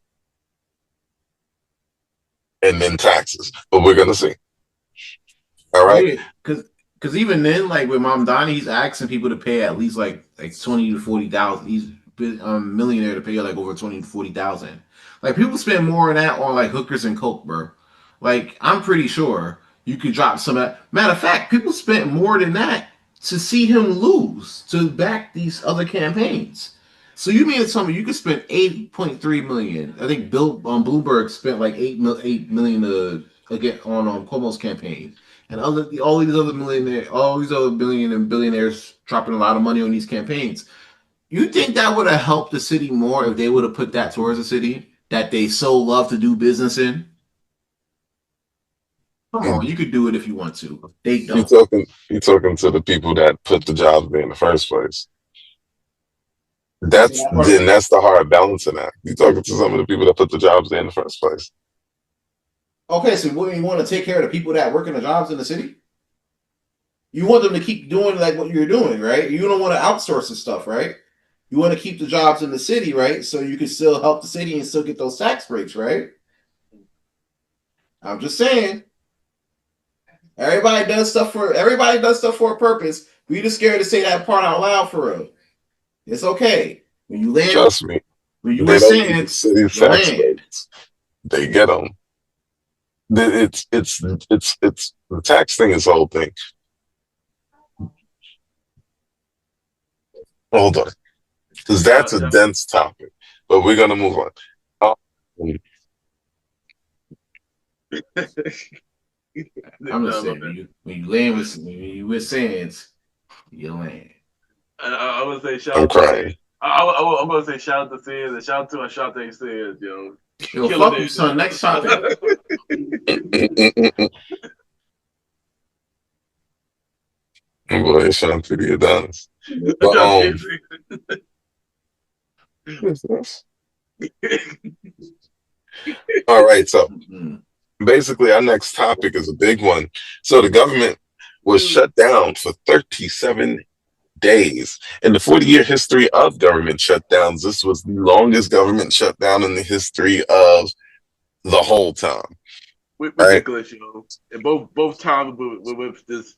And then taxes. But we're gonna see. All right. Because even then, like with Mom Donnie, he's asking people to pay at least like 20 to 40,000. He's millionaire to pay like over 20 to 40,000. Like people spend more on that on like hookers and coke, bro. Like I'm pretty sure you could drop some of that. Matter of fact, people spent more than that to see him lose to back these other campaigns. So you mean to tell me you could spend 8.3 million? I think Bill Bloomberg spent like 8 million to get on Cuomo's campaign, and all these other billionaires dropping a lot of money on these campaigns. You think that would have helped the city more if they would have put that towards the city that they so love to do business in? Come on, you could do it if you want to. They don't. You talking to the people that put the jobs there in the first place. That's the hard balance in that. You're talking to some of the people that put the jobs there in the first place. Okay, so what, you want to take care of the people that work in the jobs in the city? You want them to keep doing like what you're doing, right? You don't want to outsource the stuff, right? You want to keep the jobs in the city, right? So you can still help the city and still get those tax breaks, right? I'm just saying. Everybody does stuff for a purpose. We just scared to say that part out loud for real. It's okay. When you land, trust me. When you they land, don't need city tax breaks. They get them. It's the tax thing is the whole thing. Hold on, because that's a dense topic. But we're gonna move on. I'm just saying, when you land with Sands, you land. I would say shout I'm out crying. I'm gonna say shout out to Sands and shout out to Ashante Sands, yo. Yo, fuck you, son. Next topic. I'm going to shout to the Adonis. But all right, so basically our next topic is a big one. So the government was shut down for 37 days. In the 40-year history of government shutdowns, this was the longest government shutdown in the history of the whole time. Ridiculous, you know. And both times with this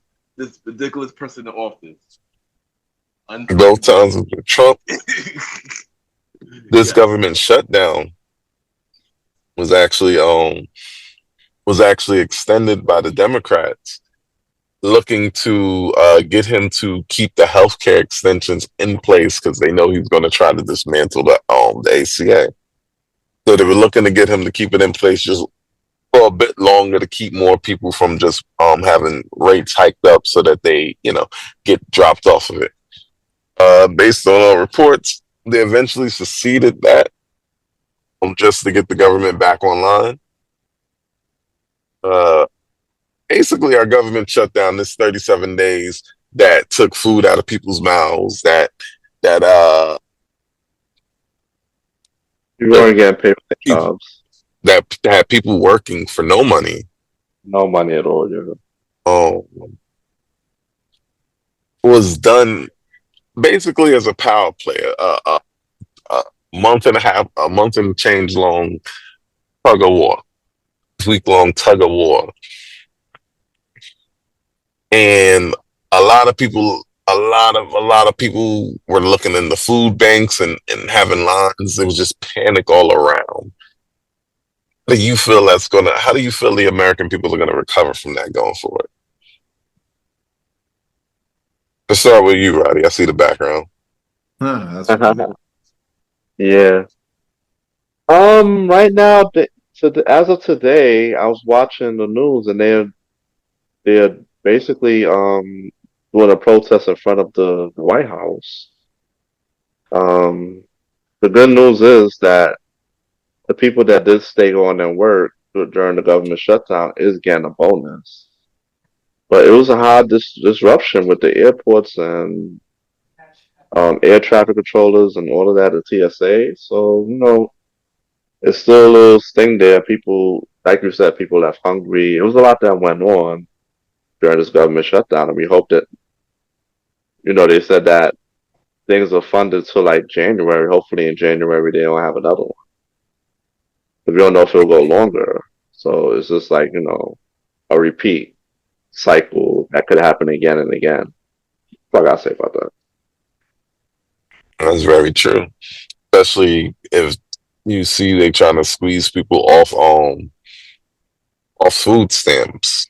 ridiculous person in office. Both times with Trump. This government shutdown was actually extended by the Democrats, looking to get him to keep the healthcare extensions in place because they know he's going to try to dismantle the ACA. So they were looking to get him to keep it in place just for a bit longer to keep more people from just having rates hiked up so that they, get dropped off of it. Based on all reports, they eventually succeeded that just to get the government back online. Basically, our government shut down this 37 days that took food out of people's mouths, that you weren't getting paid for jobs. That had people working for no money. No money at all, yeah. Was done basically as a power play, a month and change long tug of war, week-long tug of war. And a lot of people were looking in the food banks and having lines. There was just panic all around. How do you feel the American people are gonna recover from that going forward? Let's start with you, Roddy. I see the background. That's yeah. Right now, as of today, I was watching the news and they're basically doing a protest in front of the White House. The good news is that the people that did stay on and work during the government shutdown is getting a bonus. But it was a hard disruption with the airports and air traffic controllers and all of that at TSA. So, it's still a little sting there. People, like you said, people left hungry. It was a lot that went on during this government shutdown, and we hope that, they said that things are funded till like January. Hopefully in January they don't have another one. But we don't know if it'll go longer. So it's just like, a repeat cycle that could happen again and again. What I gotta say about that. That's very true. Especially if you see they trying to squeeze people off food stamps.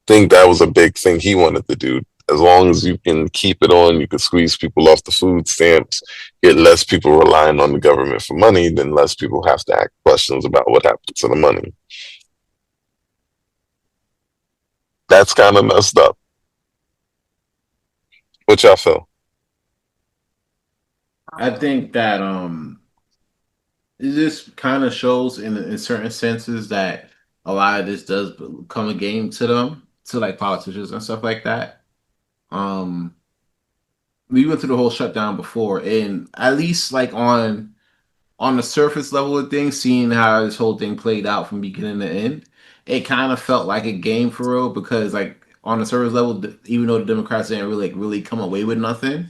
Think that was a big thing he wanted to do. As long as you can keep it on, you can squeeze people off the food stamps, get less people relying on the government for money, then less people have to ask questions about what happened to the money. That's kind of messed up. What y'all feel? I think that this kind of shows in certain senses that a lot of this does become a game to them, to like politicians and stuff like that. Um, we went through the whole shutdown before, and at least like on the surface level of things, seeing how this whole thing played out from beginning to end, it kind of felt like a game for real because like on the surface level, even though the Democrats didn't really come away with nothing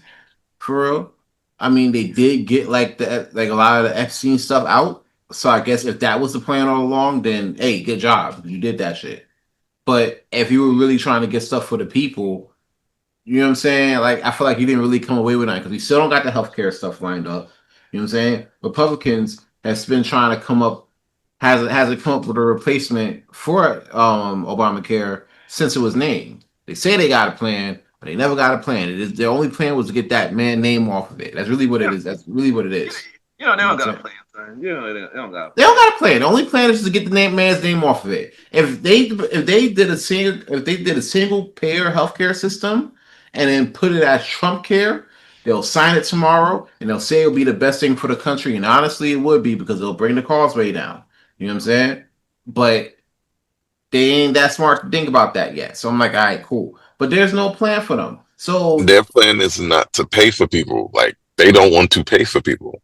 for real. I mean, they did get like a lot of the Epstein stuff out. So I guess if that was the plan all along, then hey, good job, you did that shit. But if you were really trying to get stuff for the people, you know what I'm saying? Like, I feel like you didn't really come away with that because we still don't got the healthcare stuff lined up. You know what I'm saying? Republicans has been trying to come up, hasn't come up with a replacement for Obamacare since it was named. They say they got a plan, but they never got a plan. It is their only plan was to get that man name off of it. That's really what it is. That's really what it is. They don't got a plan, son. They don't got a plan. They don't got a plan. The only plan is to get the man's name off of it. If they did a single payer healthcare system and then put it as Trump care, they'll sign it tomorrow and they'll say it'll be the best thing for the country. And honestly, it would be because it'll bring the cost way down. You know what I'm saying? But they ain't that smart to think about that yet. So I'm like, all right, cool. But there's no plan for them. So Their plan is not to pay for people. Like, they don't want to pay for people.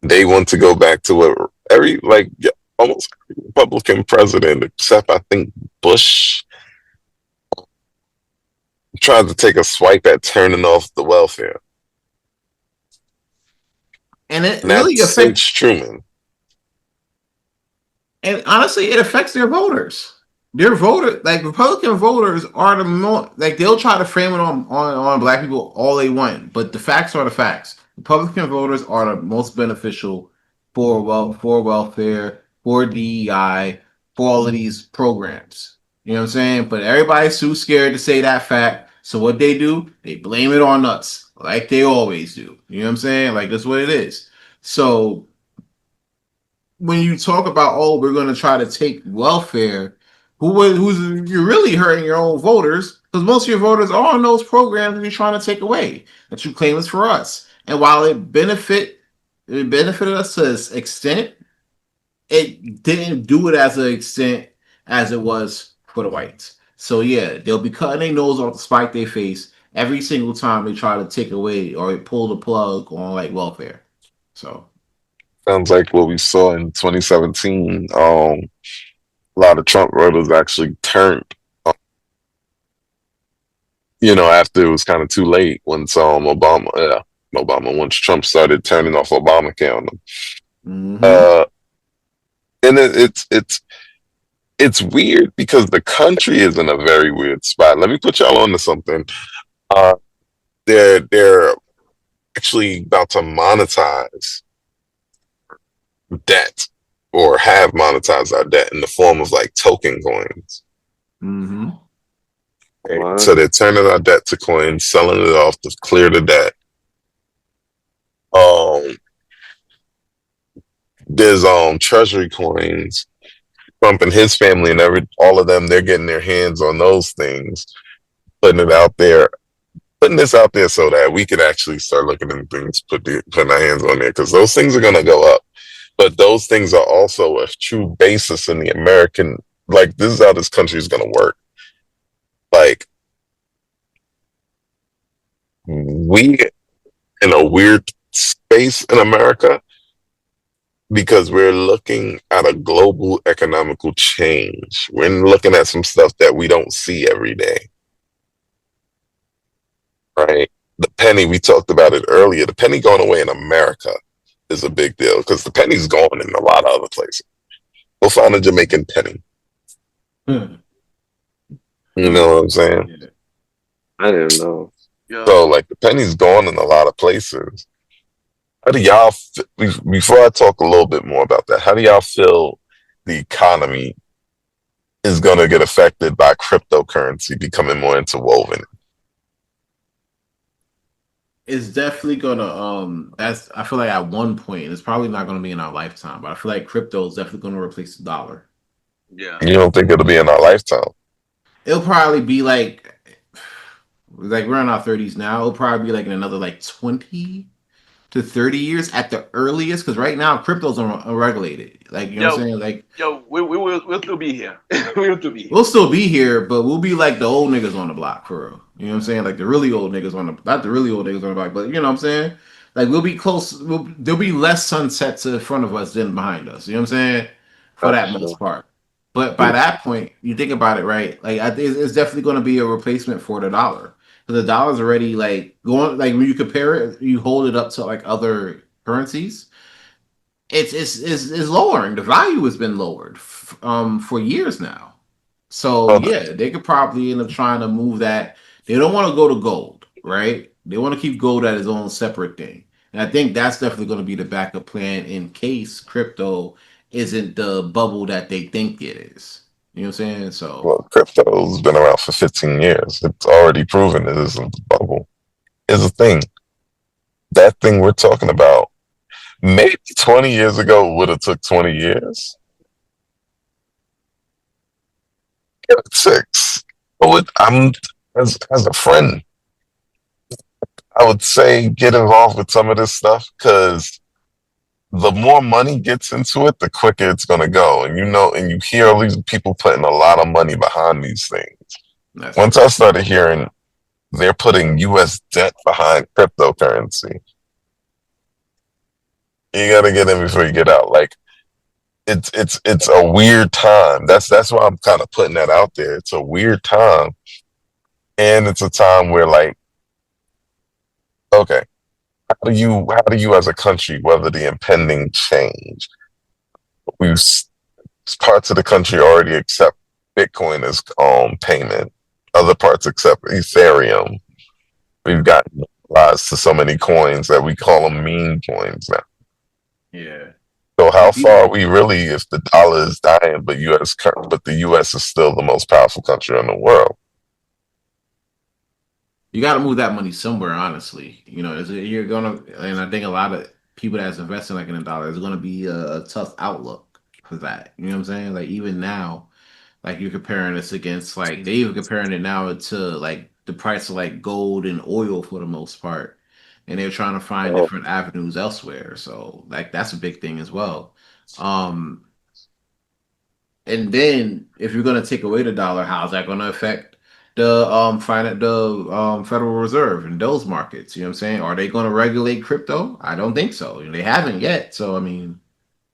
They want to go back to what almost every Republican president, except I think Bush, tried to take a swipe at turning off the welfare. and it And really that's affects, since Truman. and honestly, it affects their voters. Their voter, like Republican voters, are the most like they'll try to frame it on black people all they want, but the facts are the facts. Republican voters are the most beneficial for welfare, for DEI, for all of these programs. You know what I'm saying? But everybody's too scared to say that fact. So what they do, they blame it on us, like they always do. You know what I'm saying? Like that's what it is. So when you talk about, oh, we're going to try to take welfare, who's you're really hurting your own voters because most of your voters are on those programs that you're trying to take away that you claim is for us. And while it benefited us to an extent, it didn't do it as an extent as it was for the whites. So yeah, they'll be cutting their nose off to spite their face every single time they try to take away or pull the plug on like welfare. So Sounds like what we saw in 2017. A lot of Trump voters actually turned, after it was kind of too late once once Trump started turning off Obamacare on them. mm-hmm. And it's weird because the country is in a very weird spot. Let me put y'all on to something. They're actually about to monetize debt or have monetized our debt in the form of like token coins. Mm-hmm. What? So they're turning our debt to coins, selling it off to clear the debt. There's treasury coins. Trump and his family and all of them, they're getting their hands on those things, putting this out there so that we could actually start looking at things, putting our hands on there, because those things are gonna go up. But those things are also a true basis in the American, like, this is how this country is gonna work. Like, we in a weird space in America because we're looking at a global economical change. We're looking at some stuff that we don't see every day, right? The penny, we talked about it earlier. The penny going away in America is a big deal because the penny's gone in a lot of other places. We'll find a Jamaican penny. Hmm. You know what I'm saying? Yeah. I didn't know. Yo, So, like, the penny's gone in a lot of places. How do y'all, before I talk a little bit more about that, how do y'all feel the economy is going to get affected by cryptocurrency becoming more interwoven? It's definitely gonna that's I feel like at one point it's probably not gonna be in our lifetime, but I feel like crypto is definitely gonna replace the dollar. yeah. You don't think it'll be in our lifetime? It'll probably be like we're in our 30s now. It'll probably be like in another like 20 to 30 years at the earliest, because right now crypto's unregulated. Like, you know what I'm Yo, saying? Like, yo, we'll still be here. We'll still be here. we'll still be here, but we'll be like the old niggas on the block for real. You know what I'm saying? Like the really old niggas on the, not the really old niggas on the block, but you know what I'm saying? Like we'll be close. There'll be less sunsets in front of us than behind us. You know what I'm saying? For That's that true. most part. But by that point, you think about it, right? Like I think it's definitely going to be a replacement for the dollar. Because the dollar's already like going, like when you compare it, you hold it up to like other currencies, it's lowering. The value has been lowered for years now. So Well, yeah, they could probably end up trying to move that. They don't want to go to gold, right? They want to keep gold as its own separate thing. And I think that's definitely going to be the backup plan in case crypto isn't the bubble that they think it is. You know what I'm saying? So crypto's been around for 15 years. It's already proven it isn't a bubble. Here's the thing. That thing we're talking about, maybe 20 years ago would have took 20 years. Give it 6. I'm as a friend, I would say get involved with some of this stuff because the more money gets into it, the quicker it's gonna go. And you know, and you hear all these people putting a lot of money behind these things. that's Once I started hearing they're putting US debt behind cryptocurrency, you gotta get in before you get out. Like it's a weird time. That's why I'm kind of putting that out there. It's a weird time. And it's a time where like, okay, how do you as a country weather the impending change? We've parts of the country already accept Bitcoin as payment. Other parts accept Ethereum. We've gotten rise to so many coins that we call them meme coins now. yeah. So how far are we really if the dollar is dying, but the US is still the most powerful country in the world? You got to move that money somewhere, honestly. You know, you're gonna, and I think a lot of people that's investing like in the dollar is gonna be a tough outlook for that. You know what I'm saying? Like even now, like you're comparing this against like they even comparing it now to like the price of like gold and oil for the most part, and they're trying to find Oh, different avenues elsewhere. So like that's a big thing as well. Um, and then if you're gonna take away the dollar, how's that gonna affect the Federal Reserve and those markets? You know what I'm saying? Are they gonna regulate crypto? I don't think so. They haven't yet. So I mean,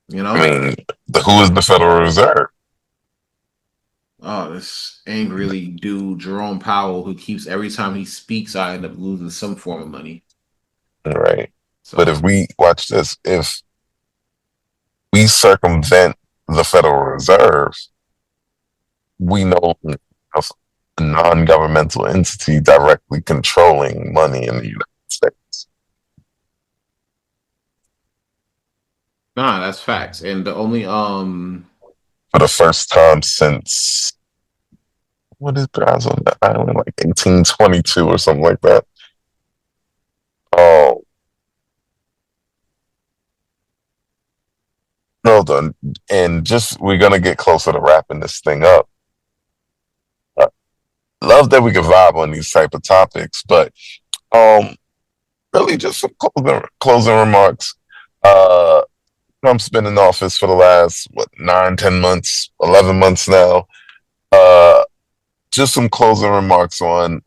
you I know, mean, who is the Federal Reserve? oh, this angrily dude Jerome Powell who keeps every time he speaks, I end up losing some form of money. Right. But So if we watch this, if we circumvent the Federal Reserve, we know of a non-governmental entity directly controlling money in the United States. nah, that's facts. And the only For the first time since what is guys on the island, like 1822 or something like that. Oh, well done. And just we're gonna get closer to wrapping this thing up. Love that we can vibe on these type of topics, but um, really just some closing remarks. Uh, Trump's been in office for the last 9, 10 months, 11 months now. Uh, just some closing remarks on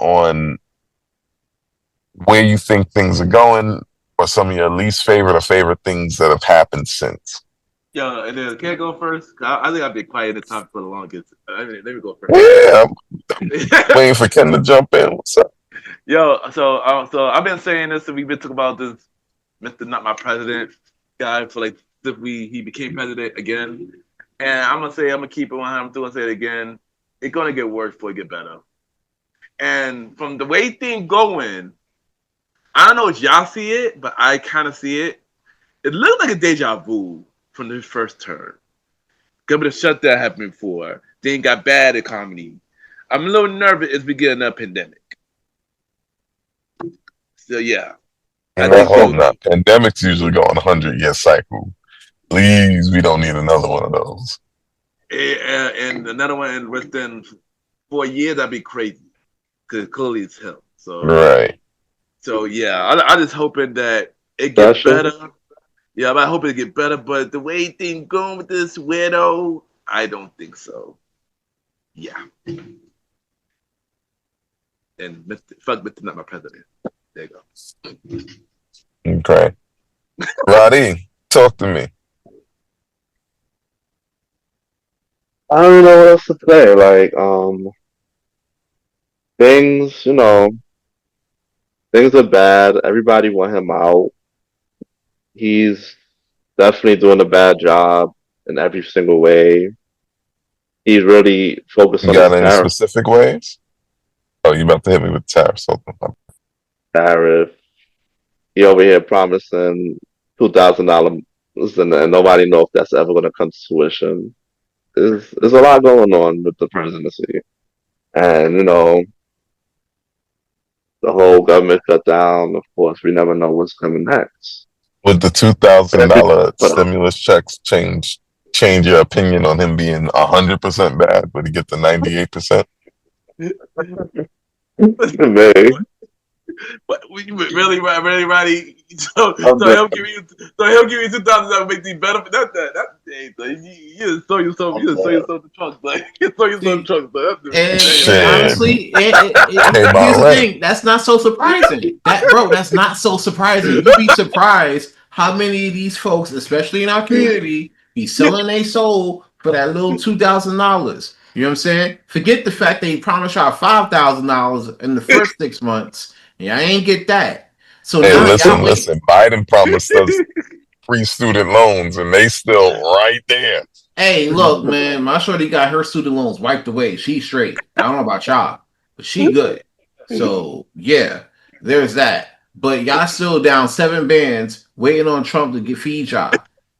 where you think things are going, or some of your least favorite or favorite things that have happened since. Yo, and then can I go first? I think I've been quiet in the topic for the longest. Let me go first. Yeah, I'm waiting for Ken to jump in. What's up? Yo, so I've been saying this, and we've been talking about this, Mr. Not My President guy for like he became president again, and I'm gonna keep it 100. I'm gonna say it again. It's gonna get worse before it get better. And from the way things going, I don't know if y'all see it, but I kind of see it. It looks like a deja vu from the first term. Government shutdown happened before. Then got bad economy. I'm a little nervous as we get another pandemic. So yeah. I hope not. Pandemics usually go on a 100-year cycle. Please, we don't need another one of those. And another one within 4 years, that'd be crazy. Because clearly it's him. So right. So yeah, I just hoping that it gets better. Yeah, I hope it get better. But the way things going with this weirdo, I don't think so. Yeah. And fuck Mr. Not My President. There you go. Okay. Roddy, talk to me. I don't know what else to say. Like, things, things are bad. Everybody want him out. He's definitely doing a bad job in every single way. He's really focused You on got his any specific ways? Oh, you about to hit me with tariffs? tariff. He over here promising $2,000, and nobody knows if that's ever going to come to fruition. There's a lot going on with the presidency, and the whole government shutdown. Of course, we never know what's coming next. Would the $2,000 stimulus checks change your opinion on him being 100% bad? Would he get the 98%? Maybe. But really, Roddy. So he'll give you $2,000 that would make these better. That's you sold yourself the trunk, but you sold yourself the trunk, but and honestly, here's the thing. That's not so surprising. That's not so surprising. You'd be surprised how many of these folks, especially in our community, be selling their soul for that little $2,000. You know what I'm saying? Forget the fact they promised y'all $5,000 in the first 6 months. Yeah, I ain't get that. So hey, now listen. Biden promised us free student loans, and they still right there. Hey, look, man, my shorty got her student loans wiped away. She's straight. I don't know about y'all, but she good. So yeah, there's that. But y'all still down 7 bands waiting on Trump to feed y'all.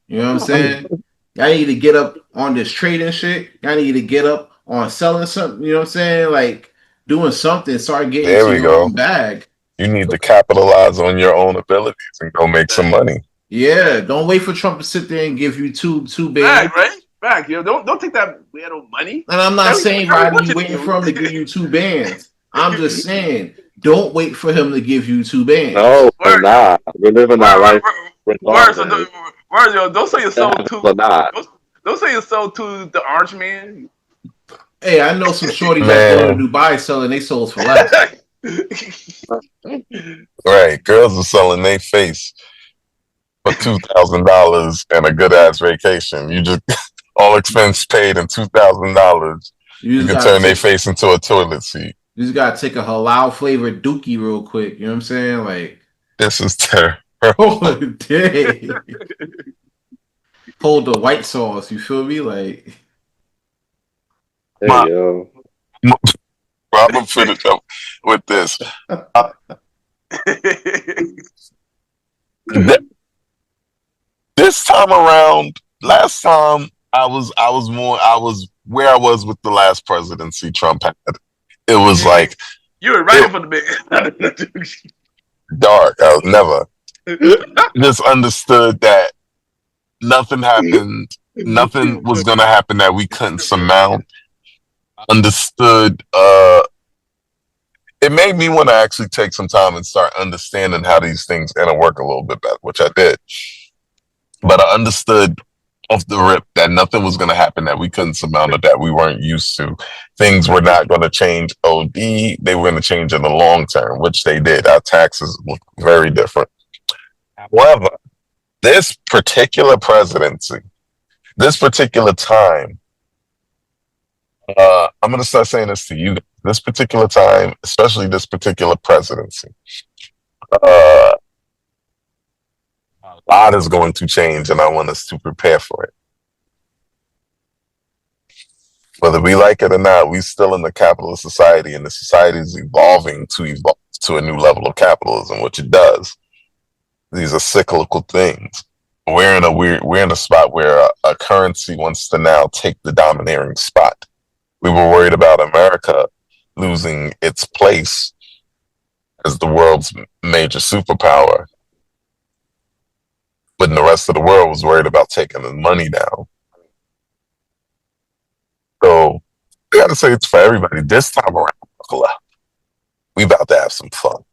You know what I'm saying? Y'all need to get up on this trading shit. Y'all need to get up on selling something. You know what I'm saying? Like doing something. Start getting there to we your go. own bag. You need to capitalize on your own abilities and go make some money. Yeah, don't wait for Trump to sit there and give you two bands. Back, yo. Don't take that weirdo money. And I'm not saying, Roddy, you waiting for him to give you 2 bands. I'm just saying, don't wait for him to give you 2 bands. No, we're not. We're living our life. Don't say you're sold to. Don't say you're sold to the Orange Man. Hey, I know some shorties that go to Dubai selling they souls for less. Right, girls are selling their face for $2,000 and a good ass vacation. You just all expense paid and $2,000. You can turn their face into a toilet seat. You just gotta take a halal flavored dookie real quick. You know what I'm saying? Like this is terrible. Oh, dang. Hold the white sauce. You feel me? Like there you go. I'm gonna finish up with this. This time around, last time I was where I was with the last presidency Trump had. It was like you were right for the bit. Dark. I was never just understood that nothing happened. Nothing was gonna happen that we couldn't surmount. Understood. It made me want to actually take some time and start understanding how these things gonna work a little bit better, which I did. But I understood off the rip that nothing was going to happen that we couldn't surmount or that we weren't used to. Things were not going to change OD. They were going to change in the long term, which they did. Our taxes look very different. However, this particular presidency this particular time, I'm going to start saying this to you. This particular time, especially this particular presidency, a lot is going to change, and I want us to prepare for it. Whether we like it or not, we still in the capitalist society, and the society is evolve to a new level of capitalism, which it does. These are cyclical things. We're in a spot where a currency wants to now take the domineering spot. We were worried about America losing its place as the world's major superpower, but the rest of the world was worried about taking the money down. So I gotta say it's for everybody. This time around, buckle up. We about to have some fun.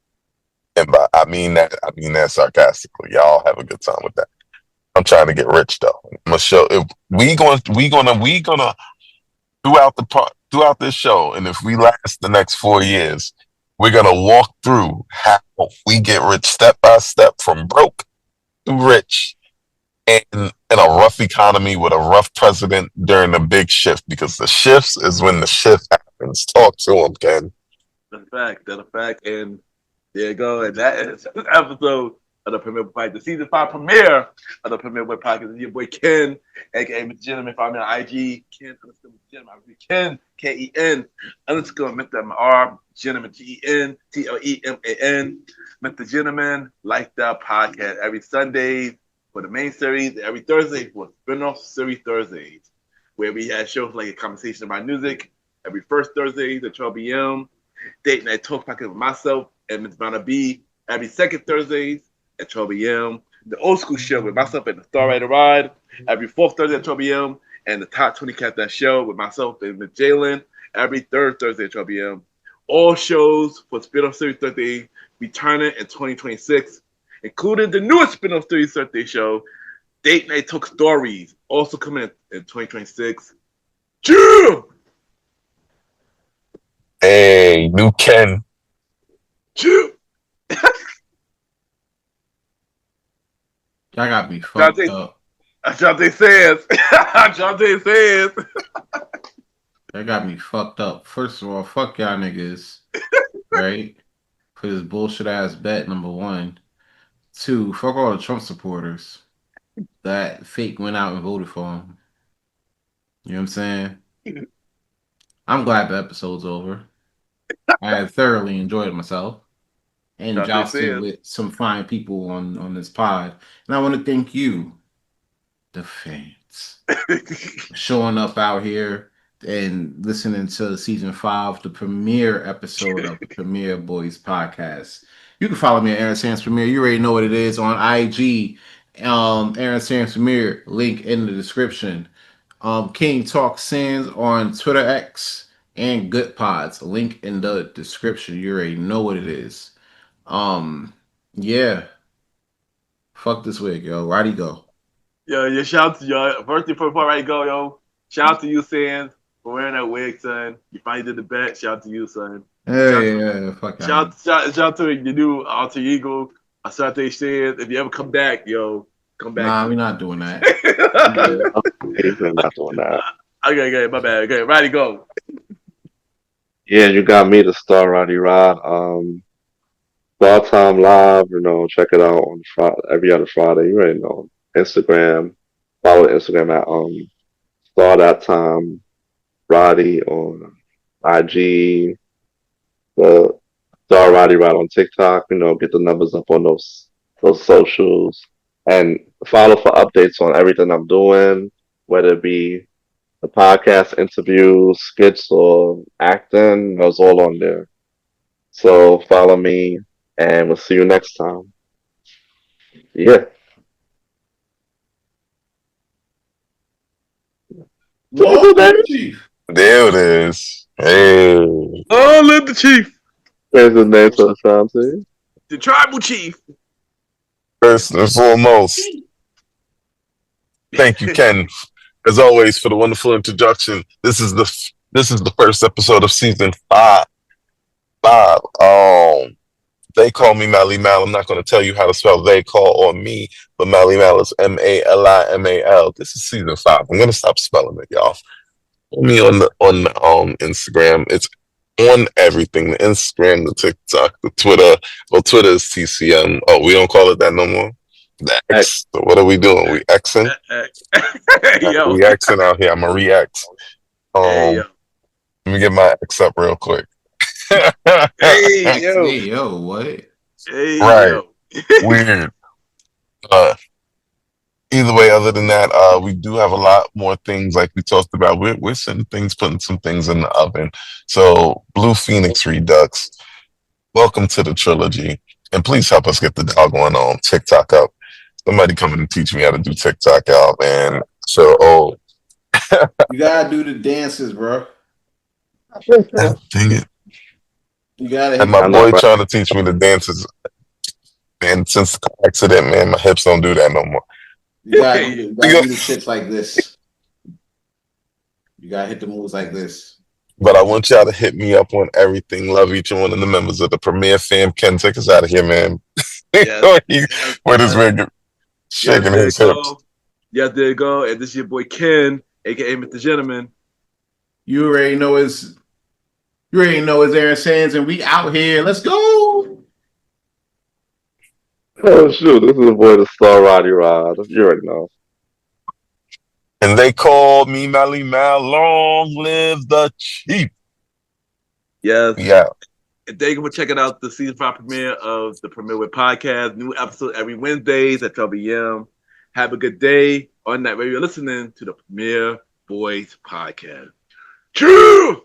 And I mean that sarcastically. Y'all have a good time with that. I'm trying to get rich though. I'm gonna show if we gonna throughout this show, and if we last the next 4 years, we're gonna walk through how we get rich step by step from broke to rich in a rough economy with a rough president during the big shift, because the shifts is when the shift happens. Talk to him, Ken. That's a fact. And there you go. And that is an episode of the Premier Boy Podcast, the season 5 premiere of the Premier Boy Podcast. It's your boy Ken, aka MrGentleman. Follow me on IG, Ken _MrGentleman. Ken, Ken _Mr. MR, Gentleman, GentleMan. Mr. Gentleman, like that podcast every Sunday for the main series, every Thursday for spin-off series Thursdays, where we have shows like a conversation about music every first Thursday at 12 p.m. Date night talk podcast with myself and Ms. Vanna B every second Thursdays at 12 p.m. The old school show with myself and the Star Rider Ride every fourth Thursday at 12 p.m. And the Top 20 Countdown show with myself and Ms. Jalen every third Thursday at 12 p.m. All shows for spin-off series Thursday returning in 2026, including the newest spin-off series Thursday show, Date Night Talk Stories, also coming in 2026. Jim! Hey, new Ken. Jim! Y'all got me fucked up. Jonte says. Jonte says. That got me fucked up. First of all, fuck y'all niggas, right? For this bullshit ass bet, number one. 2, fuck all the Trump supporters that fake went out and voted for him. You know what I'm saying? I'm glad the episode's over. I have thoroughly enjoyed myself and jousted with some fine people on this pod. And I want to thank you, the fans, showing up out here and listening to season 5, the premiere episode of the Premier Boyz Podcast. You can follow me at Aaron Sands Premier. You already know what it is on IG. Aaron Sands Premier, link in the description. King Talk Sands on Twitter X and Good Pods, link in the description. You already know what it is. Yeah. Fuck this wig, yo. Roddy, go. Yo, shout out to y'all. First before Roddy go, yo. Shout out to you, Sands, for wearing that wig, son. You finally did the bet. Shout out to you, son. Hey, fuck shout out to your new alter ego, Asante Sands. If you ever come back, yo, come back. Nah, we're not doing that. We're not doing that. Okay, my bad. Okay, Roddy, go. Yeah, you got me, the Star Roddy Rod. Star Time Live, check it out on every other Friday. You already know. Instagram. Follow Instagram at Star That Time Roddy on IG. The Star Roddy Rod on TikTok. Get the numbers up on those socials. And follow for updates on everything I'm doing, whether it be the podcast, interviews, skits, or acting. It's all on there. So follow me, and we'll see you next time. Yeah. Chief. There it is. Hey. Oh, let the chief. Where's the name to the sound to you? The tribal chief. First and foremost, thank you, Ken, as always, for the wonderful introduction. This is the first episode of season 5. They call me Malimal. I'm not going to tell you how to spell they call or me, but Malimal is Malimal. This is season 5. I'm going to stop spelling it, y'all. Follow me on Instagram. It's on everything: the Instagram, the TikTok, the Twitter. Well, Twitter is TCM. Oh, we don't call it that no more. The X. So what are we doing? We Xing. Yo. We Xing out here. I'm a re-X. Hey, yo. Let me get my X up real quick. Hey, yo. Hey, yo, what? Hey, Right. yo. Weird. Either way, other than that, we do have a lot more things like we talked about. We're putting some things in the oven. So, Blue Phoenix Redux, welcome to the trilogy, and please help us get the doggone TikTok up. Somebody come in and teach me how to do TikTok, y'all, man. So, You gotta do the dances, bro. dang it. You gotta And hit my I boy know, right? trying to teach me the dances, and since the accident, man, my hips don't do that no more. you gotta do the shits like this. You gotta hit the moves like this. But I want y'all to hit me up on everything. Love each one of the members of the Premier Fam. Ken, take us out of here, man. Yes, Where this man shaking his hips. Yes, there you go. And this is your boy Ken, aka Mr. Gentleman. You already know it's Aaron Sands, and we out here. Let's go. Oh shoot, this is the boy, the star Roddy Rod. You already know. And they called me Malimal. Long live the chief. Yes. Yeah. And thank you for checking out the season 5 premiere of the Premier Boy podcast. New episode every Wednesdays at 12 p.m. Have a good day on that radio listening to the Premier Boys podcast. True.